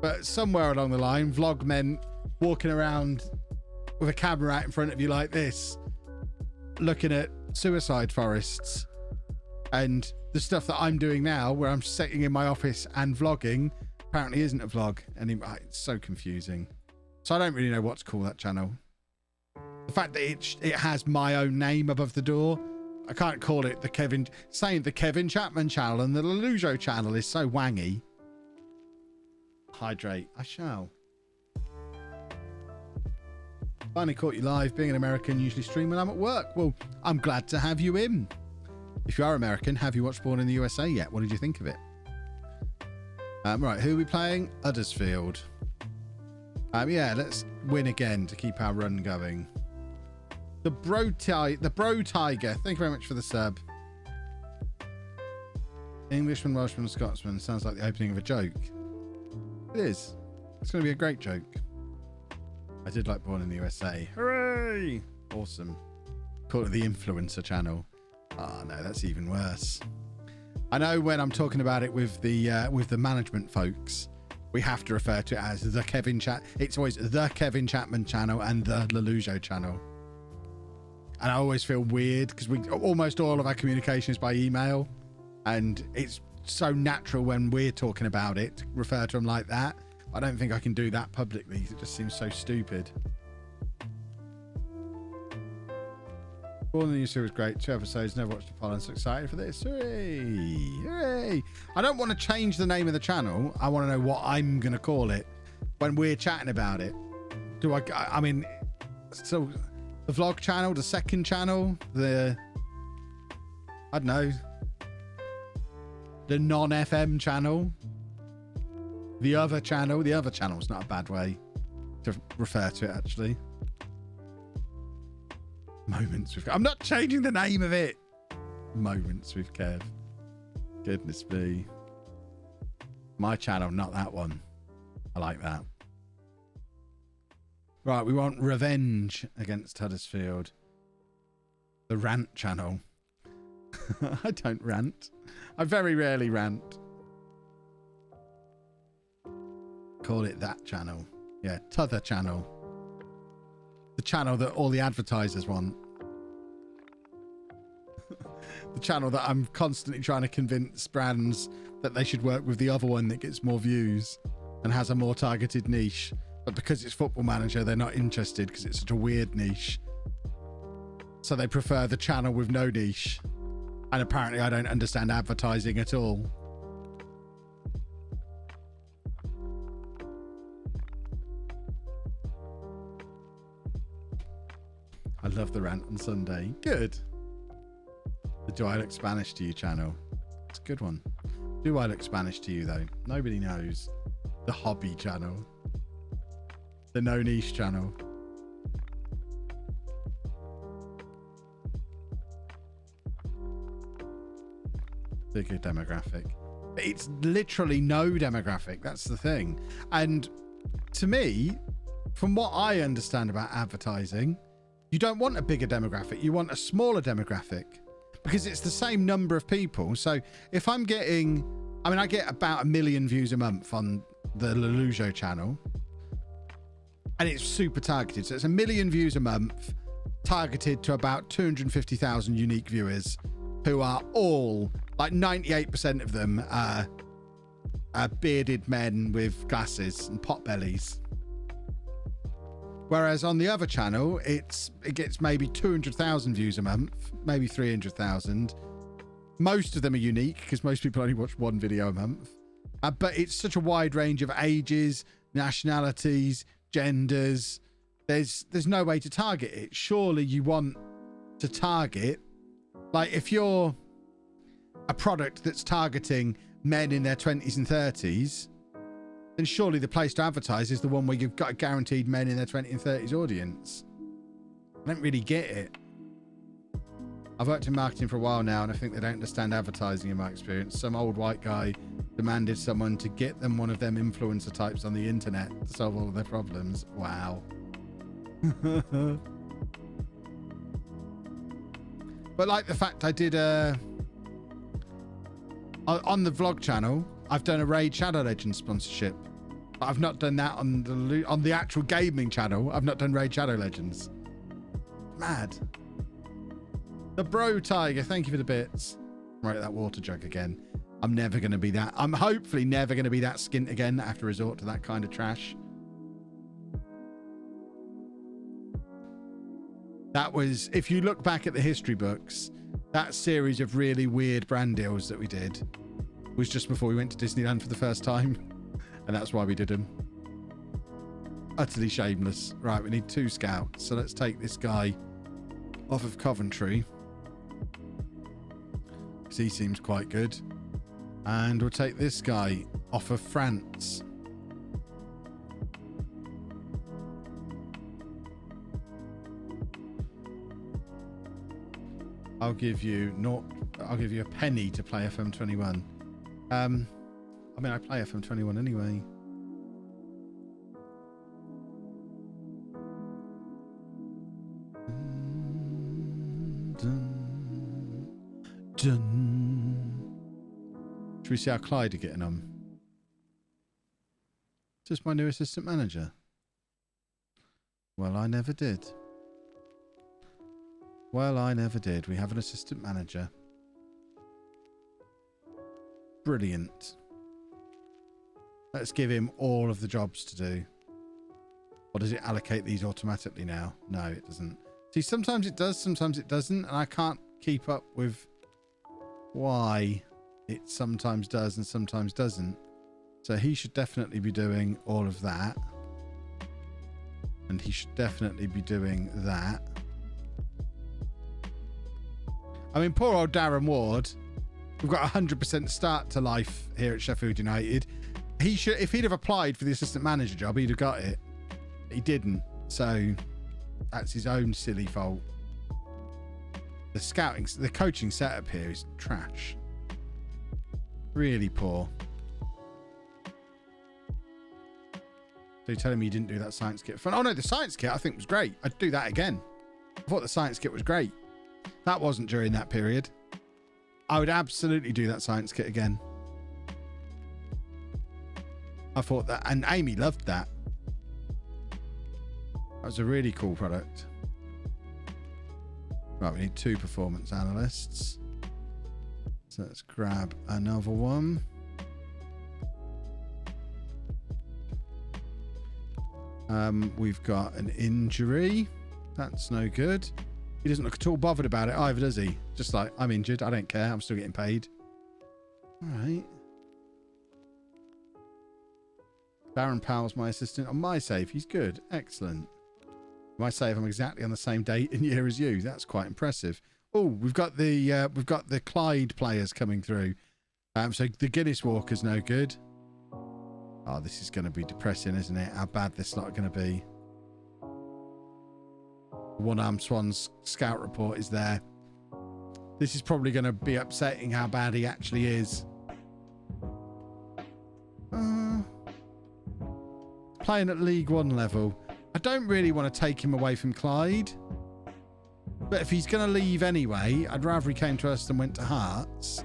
But somewhere along the line, vlog meant walking around with a camera out in front of you like this, looking at suicide forests. And the stuff that I'm doing now, where I'm sitting in my office and vlogging, apparently isn't a vlog anymore. It's so confusing. So I don't really know what to call that channel. The fact that it has my own name above the door, I can't call it the Kevin... Saying the Kevin Chapman channel and the LOLLUJO channel is so wangy. Hydrate. I shall. Finally caught you live. Being an American, usually stream when I'm at work. Well, I'm glad to have you in. If you are American, have you watched Born in the USA yet? What did you think of it? Right, who are we playing? Uddersfield. Yeah, let's win again to keep our run going. The Bro Tiger. Thank you very much for the sub. Englishman, Welshman, Scotsman. Sounds like the opening of a joke. It is. It's going to be a great joke. I did like Born in the USA. Hooray! Awesome. Call it the Influencer channel. Oh no, that's even worse. I know when I'm talking about it with the management folks, we have to refer to it as the Kevin Chat. It's always the Kevin Chapman channel and the LOLLUJO channel. And I always feel weird because almost all of our communication is by email, and it's so natural when we're talking about it to refer to them like that. I don't think I can do that publicly. It just seems so stupid. Born in the New Series was great. 2 episodes, never watched the pilot. I'm so excited for this. Hooray! Hooray! I don't want to change the name of the channel. I want to know what I'm going to call it when we're chatting about it. I mean, so the vlog channel, the second channel, I don't know, the non-FM channel, the other channel's not a bad way to refer to it, actually. Moments with... I'm not changing the name of it. Moments with Kev. Goodness me. My channel, not that one. I like that. Right, we want revenge against Huddersfield. The rant channel. I don't rant. I very rarely rant. Call it that channel. Yeah, t'other channel. The channel that all the advertisers want. The channel that I'm constantly trying to convince brands that they should work with the other one that gets more views and has a more targeted niche. But because it's Football Manager, they're not interested because it's such a weird niche. So they prefer the channel with no niche. And apparently I don't understand advertising at all. I love the rant on Sunday. Good. The Do I Look Spanish to You channel. It's a good one. Do I Look Spanish to You, though? Nobody knows. The hobby channel. The no niche channel. Bigger demographic. It's literally no demographic. That's the thing. And to me, from what I understand about advertising, you don't want a bigger demographic. You want a smaller demographic because it's the same number of people. So if I'm getting, I mean, I get about 1 million views a month on the LOLLUJO channel and it's super targeted. So it's 1 million views a month targeted to about 250,000 unique viewers who are all, like 98% of them are bearded men with glasses and pot bellies. Whereas on the other channel, it gets maybe 200,000 views a month, maybe 300,000. Most of them are unique because most people only watch one video a month. But it's such a wide range of ages, nationalities, genders. There's no way to target it. Surely you want to target, like if you're a product that's targeting men in their 20s and 30s, then surely the place to advertise is the one where you've got a guaranteed men in their 20s and 30s audience. I don't really get it. I've worked in marketing for a while now, and I think they don't understand advertising in my experience. Some old white guy demanded someone to get them one of them influencer types on the internet to solve all of their problems. Wow. But like the fact I did on the vlog channel, I've done a Raid Shadow Legends sponsorship. But I've not done that on the actual gaming channel. I've not done Raid Shadow Legends. Mad. The Bro Tiger, thank you for the bits. Right, that water jug again. I'm never going to be that. I'm hopefully never going to be that skint again that I have to resort to that kind of trash. That was, if you look back at the history books, that series of really weird brand deals that we did was just before we went to Disneyland for the first time. And that's why we did them. Utterly shameless. Right, we need 2 scouts. So let's take this guy off of Coventry, because he seems quite good. And we'll take this guy off of France. I'll give you a penny to play FM21. I mean, I play FM21 anyway. Should we see how Clyde are getting on? Just my new assistant manager. Well, I never did. Well, I never did. We have an assistant manager. Brilliant. Let's give him all of the jobs to do. Or does it allocate these automatically now? No, it doesn't. See, sometimes it does, sometimes it doesn't, and I can't keep up with why it sometimes does and sometimes doesn't. So he should definitely be doing all of that. And he should definitely be doing that. I mean, poor old Darren Ward. We've got 100% start to life here at Sheffield United. He should, if he'd have applied for the assistant manager job, he'd have got it. He didn't. So that's his own silly fault. The coaching setup here is trash. Really poor. So you're telling me you didn't do that science kit? Oh no, the science kit I think was great. I'd do that again. I thought the science kit was great. That wasn't during that period. I would absolutely do that science kit again. I thought that, and Amy loved that. That was a really cool product. Right, we need 2 performance analysts. So let's grab another one. We've got an injury. That's no good. He doesn't look at all bothered about it either, does he? Just like, I'm injured. I don't care. I'm still getting paid. All right. Darren Powell's my assistant on my save. He's good. Excellent. My save, I'm exactly on the same date and year as you. That's quite impressive. Oh, we've got the CLYDE players coming through. So the Guinness Walker's no good. Oh, this is going to be depressing, isn't it? How bad this lot are going to be. One Arm Swan's scout report is there. This is probably going to be upsetting how bad he actually is. Playing at League One level. I don't really want to take him away from CLYDE. But if he's going to leave anyway, I'd rather he came to us than went to Hearts.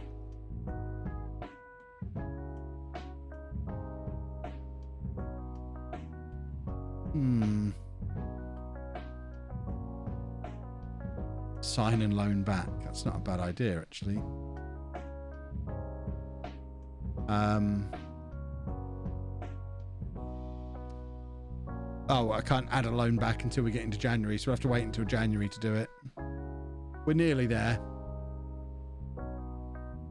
Sign and loan back. That's not a bad idea, actually. Oh, I can't add a loan back until we get into January, so we'll have to wait until January to do it. We're nearly there.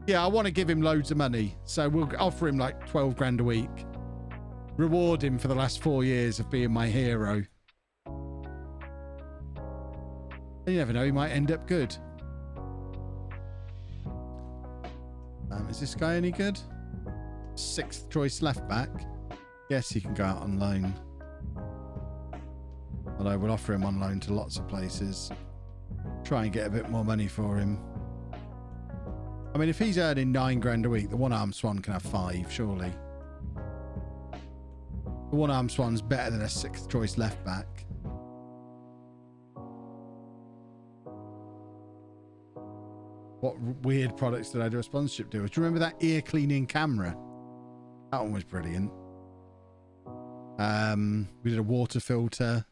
Yeah, I want to give him loads of money, so we'll offer him like 12 grand a week. Reward him for the last 4 years of being my hero. You never know, he might end up good. Is this guy any good? 6th choice left back. Yes, he can go out on loan. Although we'll offer him on loan to lots of places. Try and get a bit more money for him. I mean, if he's earning 9 grand a week, the One Arm Swan can have 5, surely. The One Arm Swan's better than a 6th choice left back. What weird products did I do a sponsorship deal with? Do you remember that ear cleaning camera? That one was brilliant. We did a water filter.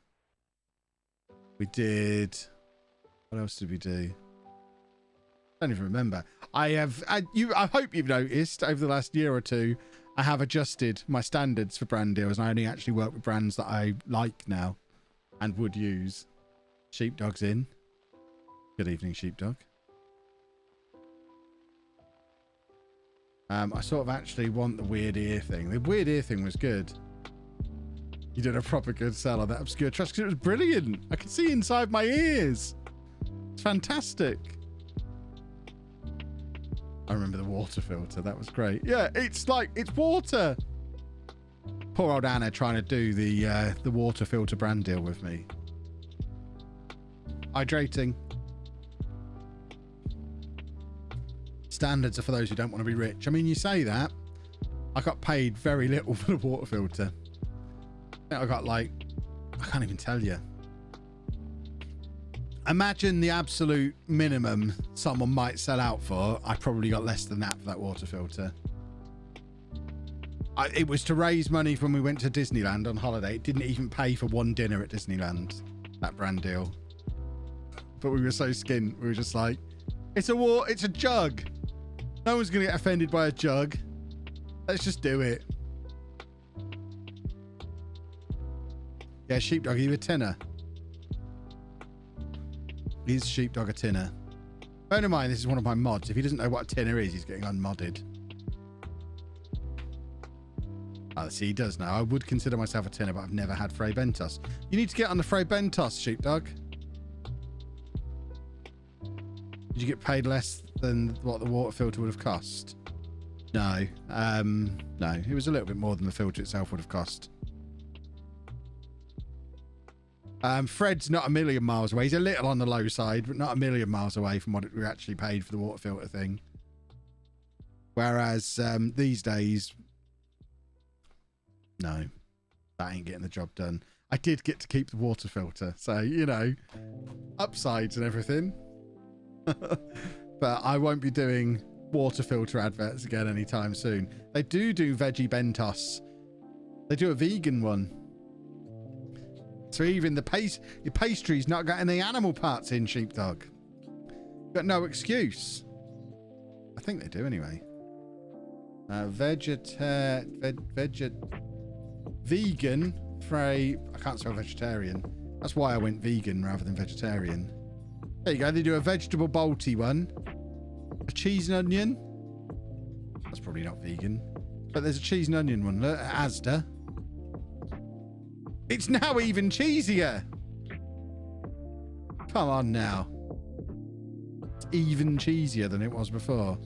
We did... What else did we do? I don't even remember. I hope you've noticed over the last year or two, I have adjusted my standards for brand deals, and I only actually work with brands that I like now and would use. Sheepdog's in. Good evening, Sheepdog. I sort of actually want the weird ear thing. The weird ear thing was good. You did a proper good sell on that obscure trust because it was brilliant. I could see inside my ears. It's fantastic. I remember the water filter. That was great. Yeah, it's like, it's water. Poor old Anna trying to do the water filter brand deal with me. Hydrating. Standards are for those who don't want to be rich. I mean, you say that. I got paid very little for the water filter. I got like, I can't even tell you. Imagine the absolute minimum someone might sell out for. I probably got less than that for that water filter. It was to raise money when we went to Disneyland on holiday. It didn't even pay for one dinner at Disneyland, that brand deal. But we were so skint. We were just like, it's a jug. No one's going to get offended by a jug. Let's just do it. Yeah, Sheepdog, are you a tenner? Is Sheepdog a tinner? Bear in mind, this is one of my mods. If he doesn't know what a tinner is, he's getting unmodded. Oh, see, he does now. I would consider myself a tinner, but I've never had Frey Bentos. You need to get on the Frey Bentos, Sheepdog. Did you get paid less than what the water filter would have cost? No. No, it was a little bit more than the filter itself would have cost. Fred's not a million miles away. He's a little on the low side, but not a million miles away from what we actually paid for the water filter thing. Whereas these days, no, that ain't getting the job done. I did get to keep the water filter, so, you know, upsides and everything. But I won't be doing water filter adverts again anytime soon. They do veggie bentos. They do a vegan one. So even your pastry's not got any animal parts in, Sheepdog. Got no excuse. I think they do anyway. Vegan, Frey. I can't spell vegetarian. That's why I went vegan rather than vegetarian. There you go. They do a vegetable bolty one. A cheese and onion. That's probably not vegan. But there's a cheese and onion one. Look, Asda. It's now even cheesier. Come on now. It's even cheesier than it was before.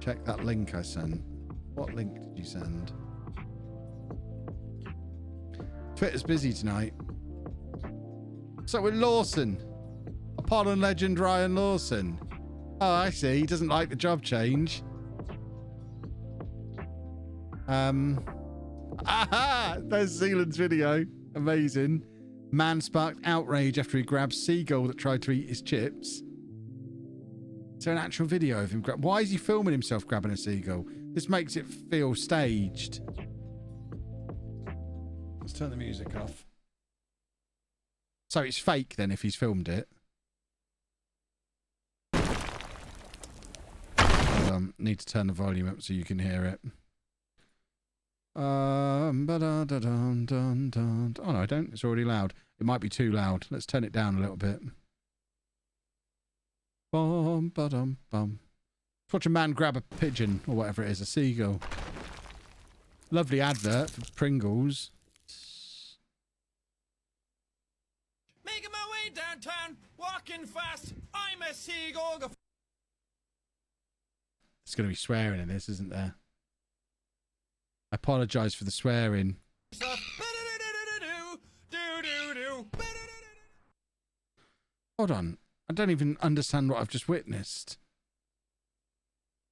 Check that link I sent. What link did you send? Twitter's busy tonight. So with Lawson. Apollo legend Ryan Lawson. Oh, I see. He doesn't like the job change. Aha! There's Zealand's video. Amazing. Man sparked outrage after he grabbed seagull that tried to eat his chips. Is there an actual video of him? Why is he filming himself grabbing a seagull? This makes it feel staged. Let's turn the music off. So it's fake then if he's filmed it. Need to turn the volume up so you can hear it. Oh no, I don't. It's already loud. It might be too loud. Let's turn it down a little bit. Watch a man grab a pigeon or whatever it is, a seagull. Lovely advert for Pringles. Making my way downtown, walking fast. I'm a seagull. There's going to be swearing in this, isn't there? I apologise for the swearing. Hold on. I don't even understand what I've just witnessed.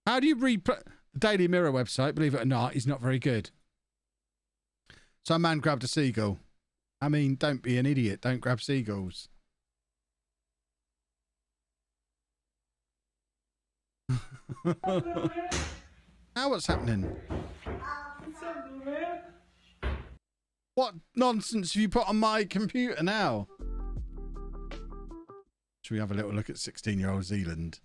How do you read... The Daily Mirror website, believe it or not, is not very good. So a man grabbed a seagull. I mean, don't be an idiot. Don't grab seagulls. Now what's happening? What nonsense have you put on my computer now? Should we have a little look at 16-year-old Zealand?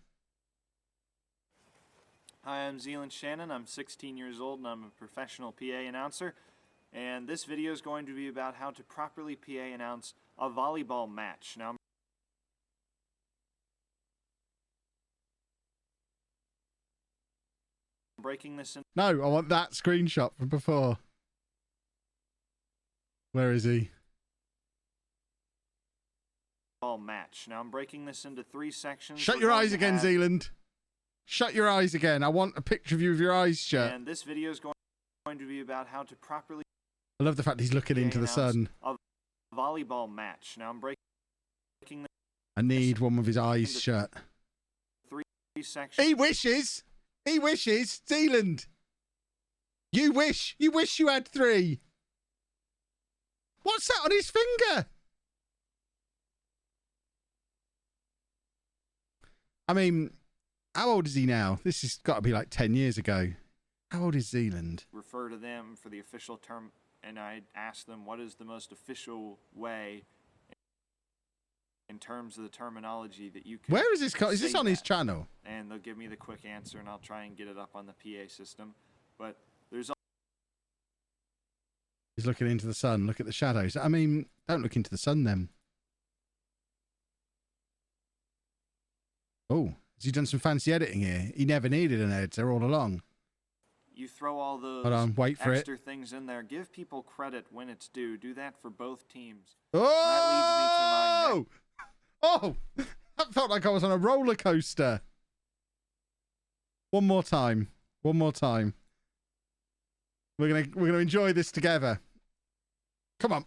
Hi, I'm Zealand Shannon. I'm 16 years old and I'm a professional PA announcer. And this video is going to be about how to properly PA announce a volleyball match. Now, I'm breaking this in. No, I want that screenshot from before. Where is he? Match. Now, I'm breaking this into 3 sections. Shut your eyes again, Zealand. Shut your eyes again. I want a picture of you with your eyes shut. And this video is going to be about how to properly... I love the fact he's looking into the sun. A volleyball match. Now, I'm breaking this. I need one with his eyes shut. 3 sections. He wishes. He wishes. Zealand. You wish. You wish you had 3. What's that on his finger? I mean, how old is he now? This has got to be like 10 years ago. How old is Zealand? Refer to them for the official term, and I asked them what is the most official way in terms of the terminology that you can. Where is this? Is this on his channel? And they'll give me the quick answer, and I'll try and get it up on the PA system. But there's. He's looking into the sun. Look at the shadows. I mean, don't look into the sun then. Oh, has he done some fancy editing here? He never needed an editor all along. You throw all those Hold on, wait for extra it. things in there. Give people credit when it's due. Do that for both teams. Oh! That leads me to Oh! That felt like I was on a roller coaster. One more time. One more time. We're gonna enjoy this together. Come on.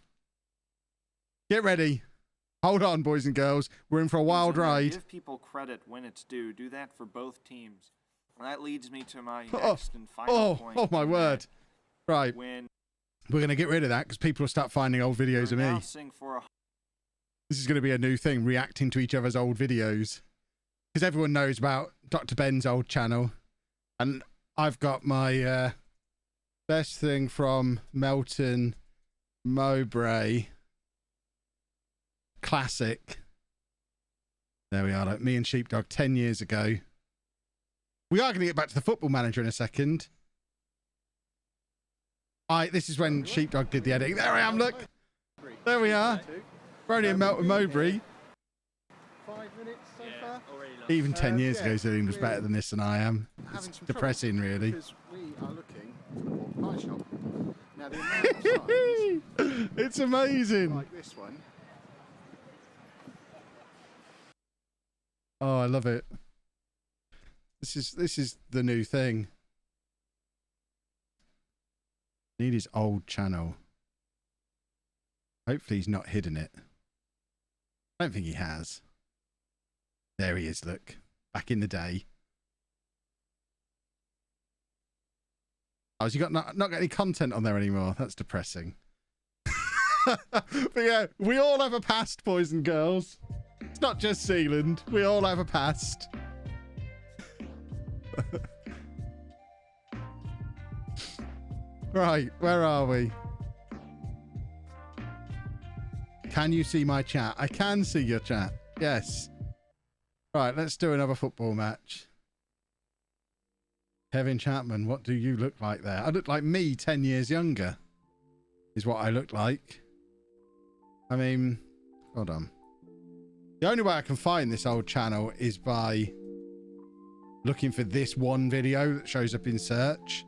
Get ready. Hold on, boys and girls. We're in for a wild ride. Give people credit when it's due. Do that for both teams. That leads me to my next and final point. Oh my word. Right. When we're going to get rid of that because people will start finding old videos of me. This is going to be a new thing, reacting to each other's old videos. Because everyone knows about Dr. Ben's old channel. And I've got my best thing from Melton Mowbray classic. There we are, like me and Sheepdog 10 years ago. We are going to get back to the Football Manager in a second. This is when Sheepdog did the editing. There I am, look. There we are. We're only in Melton Mowbray. 5 minutes so far. Even 10 years ago, Celine was better than this than I am. It's depressing, really. Because we are looking for a pie shop. Now, the amount of signs, it's amazing. like this one. Oh, I love it. This is the new thing. Need his old channel. Hopefully he's not hidden it. I don't think he has. There he is, look. Back in the day. Oh, has he got not got any content on there anymore? That's depressing. But yeah, we all have a past, boys and girls. It's not just Sealand. We all have a past. Right, where are we? Can you see my chat? I can see your chat. Yes. Right, let's do another football match. Kevin Chapman, what do you look like there? I look like me 10 years younger, is what I look like. I mean, hold on. The only way I can find this old channel is by looking for this one video that shows up in search.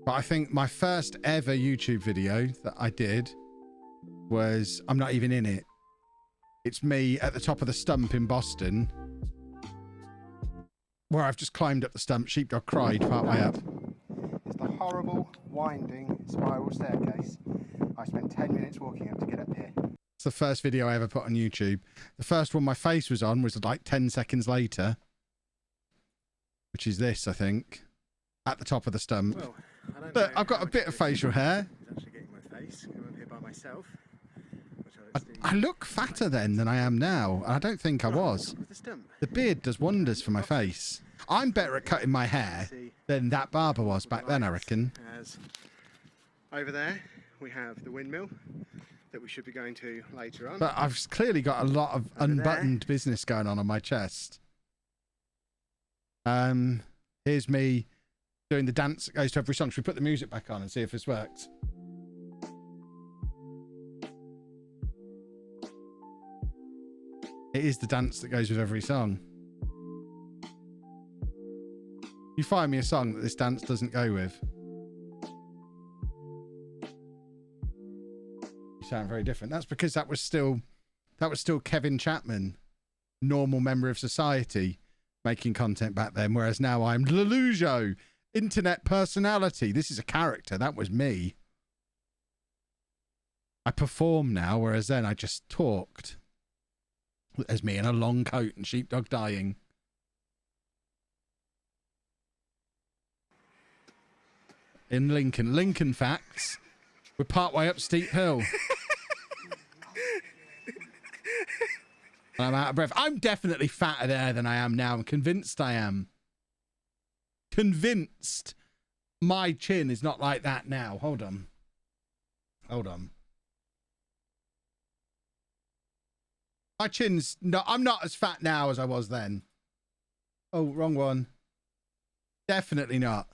But I think my first ever YouTube video that I did was, I'm not even in it. It's me at the top of the stump in Boston, where I've just climbed up the stump. Sheepdog cried part way up. It's the horrible, winding spiral staircase. I spent 10 minutes walking up to get up here. It's the first video I ever put on YouTube. The first one my face was on was like 10 seconds later, which is this, I think, at the top of the stump. Well, Look, I've got a bit of facial hair. Actually getting my face. I'm up here by myself. I look fatter then than I am now. I don't think I was. The beard does wonders for my face. I'm better at cutting my hair than that barber was back then, I reckon. As over there, we have the windmill that we should be going to later on. But I've clearly got a lot of unbuttoned business going on my chest. Here's me doing the dance that goes to every song. Should we put the music back on and see if this works? It is the dance that goes with every song. You find me a song that this dance doesn't go with. You sound very different. That's because that was still Kevin Chapman, normal member of society, making content back then, whereas now I'm LOLLUJO, internet personality. This is a character. That was me. I perform now, whereas then I just talked. There's me in a long coat and Sheepdog dying. In Lincoln facts, we're partway up Steep Hill. I'm out of breath. I'm definitely fatter there than I am now. I'm convinced I am. Convinced my chin is not like that now. Hold on. Hold on. My chin's not, I'm not as fat now as I was then. Oh, wrong one. Definitely not.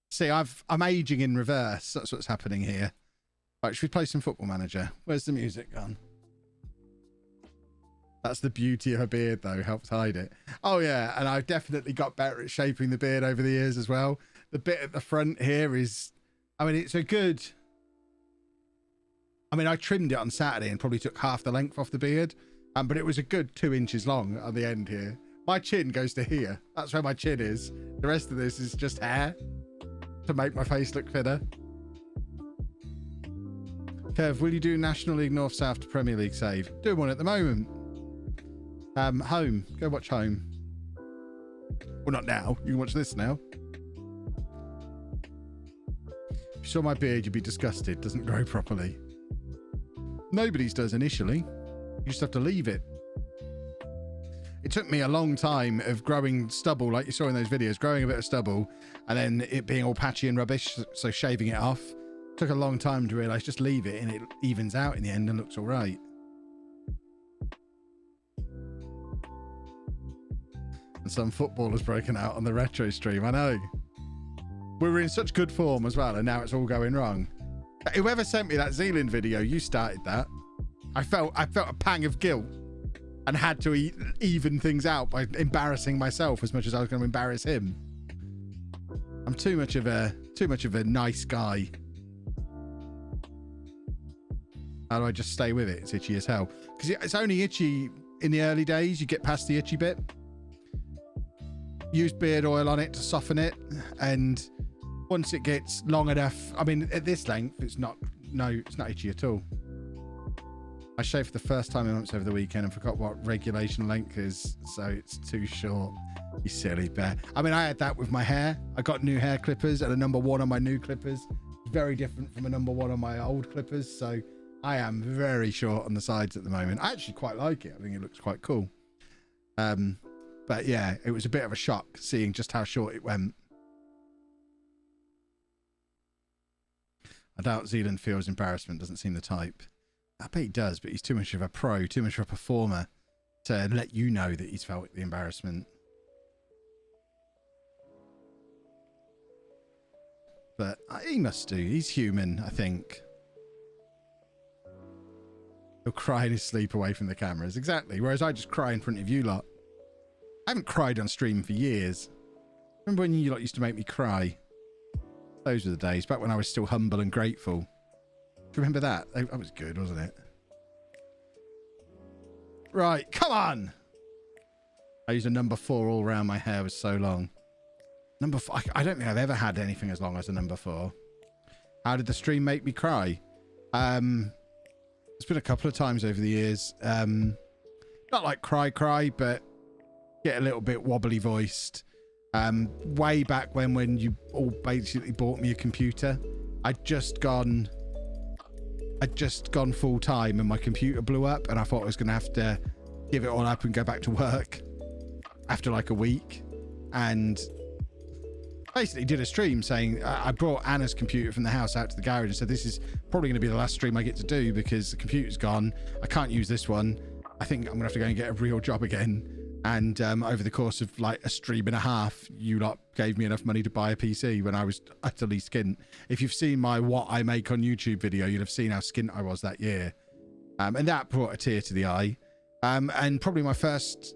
See, I'm aging in reverse. That's what's happening here. Right, should we play some Football Manager? Where's the music gone? That's the beauty of a beard, though. Helps hide it. Oh, yeah. And I've definitely got better at shaping the beard over the years as well. The bit at the front here is... I mean, it's a good... I mean, I trimmed it on Saturday and probably took half the length off the beard. But it was a good 2 inches long on the end here. My chin goes to here. That's where my chin is. The rest of this is just hair to make my face look thinner. Kev, will you do National League North-South to Premier League save? Doing one at the moment. Home. Go watch Home. Well, not now. You can watch this now. If you saw my beard, you'd be disgusted. Doesn't grow properly. Nobody's does initially. You just have to leave it. It took me a long time of growing stubble, like you saw in those videos, growing a bit of stubble, and then it being all patchy and rubbish, so shaving it off. Took a long time to realise just leave it and it evens out in the end and looks all right. And some footballers broken out on the retro stream, I know. We were in such good form as well, and now it's all going wrong. Whoever sent me that Zealand video, you started that. I felt a pang of guilt and had to even things out by embarrassing myself as much as I was going to embarrass him. I'm too much of a nice guy. How do I just stay with it? It's itchy as hell. Because it's only itchy in the early days. You get past the itchy bit. Use beard oil on it to soften it. And once it gets long enough, I mean, at this length, it's not itchy at all. I shaved for the first time in months over the weekend and forgot what regulation length is, so it's too short. You silly bear. I mean, I had that with my hair. I got new hair clippers and a number 1 on my new clippers. Very different from a number 1 on my old clippers, so I am very short on the sides at the moment. I actually quite like it. I think it looks quite cool. But yeah, it was a bit of a shock seeing just how short it went. I doubt Zealand feels embarrassment, doesn't seem the type. I bet he does, but he's too much of a pro, too much of a performer to let you know that he's felt the embarrassment. But he must do. He's human, I think. He'll cry in his sleep away from the cameras. Exactly. Whereas I just cry in front of you lot. I haven't cried on stream for years. Remember when you lot used to make me cry? Those were the days, back when I was still humble and grateful. Do you remember that? That was good, wasn't it? Right, come on! I used a number 4 all around my hair. Was so long. Number 4, I don't think I've ever had anything as long as a number 4. How did the stream make me cry? It's been a couple of times over the years. Not like cry, but get a little bit wobbly voiced. Way back when you all basically bought me a computer, I'd just gone full time and my computer blew up and I thought I was going to have to give it all up and go back to work after like a week, and basically did a stream saying I brought Anna's computer from the house out to the garage and said this is probably going to be the last stream I get to do because the computer's gone. I can't use this one. I think I'm going to have to go and get a real job again. And over the course of like a stream and a half, you lot gave me enough money to buy a PC when I was utterly skint. If you've seen my What I Make on YouTube video, you'll have seen how skint I was that year. And that brought a tear to the eye. And probably my first,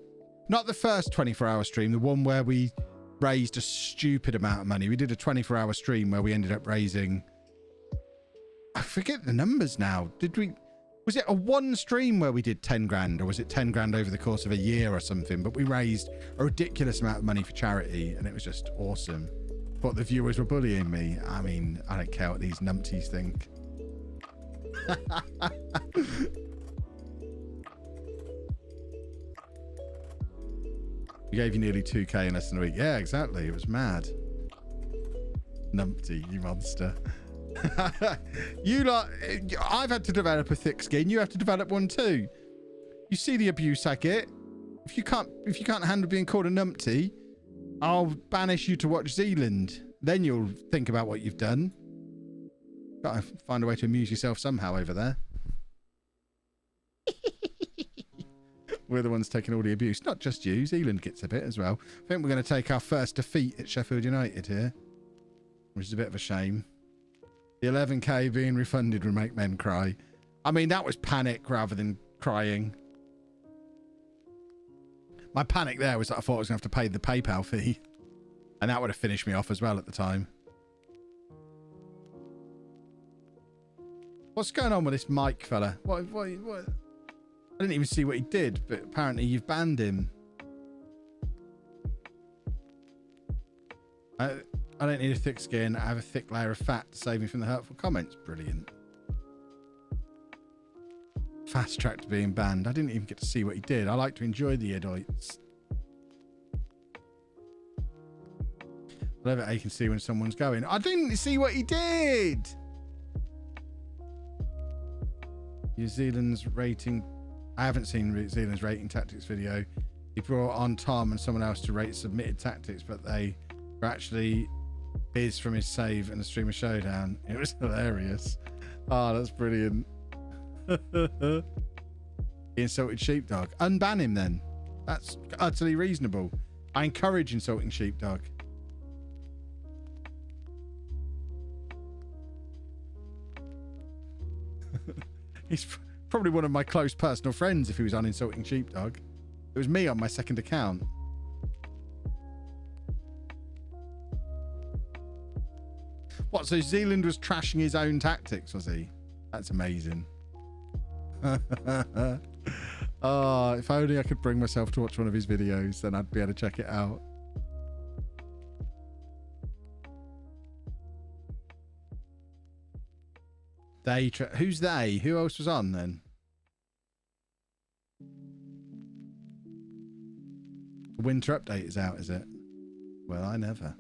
not the first 24-hour stream, the one where we raised a stupid amount of money. We did a 24-hour stream where we ended up raising, I forget the numbers now. Was it a one stream where we did 10 grand, or was it 10 grand over the course of a year or something? But we raised a ridiculous amount of money for charity and it was just awesome. But the viewers were bullying me. I mean, I don't care what these numpties think. We gave you nearly 2k in less than a week. Yeah, exactly. It was mad. Numpty, you monster. You lot, I've had to develop a thick skin. You have to develop one too. You see the abuse I get. If you can't handle being called a numpty, I'll banish you to watch Zealand. Then you'll think about what you've done. Gotta find a way to amuse yourself somehow over there. We're the ones taking all the abuse. Not just you. Zealand gets a bit as well. I think we're going to take our first defeat at Sheffield United here, which is a bit of a shame. The 11k being refunded will make men cry. I mean, that was panic rather than crying. My panic there was that I thought I was going to have to pay the PayPal fee. And that would have finished me off as well at the time. What's going on with this Mike fella? What? I didn't even see what he did, but apparently you've banned him. I don't need a thick skin. I have a thick layer of fat to save me from the hurtful comments. Brilliant. Fast track to being banned. I didn't even get to see what he did. I like to enjoy the edits. Whatever you can see when someone's going. I didn't see what he did. New Zealand's rating. I haven't seen New Zealand's rating tactics video. He brought on Tom and someone else to rate submitted tactics, but they were actually biz from his save and the streamer showdown. It was hilarious. Oh, that's brilliant. He insulted Sheepdog. Unban him then. That's utterly reasonable. I encourage insulting Sheepdog. He's probably one of my close personal friends if he was on insulting Sheepdog. It was me on my second account. What, so Zealand was trashing his own tactics, was he? That's amazing. Oh, if only I could bring myself to watch one of his videos, then I'd be able to check it out. Who's they? Who else was on then? The winter update is out, is it? Well, I never.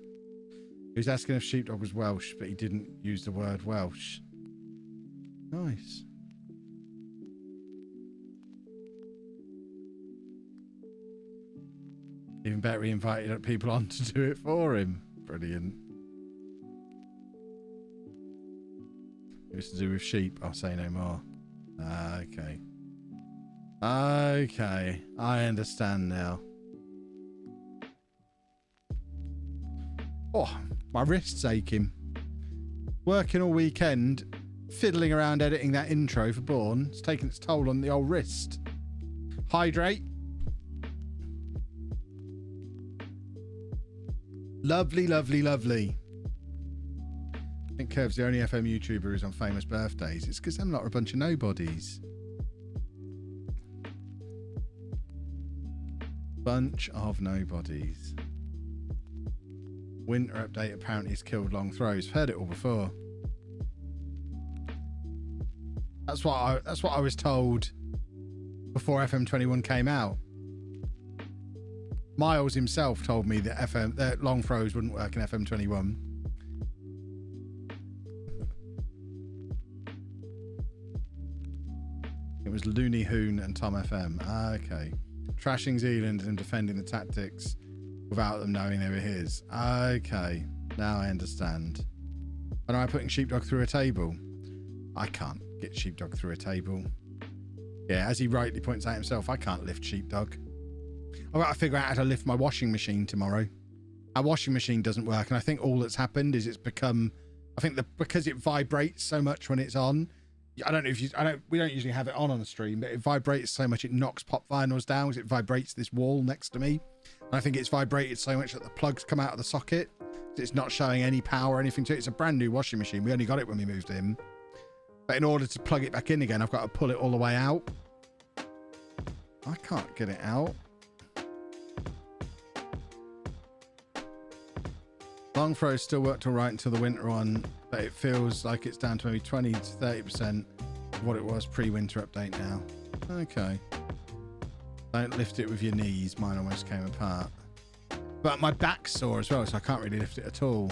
He was asking if Sheepdog was Welsh, but he didn't use the word Welsh. Nice. Even better, he invited people on to do it for him. Brilliant. It was to do with sheep. I'll say no more. Okay. Okay. I understand now. Oh, my wrist's aching. Working all weekend, fiddling around editing that intro for Bourne. It's taking its toll on the old wrist. Hydrate. Lovely, lovely, lovely. I think Curve's the only FM YouTuber who's on famous birthdays. It's because I'm not a bunch of nobodies. Bunch of nobodies. Winter update apparently has killed long throws. Heard it all before. That's what I was told before FM21 came out. Miles himself told me that long throws wouldn't work in FM21. It was Looney Hoon and Tom FM. Okay. Trashing Zealand and defending the tactics without them knowing they were his. Okay. Now I understand. And am I putting Sheepdog through a table? I can't get Sheepdog through a table. Yeah, as he rightly points out himself, I can't lift Sheepdog. I've got to figure out how to lift my washing machine tomorrow. Our washing machine doesn't work, and I think all that's happened is it's become... I think because it vibrates so much when it's on... I don't know if you... we don't usually have it on the stream, but it vibrates so much it knocks pop vinyls down because it vibrates this wall next to me. And I think it's vibrated so much that the plugs come out of the socket. It's not showing any power or anything to it. It's a brand new washing machine. We only got it when we moved in. But in order to plug it back in again, I've got to pull it all the way out. I can't get it out. Long throws still worked all right until the winter one, but it feels like it's down to maybe 20 to 30% of what it was pre-winter update now. Okay. Don't lift it with your knees. Mine almost came apart. But my back's sore as well, so I can't really lift it at all.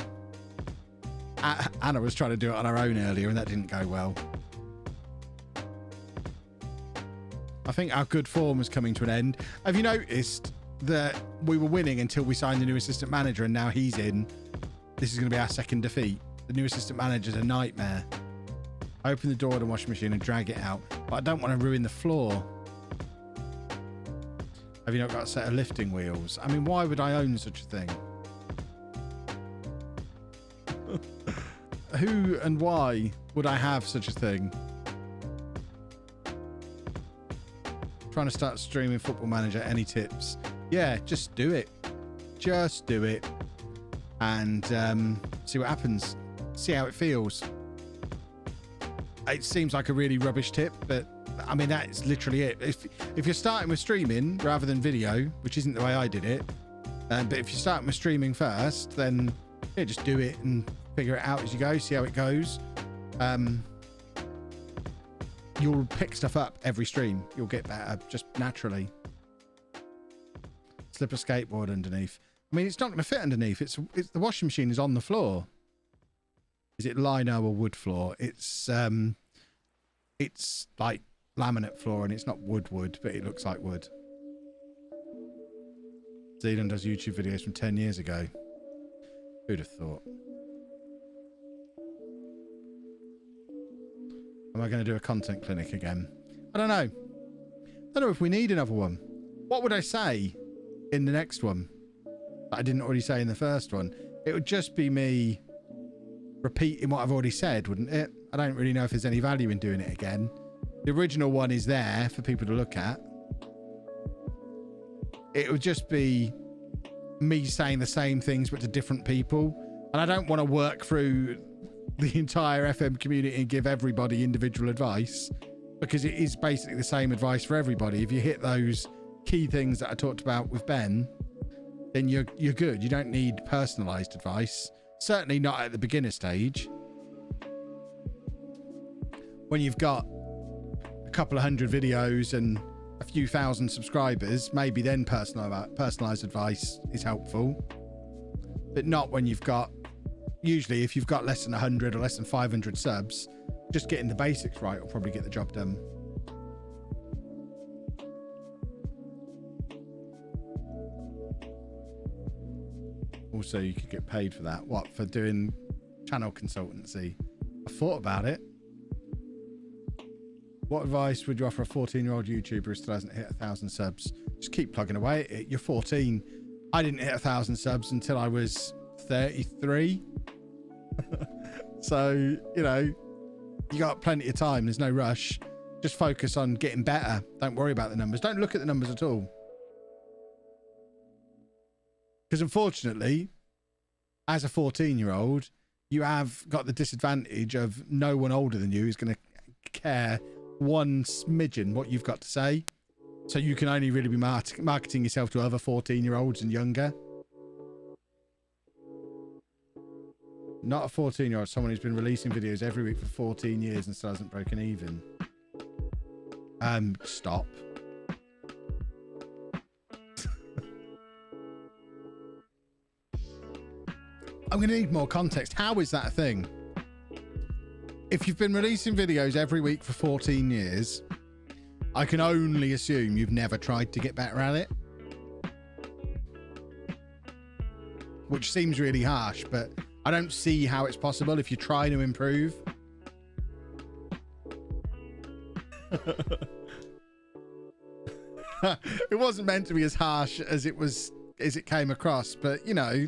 Anna was trying to do it on her own earlier, and that didn't go well. I think our good form was coming to an end. Have you noticed that we were winning until we signed the new assistant manager, and now he's in? This is going to be our second defeat. The new assistant manager's a nightmare. I open the door of the washing machine and drag it out, but I don't want to ruin the floor. Have you not got a set of lifting wheels? I mean, why would I own such a thing? Who and why would I have such a thing? Trying to start streaming Football Manager. Any tips? yeah, just do it. Just do it. And see what happens. See how it feels. It seems like a really rubbish tip, but I mean, that's literally it. If you're starting with streaming rather than video, which isn't the way I did it, but if you're starting with streaming first, then yeah, just do it and figure it out as you go, see how it goes. You'll pick stuff up every stream. You'll get better just naturally. Slip a skateboard underneath. I mean, it's not going to fit underneath. It's the washing machine is on the floor. Is it lino or wood floor? It's like laminate floor, and it's not wood, but it looks like wood. Zealand does YouTube videos from 10 years ago. Who'd have thought? Am I going to do a content clinic again? I don't know. I don't know if we need another one. What would I say in the next one that I didn't already say in the first one? It would just be me repeating what I've already said, wouldn't it? I don't really know if there's any value in doing it again. The original one is there for people to look at. It would just be me saying the same things but to different people. And I don't want to work through the entire FM community and give everybody individual advice, because it is basically the same advice for everybody. If you hit those key things that I talked about with Ben, then you're good. You don't need personalized advice. Certainly not at the beginner stage. When you've got a couple of hundred videos and a few thousand subscribers, maybe then personalized advice is helpful. But not when you've got, usually if you've got less than 100 or less than 500 subs, just getting the basics right will probably get the job done. Also, you could get paid for that. What, for doing channel consultancy? I thought about it. What advice would you offer a 14-year-old YouTuber who still hasn't hit 1,000 subs? Just keep plugging away at it. You're 14. I didn't hit 1,000 subs until I was 33. So, you know, you got plenty of time. There's no rush. Just focus on getting better. Don't worry about the numbers. Don't look at the numbers at all. Because unfortunately, as a 14-year-old, you have got the disadvantage of no one older than you is going to care one smidgen what you've got to say. So you can only really be marketing yourself to other 14-year-olds and younger. Not a 14-year-old, someone who's been releasing videos every week for 14 years and still hasn't broken even. Stop. I'm going to need more context. How is that a thing? If you've been releasing videos every week for 14 years, I can only assume you've never tried to get better at it. Which seems really harsh, but I don't see how it's possible if you're trying to improve. It wasn't meant to be as harsh as it came across, but you know,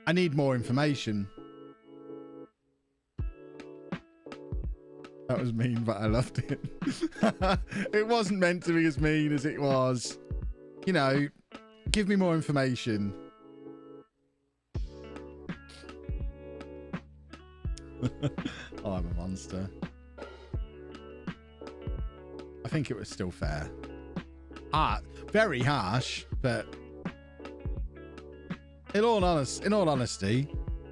I need more information. That was mean, but I loved it. It wasn't meant to be as mean as it was. You know, give me more information. Oh, I'm a monster. I think it was still fair. Very harsh, but in all honesty,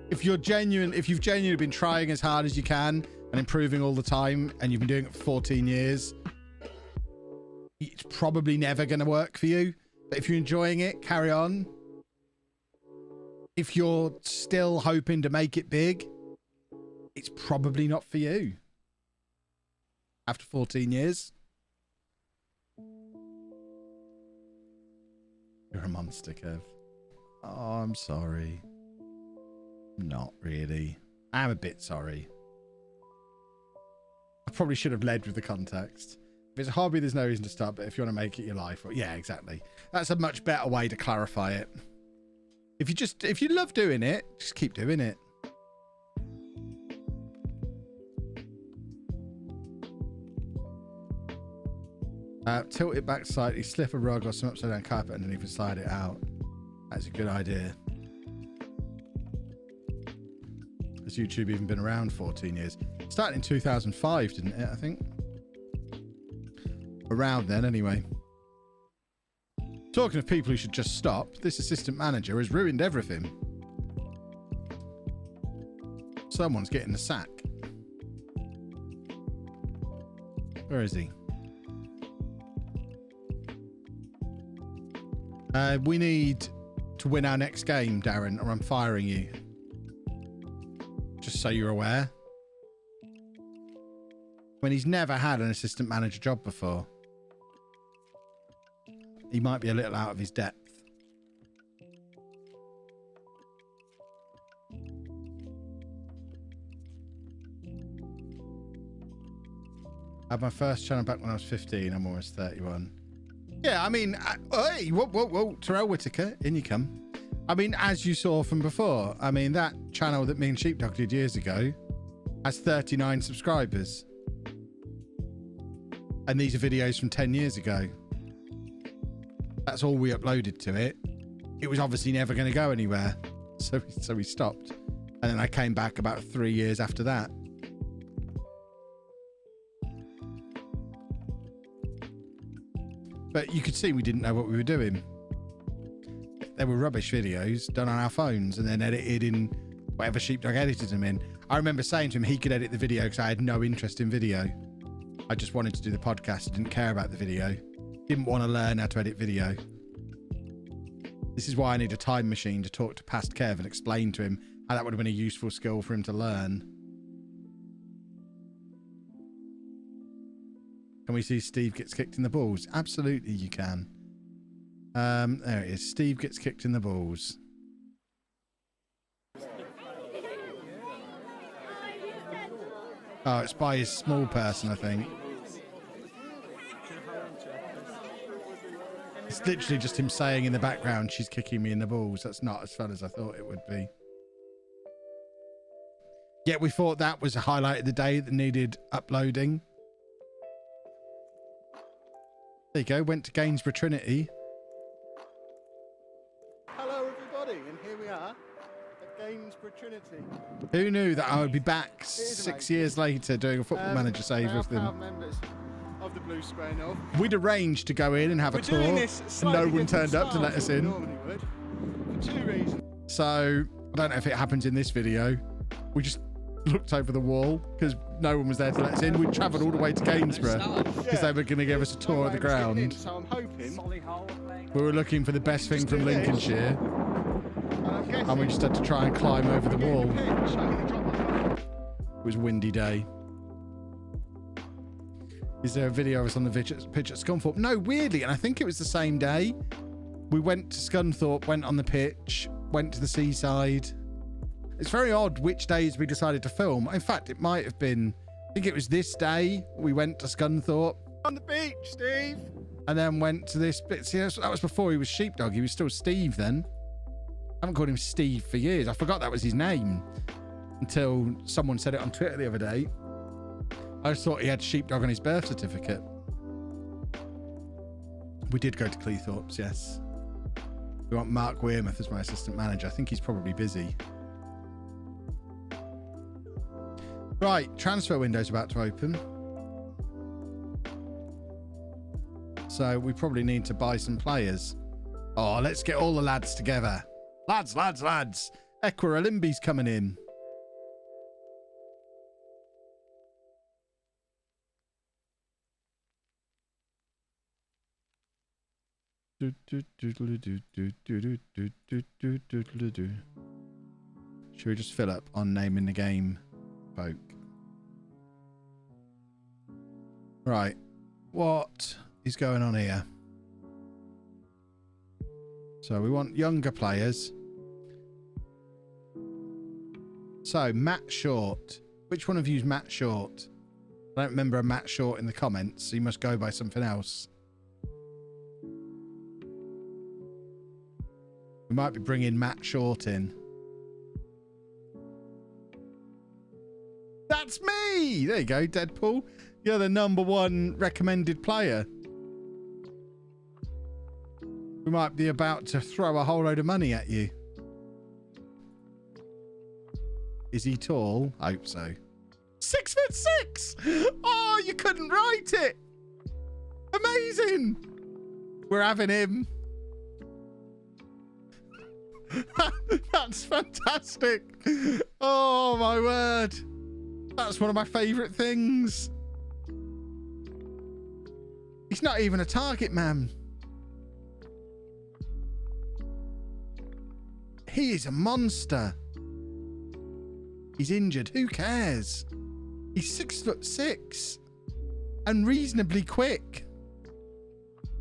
if you've genuinely been trying as hard as you can and improving all the time, and you've been doing it for 14 years, it's probably never going to work for you. But if you're enjoying it, carry on. If you're still hoping to make it big, it's probably not for you. After 14 years. You're a monster, Kev. Oh, I'm sorry. Not really. I'm a bit sorry. I probably should have led with the context. If it's a hobby, there's no reason to start, but if you want to make it your life, well, yeah, exactly. That's a much better way to clarify it. If you love doing it, just keep doing it. Tilt it back slightly, slip a rug or some upside down carpet underneath and slide it out. That's a good idea. Has YouTube even been around 14 years? It started in 2005, didn't it, I think? Around then, anyway. Talking of people who should just stop, this assistant manager has ruined everything. Someone's getting the sack. Where is he? We need to win our next game, Darren, or I'm firing you. Just so you're aware. When he's never had an assistant manager job before. He might be a little out of his depth. I had my first channel back when I was 15. I'm almost 31. Yeah, I mean, hey, whoa, Terrell Whitaker, in you come. I mean, as you saw from before, I mean, that channel that me and Sheepdog did years ago has 39 subscribers. And these are videos from 10 years ago. That's all we uploaded to it. It was obviously never going to go anywhere. So we stopped. And then I came back about 3 years after that. But you could see we didn't know what we were doing. They were rubbish videos done on our phones and then edited in whatever Sheepdog edited them in. I remember saying to him he could edit the video because I had no interest in video. I just wanted to do the podcast. I didn't care about the video. Didn't want to learn how to edit video. This is why I need a time machine to talk to past Kev and explain to him how that would have been a useful skill for him to learn. Can we see Steve gets kicked in the balls? Absolutely you can. There it is. Steve gets kicked in the balls. Oh, it's by his small person, I think. It's literally just him saying in the background, she's kicking me in the balls. That's not as fun as I thought it would be. Yet we thought that was a highlight of the day that needed uploading. There you go. Went to Gainsborough Trinity. Hello, everybody, and here we are at Gainsborough Trinity. Who knew that I would be back 6 years later doing a football manager save with them? Members of the Blue Square North. We'd arranged to go in and have a tour, and no one turned up to let us in. For 2 reasons. So I don't know if it happens in this video. We just looked over the wall because no one was there to let us in. We travelled all the way to Gainsborough because they were going to give us a tour of the ground. So I'm hoping We were looking for the best thing from Lincolnshire, and we just had to try and climb over the wall. It was a windy day. Is there a video of us on the pitch at Scunthorpe? No, weirdly, and I think it was the same day. We went to Scunthorpe, went on the pitch, went to the seaside. It's very odd which days we decided to film. In fact, it might have been, I think it was this day we went to Scunthorpe. On the beach, Steve. And then went to this bit. See, that was before he was Sheepdog. He was still Steve then. I haven't called him Steve for years. I forgot that was his name until someone said it on Twitter the other day. I just thought he had Sheepdog on his birth certificate. We did go to Cleethorpes, yes. We want Mark Wearmouth as my assistant manager. I think he's probably busy. Right, transfer window's about to open. So we probably need to buy some players. Oh, let's get all the lads together. Lads. Ekwa Alimbi's coming in. Should we just fill up on naming the game, folk? Right, what is going on here? So we want younger players. So Matt Short. Which one of you is Matt Short? I don't remember a Matt Short in the comments, so you must go by something else. We might be bringing Matt Short in. That's me! There you go, Deadpool. You're the #1 recommended player. We might be about to throw a whole load of money at you. Is he tall? I hope so. 6'6". Oh, you couldn't write it. Amazing. We're having him. That's fantastic. Oh, my word. That's one of my favourite things. He's not even a target man. He is a monster. He's injured. Who cares? He's 6'6" and reasonably quick.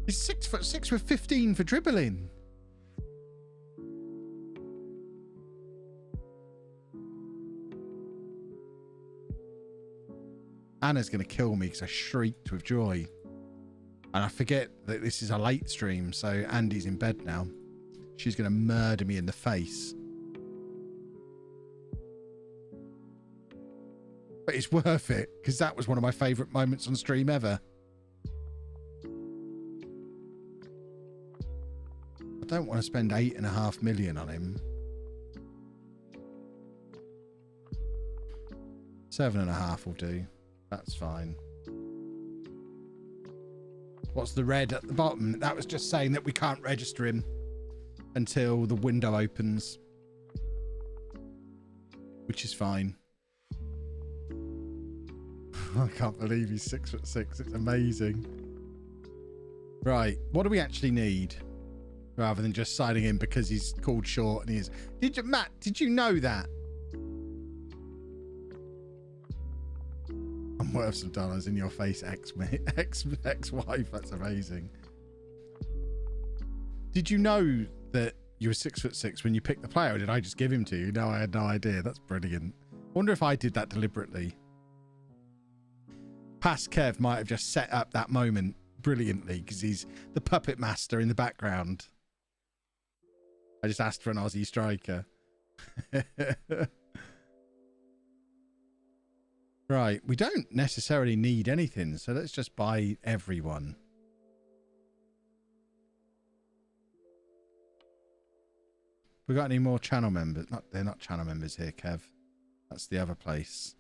He's 6'6" with 15 for dribbling. Anna's going to kill me because I shrieked with joy. And I forget that this is a late stream, so Andy's in bed now. She's going to murder me in the face. But it's worth it, because that was one of my favourite moments on stream ever. I don't want to spend 8.5 million on him. 7.5 will do. That's fine. What's the red at the bottom? That was just saying that we can't register him until the window opens, which is fine. I can't believe he's 6'6". It's amazing. Right, what do we actually need? Rather than just signing in because he's called short and he is. Matt, did you know that? I'm worth some dollars in your face, ex-wife. That's amazing. Did you know that you were 6'6" when you picked the player? Or did I just give him to you? No, I had no idea. That's brilliant. I wonder if I did that deliberately. Past Kev might have just set up that moment brilliantly because he's the puppet master in the background. I just asked for an Aussie striker. Right, we don't necessarily need anything, so let's just buy everyone. We got any more channel members? They're not channel members here, Kev. That's the other place.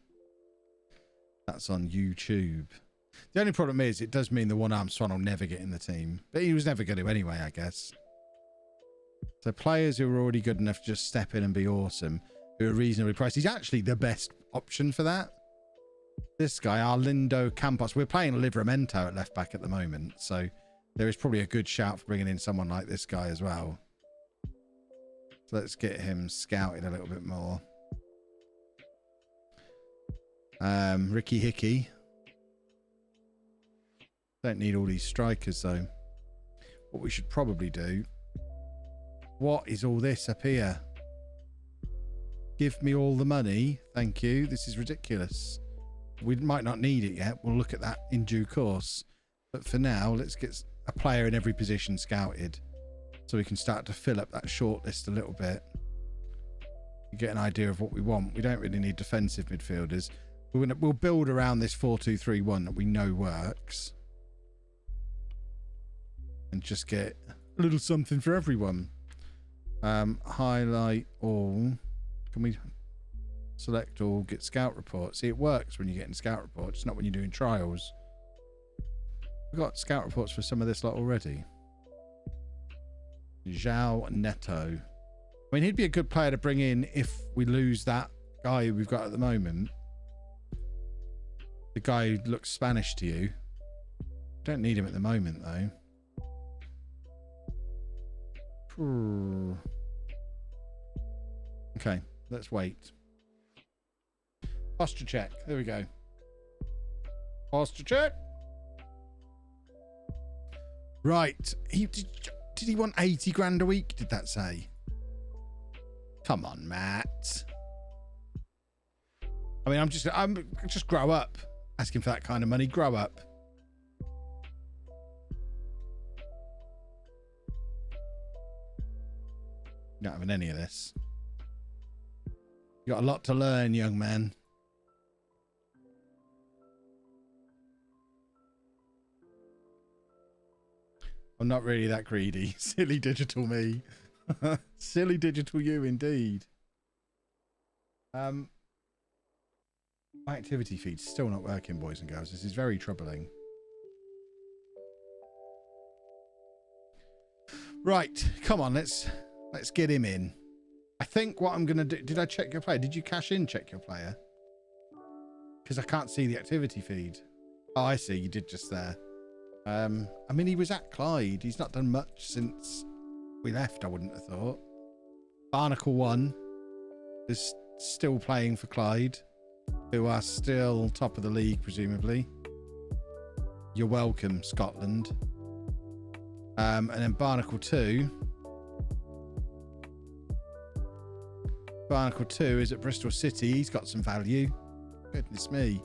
That's on YouTube. The only problem is it does mean the one-armed swan will never get in the team. But he was never going to anyway, I guess. So players who are already good enough to just step in and be awesome, who are reasonably priced. He's actually the best option for that. This guy, Arlindo Campos. We're playing Livramento at left back at the moment. So there is probably a good shout for bringing in someone like this guy as well. So let's get him scouted a little bit more. Ricky Hickey. Don't need all these strikers though. What we should probably do. What is all this up here? Give me all the money. Thank you. This is ridiculous. We might not need it yet. We'll look at that in due course. But for now, let's get a player in every position scouted so we can start to fill up that shortlist a little bit. You get an idea of what we want. We don't really need defensive midfielders. We'll build around this 4-2-3-1 that we know works. And just get a little something for everyone. Highlight all. Can we select all, get scout reports? See, it works when you're getting scout reports, not when you're doing trials. We've got scout reports for some of this lot already. João Neto. I mean, he'd be a good player to bring in if we lose that guy we've got at the moment. The guy who looks Spanish to you. Don't need him at the moment, though. Okay, let's wait. Posture check. There we go. Posture check. Right. Did he want 80 grand a week? Did that say? Come on, Matt. I mean, I'm just grow up. Asking for that kind of money. Grow up. You're not having any of this. You got a lot to learn, young man. I'm not really that greedy. Silly digital me. Silly digital you indeed. My activity feed's still not working, boys and girls. This is very troubling. Right, come on, let's get him in. I think what I'm gonna do. Did I check your player? Did you cash in check your player? Because I can't see the activity feed. Oh, I see. You did just there. I mean, he was at CLYDE. He's not done much since we left, I wouldn't have thought. Barnacle 1 is still playing for CLYDE, who are still top of the league, presumably. You're welcome, Scotland. And then Barnacle 2. Barnacle 2 is at Bristol City. He's got some value. Goodness me.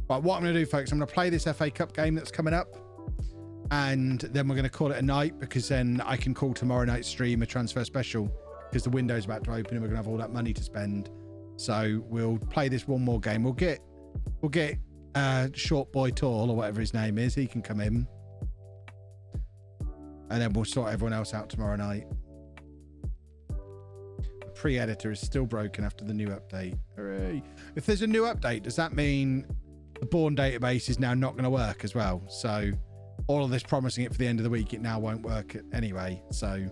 Right, what I'm going to do, folks, I'm going to play this FA Cup game that's coming up. And then we're going to call it a night, because then I can call tomorrow night's stream a transfer special, because the window's about to open and we're going to have all that money to spend. So we'll play this one more game. We'll get Short Boy Tall, or whatever his name is. He can come in. And then we'll sort everyone else out tomorrow night. The pre-editor is still broken after the new update. Hooray. If there's a new update, does that mean the Bourne database is now not going to work as well? So all of this promising it for the end of the week, it now won't work anyway. So,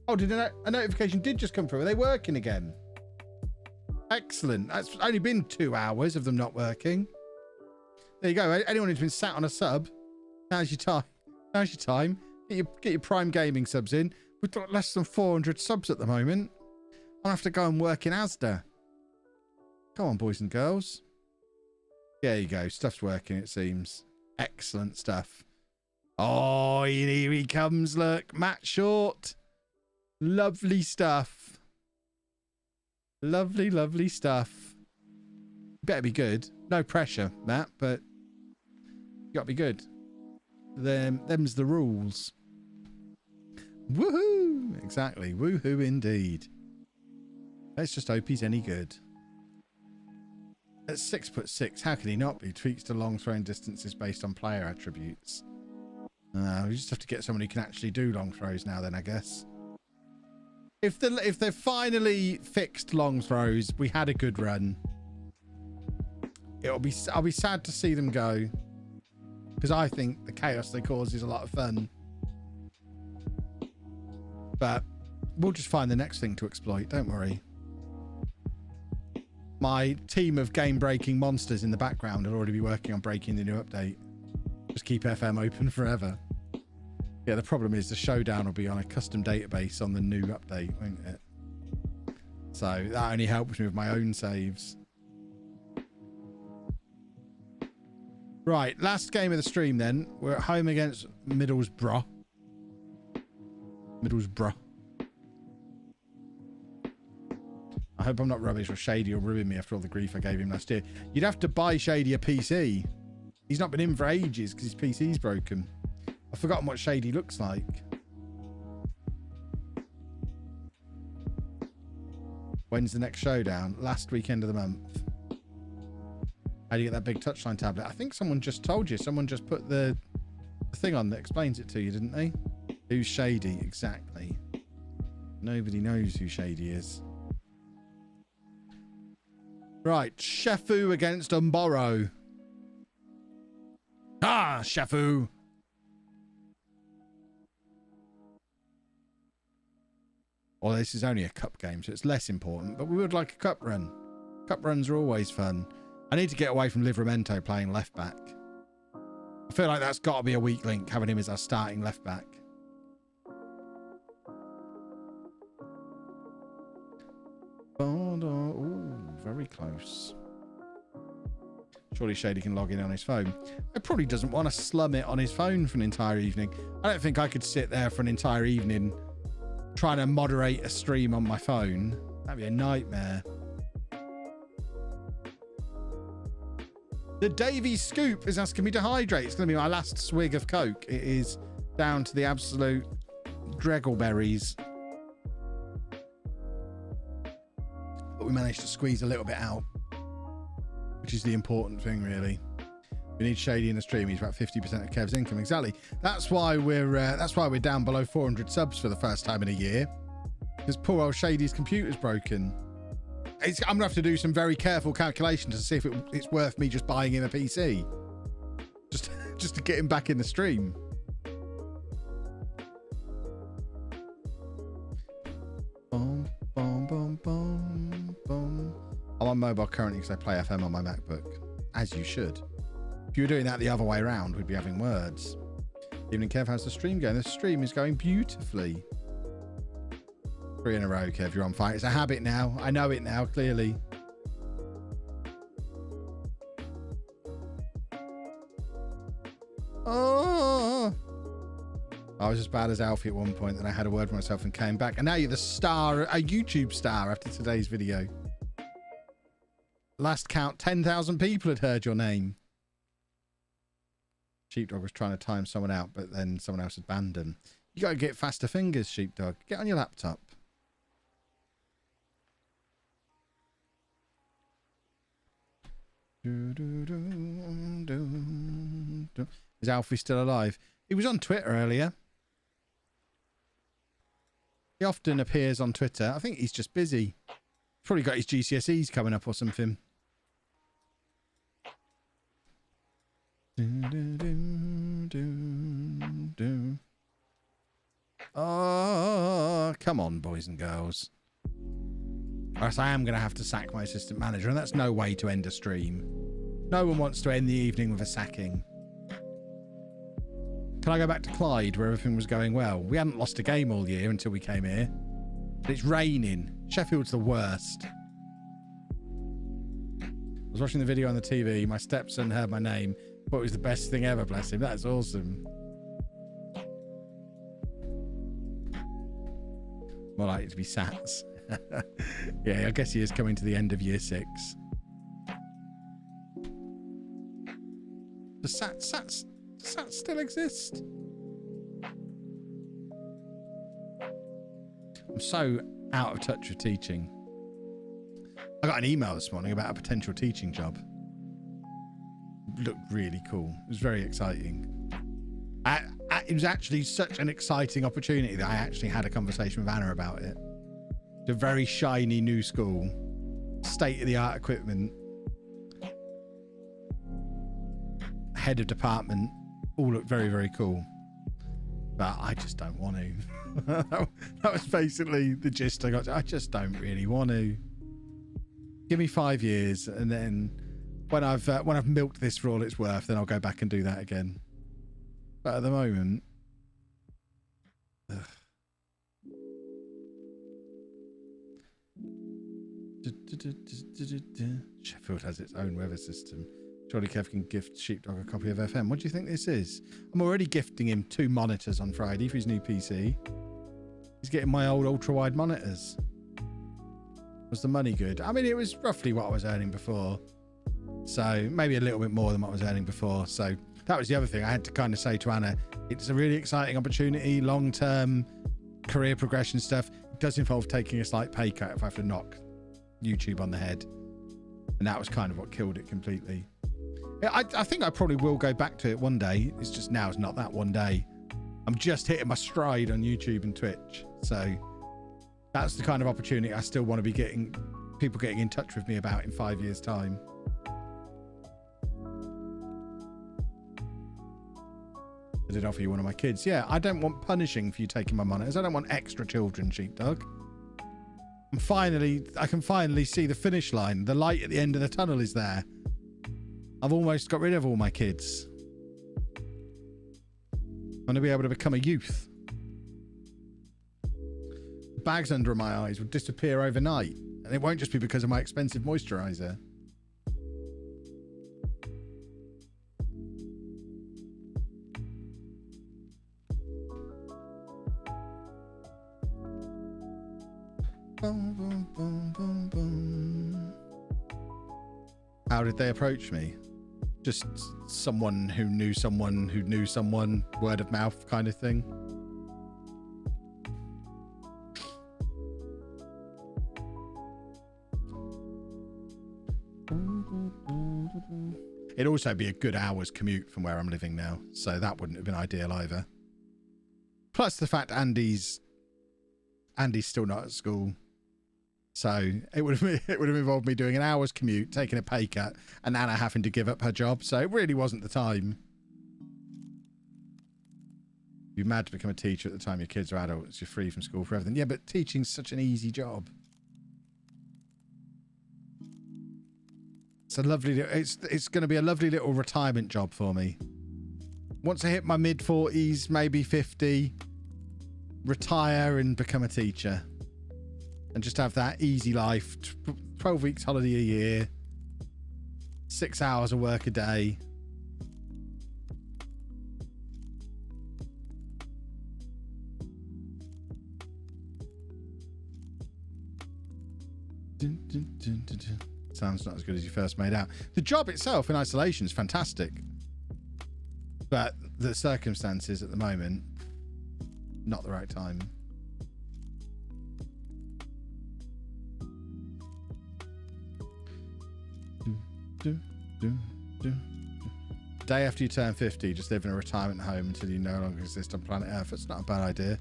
oh, did a notification did just come through? Are they working again? Excellent. That's only been 2 hours of them not working. There you go. Anyone who's been sat on a sub, now's your time. Now's your time. Get your Prime Gaming subs in. We've got less than 400 subs at the moment. I'll have to go and work in Asda. Come on, boys and girls. There you go. Stuff's working, it seems. Excellent stuff. Oh, here he comes. Look, Matt Short. Lovely stuff. Lovely, lovely stuff. Better be good. No pressure, Matt, but you got to be good. Them's the rules. Woohoo! Exactly. Woohoo indeed. Let's just hope he's any good. At 6'6", how can he not be? Tweaks to long throwing distances based on player attributes. We just have to get someone who can actually do long throws now then, I guess. If they've finally fixed long throws, we had a good run. I'll be sad to see them go, because I think the chaos they cause is a lot of fun. But we'll just find the next thing to exploit, don't worry. My team of game-breaking monsters in the background will already be working on breaking the new update. Just keep FM open forever. Yeah, the problem is the showdown will be on a custom database on the new update, won't it? So that only helps me with my own saves. Right, last game of the stream then. We're at home against Middlesbrough. I hope I'm not rubbish or Shady or ruin me after all the grief I gave him last year. You'd have to buy Shady a PC. He's not been in for ages because his PC's broken. I've forgotten what Shady looks like. When's the next showdown? Last weekend of the month. How do you get that big touchline tablet? I think someone just told you. Someone just put the thing on that explains it to you, didn't they? Who's Shady? Exactly. Nobody knows who Shady is. Right, Shefu against Umboro. Ah, Shefu. Well, this is only a cup game, so it's less important, but we would like a cup run. Cup runs are always fun. I need to get away from Livramento playing left back. I feel like that's got to be a weak link, having him as our starting left back. Ooh, very close. Surely Shady can log in on his phone. He probably doesn't want to slum it on his phone for an entire evening. I don't think I could sit there for an entire evening trying to moderate a stream on my phone. That'd be a nightmare. The Davy Scoop is asking me to hydrate. It's going to be my last swig of Coke. It is down to the absolute dreggleberries. But we managed to squeeze a little bit out, which is the important thing, really. We need Shady in the stream. He's about 50% of Kev's income. Exactly. That's why we're down below 400 subs for the first time in a year. Because poor old Shady's computer's broken. I'm gonna have to do some very careful calculations to see if it's worth me just buying him a PC, just to get him back in the stream. Boom, boom, boom, boom, boom. I'm on mobile currently because I play FM on my MacBook, as you should. If you were doing that the other way around, we'd be having words. Evening, Kev. How's the stream going? The stream is going beautifully. 3 in a row, Kev. You're on fire. It's a habit now. I know it now, clearly. Oh! I was as bad as Alfie at one point, then I had a word for myself and came back. And now you're the star, a YouTube star after today's video. Last count, 10,000 people had heard your name. Sheepdog was trying to time someone out, but then someone else had banned him. You got to get faster fingers, Sheepdog. Get on your laptop. Is Alfie still alive? He was on Twitter earlier. He often appears on Twitter. I think he's just busy. Probably got his GCSEs coming up or something. Oh, come on, boys and girls. Or else I am going to have to sack my assistant manager, and that's no way to end a stream. No one wants to end the evening with a sacking. Can I go back to Clyde, where everything was going well? We hadn't lost a game all year until we came here. But it's raining. Sheffield's the worst. I was watching the video on the TV. My stepson heard my name. Thought it was the best thing ever, bless him. That's awesome. More likely to be Sats. Yeah, I guess he is coming to the end of year 6. Does Sats still exist? I'm so out of touch with teaching. I got an email this morning about a potential teaching job. Looked really cool. It was very exciting. It was actually such an exciting opportunity that I actually had a conversation with Anna about it. It's a very shiny new school, state-of-the-art equipment, head of department, all look very, very cool. But I just don't want to. That was basically the gist I got. I just don't really want to. Give me 5 years, and then when I've milked this for all it's worth, then I'll go back and do that again. But at the moment, Sheffield has its own weather system. Surely Kev can gift Sheepdog a copy of FM. What do you think this is? I'm already gifting him 2 monitors on Friday for his new PC. He's getting my old ultra-wide monitors. Was the money good? I mean, it was roughly what I was earning before. So maybe a little bit more than what I was earning before. So that was the other thing I had to kind of say to Anna. It's a really exciting opportunity, long-term career progression stuff. It does involve taking a slight pay cut if I have to knock YouTube on the head. And that was kind of what killed it completely. I think I probably will go back to it one day. It's just now it's not that one day. I'm just hitting my stride on YouTube and Twitch. So that's the kind of opportunity I still want to be getting, people getting in touch with me about in 5 years' time. I did offer you one of my kids. Yeah, I don't want punishing for you taking my monitors. I don't want extra children, Sheepdog. I can finally see the finish line. The light at the end of the tunnel is there. I've almost got rid of all my kids. I'm going to be able to become a youth. Bags under my eyes will disappear overnight. And it won't just be because of my expensive moisturizer. Boom, boom, boom, boom, boom. How did they approach me? Just someone who knew someone who knew someone, word of mouth kind of thing. It'd also be a good hour's commute from where I'm living now, so that wouldn't have been ideal either. Plus the fact Andy's still not at school, so it would have involved me doing an hour's commute, taking a pay cut, and Anna having to give up her job. So it really wasn't the time. You're mad to become a teacher at the time your kids are adults. You're free from school for everything. Yeah, but teaching's such an easy job. It's a lovely. It's going to be a lovely little retirement job for me. Once I hit my mid-40s, maybe 50, retire and become a teacher, and just have that easy life. 12 weeks holiday a year, 6 hours of work a day. Sounds not as good as you first made out. The job itself in isolation is fantastic, but the circumstances at the moment, not the right time. Day after you turn 50, just live in a retirement home until you no longer exist on planet Earth. It's not a bad idea.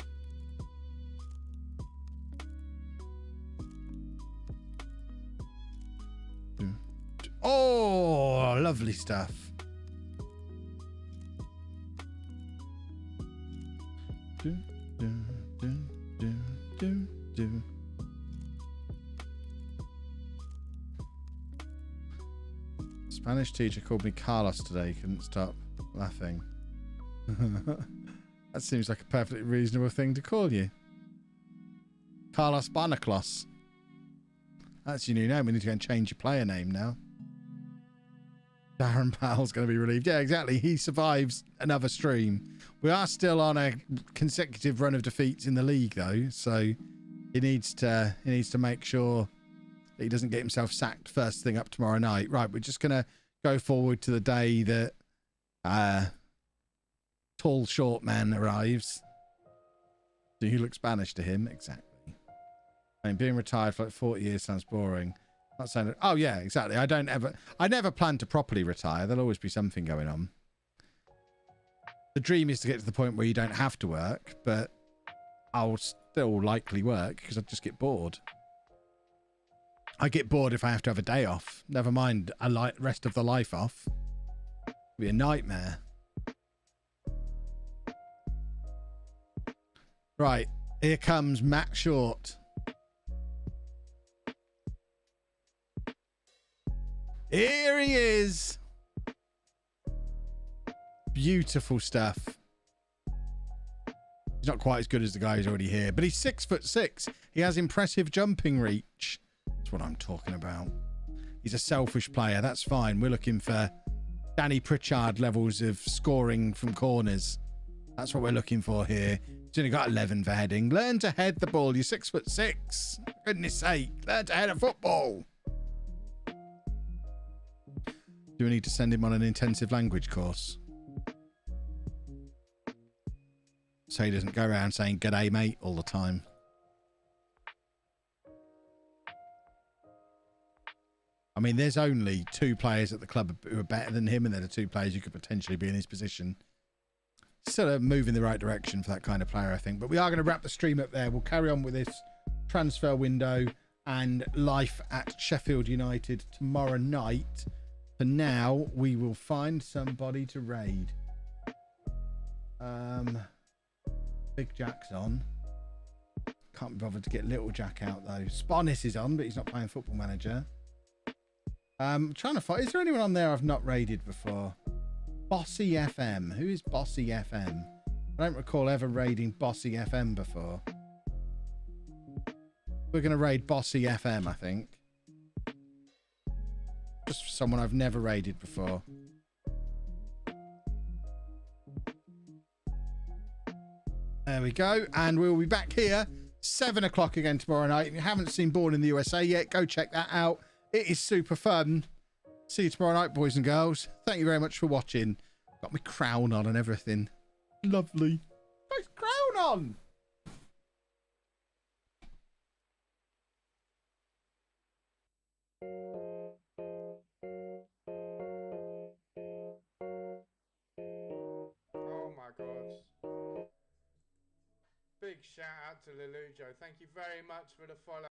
Oh, lovely stuff. Spanish teacher called me Carlos today. Couldn't stop laughing. That seems like a perfectly reasonable thing to call you. Carlos Barnaclos. That's your new name. We need to go and change your player name now. Darren Powell's going to be relieved. Yeah, exactly. He survives another stream. We are still on a consecutive run of defeats in the league, though, so he needs to make sure that he doesn't get himself sacked first thing up tomorrow night. Right, we're just going to go forward to the day that tall, short man arrives. Do you look Spanish to him? Exactly. I mean, being retired for like 40 years sounds boring. Not saying that, oh yeah, exactly. I never plan to properly retire. There'll always be something going on. The dream is to get to the point where you don't have to work, but I'll still likely work because I just get bored. I get bored if I have to have a day off. Never mind a rest of the life off. It'd be a nightmare. Right, here comes Matt Short. Here he is. Beautiful stuff. He's not quite as good as the guy who's already here, but he's 6'6". He has impressive jumping reach. That's what I'm talking about. He's a selfish player. That's fine. We're looking for Danny Pritchard levels of scoring from corners. That's what we're looking for here. He's only got 11 for heading. Learn to head the ball. You're 6'6". For goodness sake. Learn to head a football. Do we need to send him on an intensive language course? So he doesn't go around saying, "G'day, mate," all the time. I mean, there's only 2 players at the club who are better than him, and they're the 2 players who could potentially be in his position. Still a move in the right direction for that kind of player, I think. But we are going to wrap the stream up there. We'll carry on with this transfer window and life at Sheffield United tomorrow night. For now, we will find somebody to raid. Big Jack's on. Can't be bothered to get Little Jack out, though. Sparnis is on, but he's not playing Football Manager. Trying to find... Is there anyone on there I've not raided before? Bossy FM. Who is Bossy FM? I don't recall ever raiding Bossy FM before. We're going to raid Bossy FM, I think. Just someone I've never raided before. There we go. And we'll be back here 7 o'clock again tomorrow night. If you haven't seen Born in the USA yet, go check that out. It is super fun. See you tomorrow night, boys and girls. Thank you very much for watching. Got my crown on and everything. Lovely. Nice crown on. big shout out to LOLLUJO. Thank you very much for the follow.